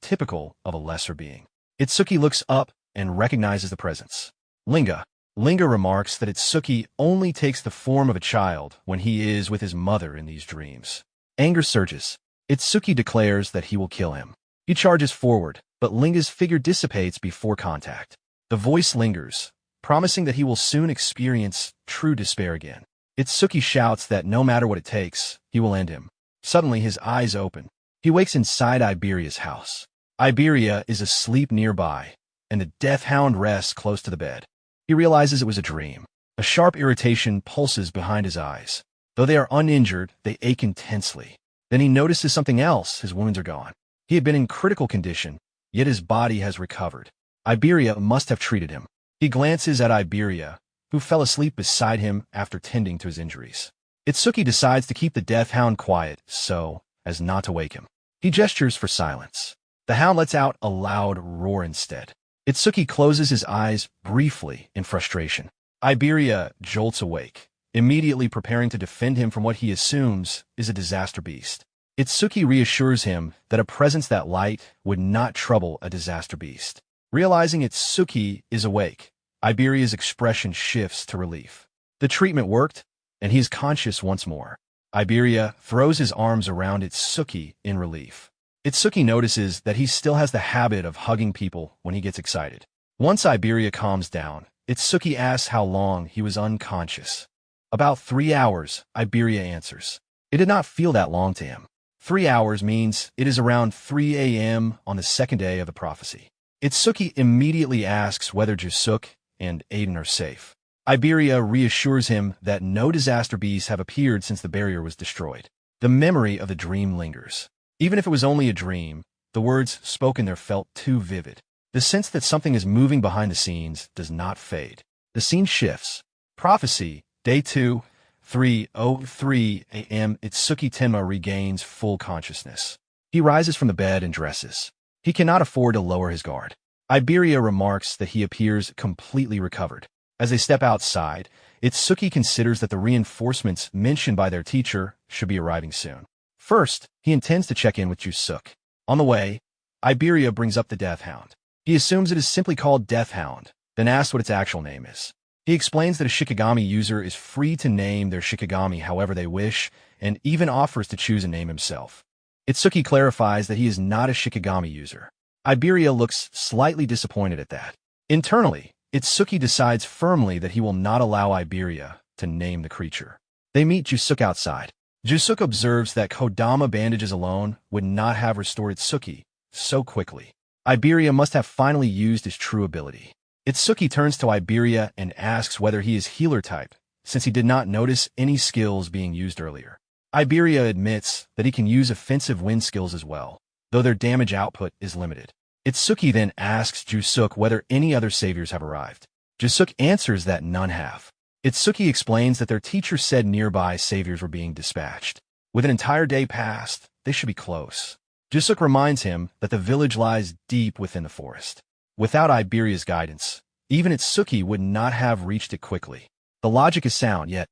typical of a lesser being. Itsuki looks up and recognizes the presence. Linga. Linga remarks that Itsuki only takes the form of a child when he is with his mother in these dreams. Anger surges. Itsuki declares that he will kill him. He charges forward, but Linga's figure dissipates before contact. The voice lingers, promising that he will soon experience true despair again. Itsuki shouts that no matter what it takes, he will end him. Suddenly his eyes open. He wakes inside Iberia's house. Iberia is asleep nearby, and the death hound rests close to the bed. He realizes it was a dream. A sharp irritation pulses behind his eyes. Though they are uninjured, they ache intensely. Then he notices something else. His wounds are gone. He had been in critical condition, yet his body has recovered. Iberia must have treated him. He glances at Iberia, who fell asleep beside him after tending to his injuries. Itsuki decides to keep the death hound quiet so as not to wake him. He gestures for silence. The hound lets out a loud roar instead. Itsuki closes his eyes briefly in frustration. Iberia jolts awake, immediately preparing to defend him from what he assumes is a disaster beast. Itsuki reassures him that a presence that light would not trouble a disaster beast. Realizing Itsuki is awake, Iberia's expression shifts to relief. The treatment worked, and he is conscious once more. Iberia throws his arms around Itsuki in relief. Itsuki notices that he still has the habit of hugging people when he gets excited. Once Iberia calms down, Itsuki asks how long he was unconscious. About 3 hours, Iberia answers. It did not feel that long to him. 3 hours means it is around 3 a.m. on the second day of the prophecy. Itsuki immediately asks whether Jusuk and Aiden are safe. Iberia reassures him that no disaster bees have appeared since the barrier was destroyed. The memory of the dream lingers. Even if it was only a dream, the words spoken there felt too vivid. The sense that something is moving behind the scenes does not fade. The scene shifts. Prophecy, Day 2, 3:03 a.m. Itsuki Tenma regains full consciousness. He rises from the bed and dresses. He cannot afford to lower his guard. Iberia remarks that he appears completely recovered. As they step outside, Itsuki considers that the reinforcements mentioned by their teacher should be arriving soon. First, he intends to check in with Jusuk. On the way, Iberia brings up the Death Hound. He assumes it is simply called Death Hound, then asks what its actual name is. He explains that a Shikigami user is free to name their Shikigami however they wish, and even offers to choose a name himself. Itsuki clarifies that he is not a Shikigami user. Iberia looks slightly disappointed at that. Internally, Itsuki decides firmly that he will not allow Iberia to name the creature. They meet Jusuk outside. Jusuk observes that Kodama bandages alone would not have restored Itsuki so quickly. Iberia must have finally used his true ability. Itsuki turns to Iberia and asks whether he is healer type, since he did not notice any skills being used earlier. Iberia admits that he can use offensive wind skills as well, though their damage output is limited. Itsuki then asks Jusuk whether any other saviors have arrived. Jusuk answers that none have. Itsuki explains that their teacher said nearby saviors were being dispatched. With an entire day past, they should be close. Jusuk reminds him that the village lies deep within the forest. Without Iberia's guidance, even Itsuki would not have reached it quickly. The logic is sound, yet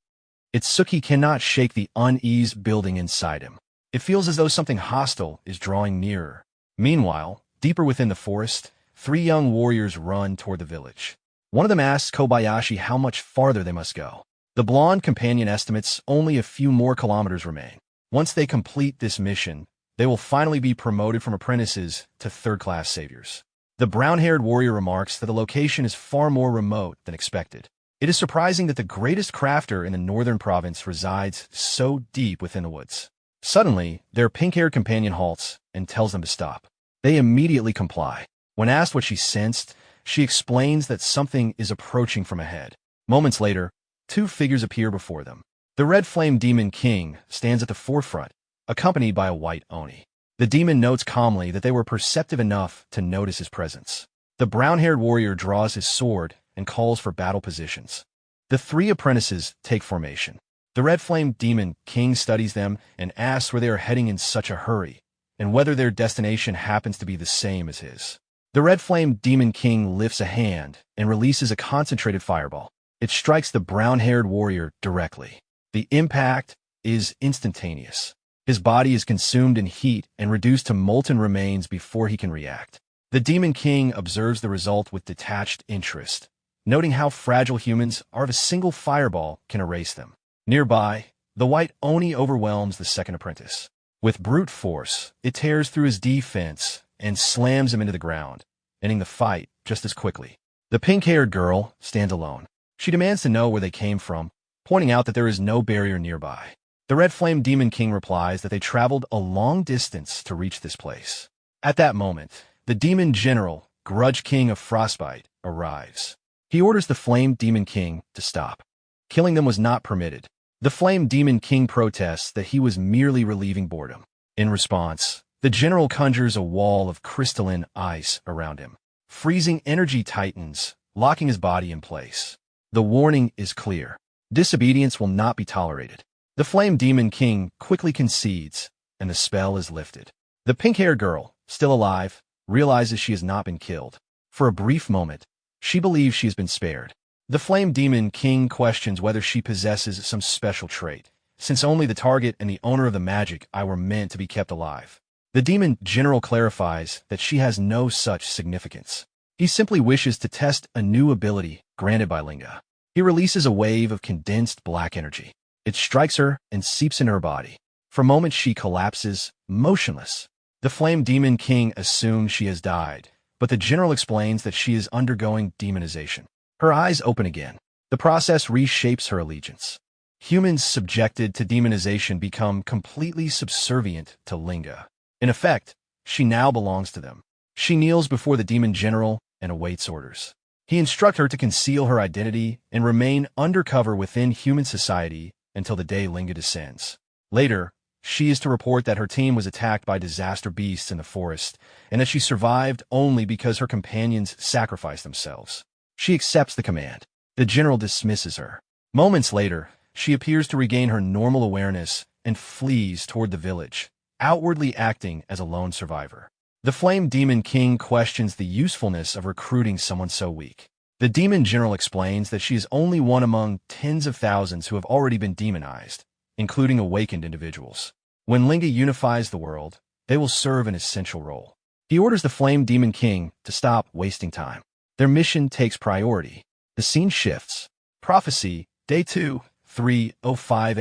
Itsuki cannot shake the unease building inside him. It feels as though something hostile is drawing nearer. Meanwhile, deeper within the forest, 3 young warriors run toward the village. One of them asks Kobayashi how much farther they must go. The blonde companion estimates only a few more kilometers remain. Once they complete this mission, they will finally be promoted from apprentices to third-class saviors. The brown-haired warrior remarks that the location is far more remote than expected. It is surprising that the greatest crafter in the northern province resides so deep within the woods. Suddenly, their pink-haired companion halts and tells them to stop. They immediately comply. When asked what she sensed, she explains that something is approaching from ahead. Moments later, 2 figures appear before them. The Red Flame Demon King stands at the forefront, accompanied by a white Oni. The demon notes calmly that they were perceptive enough to notice his presence. The brown-haired warrior draws his sword and calls for battle positions. The 3 apprentices take formation. The Red Flame Demon King studies them and asks where they are heading in such a hurry, and whether their destination happens to be the same as his. The Red Flame Demon King lifts a hand and releases a concentrated fireball. It strikes the brown-haired warrior directly. The impact is instantaneous. His body is consumed in heat and reduced to molten remains before he can react. The Demon King observes the result with detached interest, noting how fragile humans are if a single fireball can erase them. Nearby, the white Oni overwhelms the second apprentice. With brute force, it tears through his defense and slams him into the ground, ending the fight just as quickly. The pink-haired girl stands alone. She demands to know where they came from, pointing out that there is no barrier nearby. The Red Flame Demon King replies that they traveled a long distance to reach this place. At that moment, the Demon General, Grudge King of Frostbite, arrives. He orders the Flame Demon King to stop. Killing them was not permitted. The Flame Demon King protests that he was merely relieving boredom. In response, the general conjures a wall of crystalline ice around him. Freezing energy tightens, locking his body in place. The warning is clear. Disobedience will not be tolerated. The Flame Demon King quickly concedes, and the spell is lifted. The pink-haired girl, still alive, realizes she has not been killed. For a brief moment, she believes she has been spared. The Flame Demon King questions whether she possesses some special trait, since only the target and the owner of the magic eye were meant to be kept alive. The Demon General clarifies that she has no such significance. He simply wishes to test a new ability granted by Linga. He releases a wave of condensed black energy. It strikes her and seeps into her body. For a moment, she collapses, motionless. The Flame Demon King assumes she has died, but the general explains that she is undergoing demonization. Her eyes open again. The process reshapes her allegiance. Humans subjected to demonization become completely subservient to Linga. In effect, she now belongs to them. She kneels before the demon general and awaits orders. He instructs her to conceal her identity and remain undercover within human society until the day Linga descends. Later, she is to report that her team was attacked by disaster beasts in the forest and that she survived only because her companions sacrificed themselves. She accepts the command. The general dismisses her. Moments later, she appears to regain her normal awareness and flees toward the village, outwardly acting as a lone survivor. The Flame Demon King questions the usefulness of recruiting someone so weak. The demon general explains that she is only one among tens of thousands who have already been demonized, including awakened individuals. When Linga unifies the world, they will serve an essential role. He orders the Flame Demon King to stop wasting time. Their mission takes priority. The scene shifts. Prophecy, Day 2, 3:05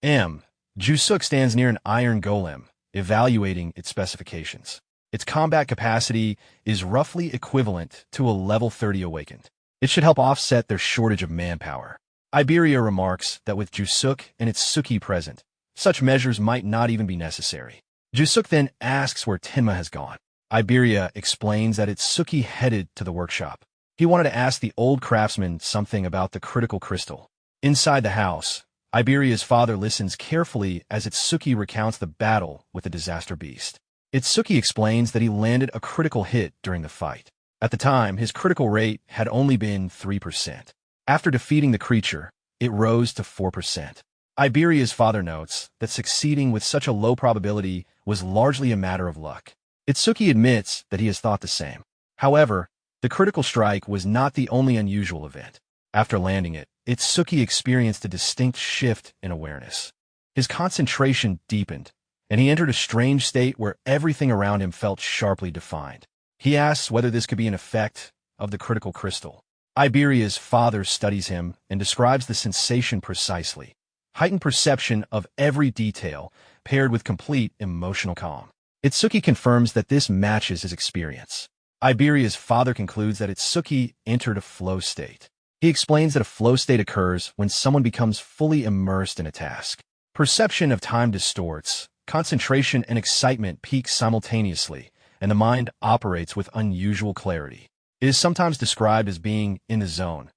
a.m. Jusuk stands near an iron golem, evaluating its specifications. Its combat capacity is roughly equivalent to a level 30 awakened. It should help offset their shortage of manpower. Iberia remarks that with Jusuk and Itsuki present, such measures might not even be necessary. Jusuk then asks where Tenma has gone. Iberia explains that Itsuki headed to the workshop. He wanted to ask the old craftsman something about the critical crystal. Inside the house, Iberia's father listens carefully as Itsuki recounts the battle with the disaster beast. Itsuki explains that he landed a critical hit during the fight. At the time, his critical rate had only been 3%. After defeating the creature, it rose to 4%. Iberia's father notes that succeeding with such a low probability was largely a matter of luck. Itsuki admits that he has thought the same. However, the critical strike was not the only unusual event. After landing it, Itsuki experienced a distinct shift in awareness. His concentration deepened, and he entered a strange state where everything around him felt sharply defined. He asks whether this could be an effect of the critical crystal. Iberia's father studies him and describes the sensation precisely. Heightened perception of every detail, paired with complete emotional calm. Itsuki confirms that this matches his experience. Iberia's father concludes that Itsuki entered a flow state. He explains that a flow state occurs when someone becomes fully immersed in a task. Perception of time distorts, concentration and excitement peak simultaneously, and the mind operates with unusual clarity. It is sometimes described as being in the zone.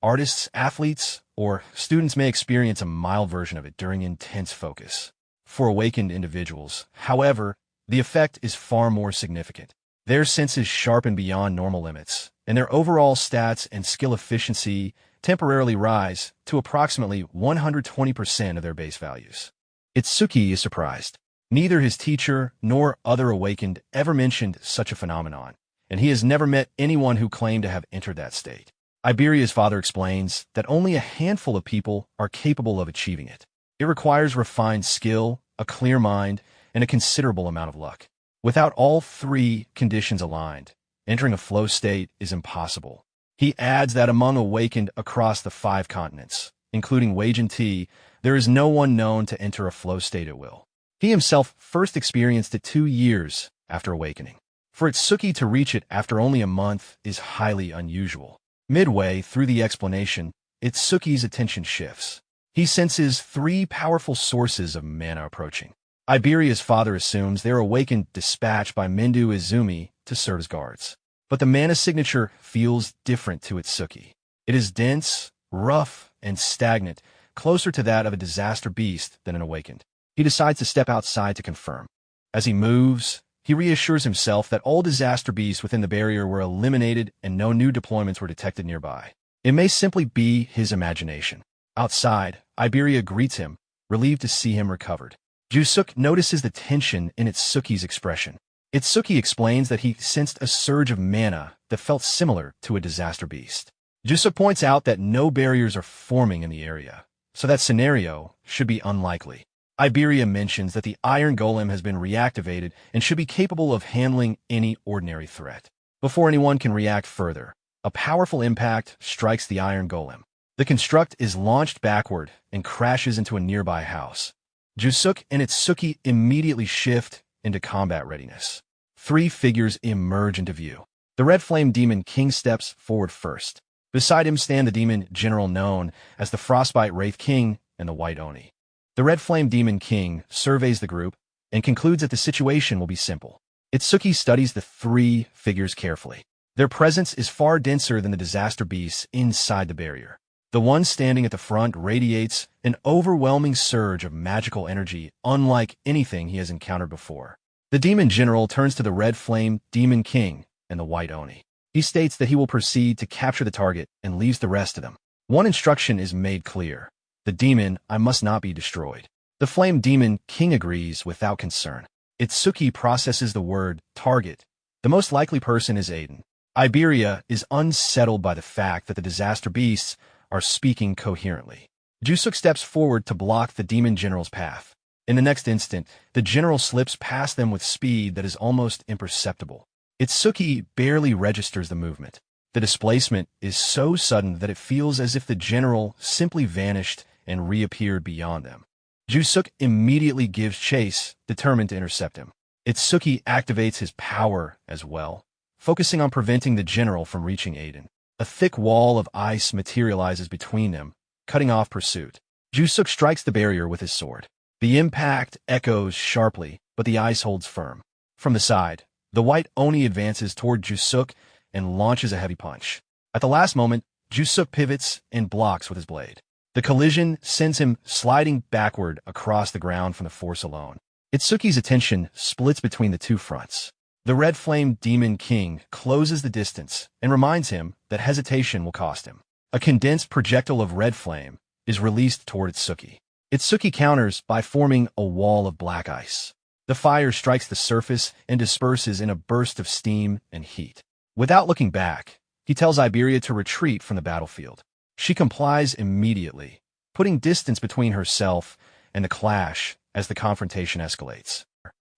Artists, athletes, or students may experience a mild version of it during intense focus. For awakened individuals, however, the effect is far more significant. Their senses sharpen beyond normal limits, and their overall stats and skill efficiency temporarily rise to approximately 120% of their base values. Itsuki is surprised. Neither his teacher nor other awakened ever mentioned such a phenomenon, and he has never met anyone who claimed to have entered that state. Iberia's father explains that only a handful of people are capable of achieving it. It requires refined skill, a clear mind, and a considerable amount of luck. Without all three conditions aligned, entering a flow state is impossible. He adds that among awakened across the 5 continents, including Weijin T, there is no one known to enter a flow state at will. He himself first experienced it 2 years after awakening. For Itsuki to reach it after only a month is highly unusual. Midway through the explanation, Itsuki's attention shifts. He senses 3 powerful sources of mana approaching. Iberia's father assumes they are awakened dispatched by Mendu Izumi to serve as guards. But the mana signature feels different to Itsuki. It is dense, rough, and stagnant, closer to that of a disaster beast than an awakened. He decides to step outside to confirm. As he moves, he reassures himself that all disaster beasts within the barrier were eliminated and no new deployments were detected nearby. It may simply be his imagination. Outside, Iberia greets him, relieved to see him recovered. Jusuk notices the tension in Itsuki's expression. Itsuki explains that he sensed a surge of mana that felt similar to a disaster beast. Jusuk points out that no barriers are forming in the area, so that scenario should be unlikely. Iberia mentions that the Iron Golem has been reactivated and should be capable of handling any ordinary threat. Before anyone can react further, a powerful impact strikes the iron golem. The construct is launched backward and crashes into a nearby house. Jusuk and Itsuki immediately shift into combat readiness. Three figures emerge into view. The Red Flame Demon King steps forward first. Beside him stand the demon general known as the Frostbite Wraith King and the White Oni. The Red Flame Demon King surveys the group and concludes that the situation will be simple. Itsuki studies the three figures carefully. Their presence is far denser than the disaster beasts inside the barrier. The one standing at the front radiates an overwhelming surge of magical energy unlike anything he has encountered before. The demon general turns to the Red Flame Demon King and the White Oni. He states that he will proceed to capture the target and leaves the rest to them. One instruction is made clear. The demon, I must not be destroyed. The Flame Demon King agrees without concern. Itsuki processes the word target. The most likely person is Aiden. Iberia is unsettled by the fact that the disaster beasts are speaking coherently. Jusuk steps forward to block the demon general's path. In the next instant, the general slips past them with speed that is almost imperceptible. Itsuki barely registers the movement. The displacement is so sudden that it feels as if the general simply vanished and reappeared beyond them. Jusuk immediately gives chase, determined to intercept him. Itsuki activates his power as well, focusing on preventing the general from reaching Aiden. A thick wall of ice materializes between them, cutting off pursuit. Jusuk strikes the barrier with his sword. The impact echoes sharply, but the ice holds firm. From the side, the White Oni advances toward Jusuk and launches a heavy punch. At the last moment, Jusuk pivots and blocks with his blade. The collision sends him sliding backward across the ground from the force alone. Itsuki's attention splits between the two fronts. The Red Flame Demon King closes the distance and reminds him that hesitation will cost him. A condensed projectile of red flame is released toward Itsuki. Itsuki counters by forming a wall of black ice. The fire strikes the surface and disperses in a burst of steam and heat. Without looking back, he tells Iberia to retreat from the battlefield. She complies immediately, putting distance between herself and the clash as the confrontation escalates.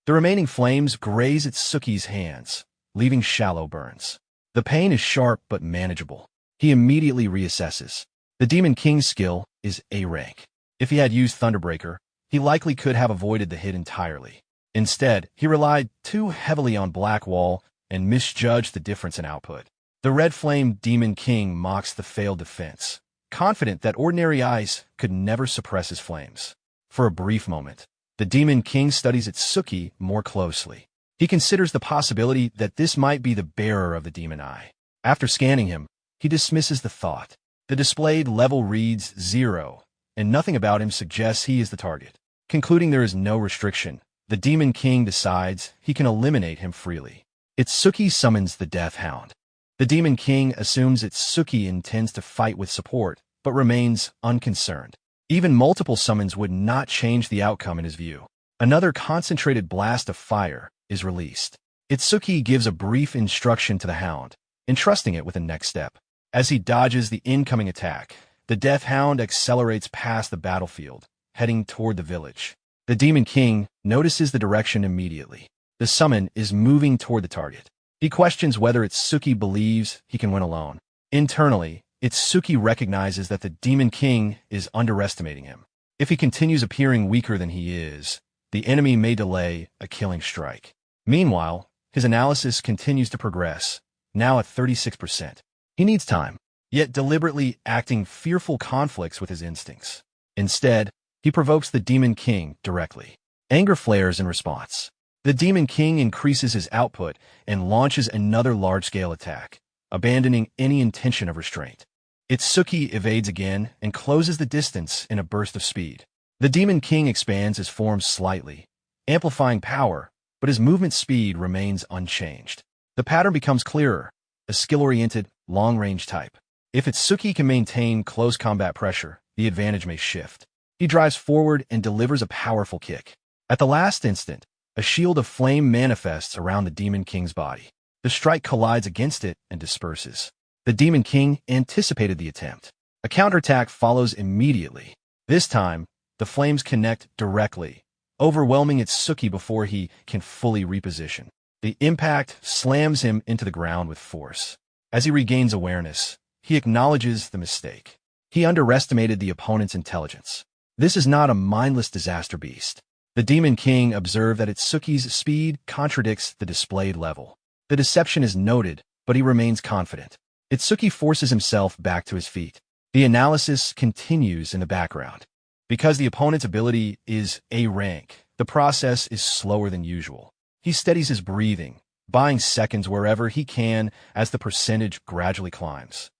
The remaining flames graze Itsuki's hands, leaving shallow burns. The pain is sharp but manageable. He immediately reassesses. The Demon King's skill is A rank. If he had used Thunderbreaker, he likely could have avoided the hit entirely. Instead, he relied too heavily on Black Wall and misjudged the difference in output. The Red Flame Demon King mocks the failed defense, confident that ordinary ice could never suppress his flames. For a brief moment, the Demon King studies Itsuki more closely. He considers the possibility that this might be the bearer of the Demon Eye. After scanning him, he dismisses the thought. The displayed level reads 0, and nothing about him suggests he is the target. Concluding there is no restriction, the Demon King decides he can eliminate him freely. Itsuki summons the Death Hound. The Demon King assumes Itsuki intends to fight with support, but remains unconcerned. Even multiple summons would not change the outcome in his view. Another concentrated blast of fire is released. Itsuki gives a brief instruction to the Hound, entrusting it with the next step. As he dodges the incoming attack, the Death Hound accelerates past the battlefield, heading toward the village. The Demon King notices the direction immediately. The summon is moving toward the target. He questions whether Itsuki believes he can win alone. Internally, Itsuki recognizes that the Demon King is underestimating him. If he continues appearing weaker than he is, the enemy may delay a killing strike. Meanwhile, his analysis continues to progress, now at 36%. He needs time, yet deliberately acting fearful conflicts with his instincts. Instead, he provokes the Demon King directly. Anger flares in response. The Demon King increases his output and launches another large-scale attack, abandoning any intention of restraint. Itsuki evades again and closes the distance in a burst of speed. The Demon King expands his form slightly, amplifying power, but his movement speed remains unchanged. The pattern becomes clearer, a skill-oriented, long-range type. If Itsuki can maintain close combat pressure, the advantage may shift. He drives forward and delivers a powerful kick. At the last instant, a shield of flame manifests around the Demon King's body. The strike collides against it and disperses. The Demon King anticipated the attempt. A counterattack follows immediately. This time, the flames connect directly, overwhelming Itsuki before he can fully reposition. The impact slams him into the ground with force. As he regains awareness, he acknowledges the mistake. He underestimated the opponent's intelligence. This is not a mindless disaster beast. The Demon King observed that Itsuki's speed contradicts the displayed level. The deception is noted, but he remains confident. Itsuki forces himself back to his feet. The analysis continues in the background. Because the opponent's ability is A rank, the process is slower than usual. He steadies his breathing, buying seconds wherever he can as the percentage gradually climbs.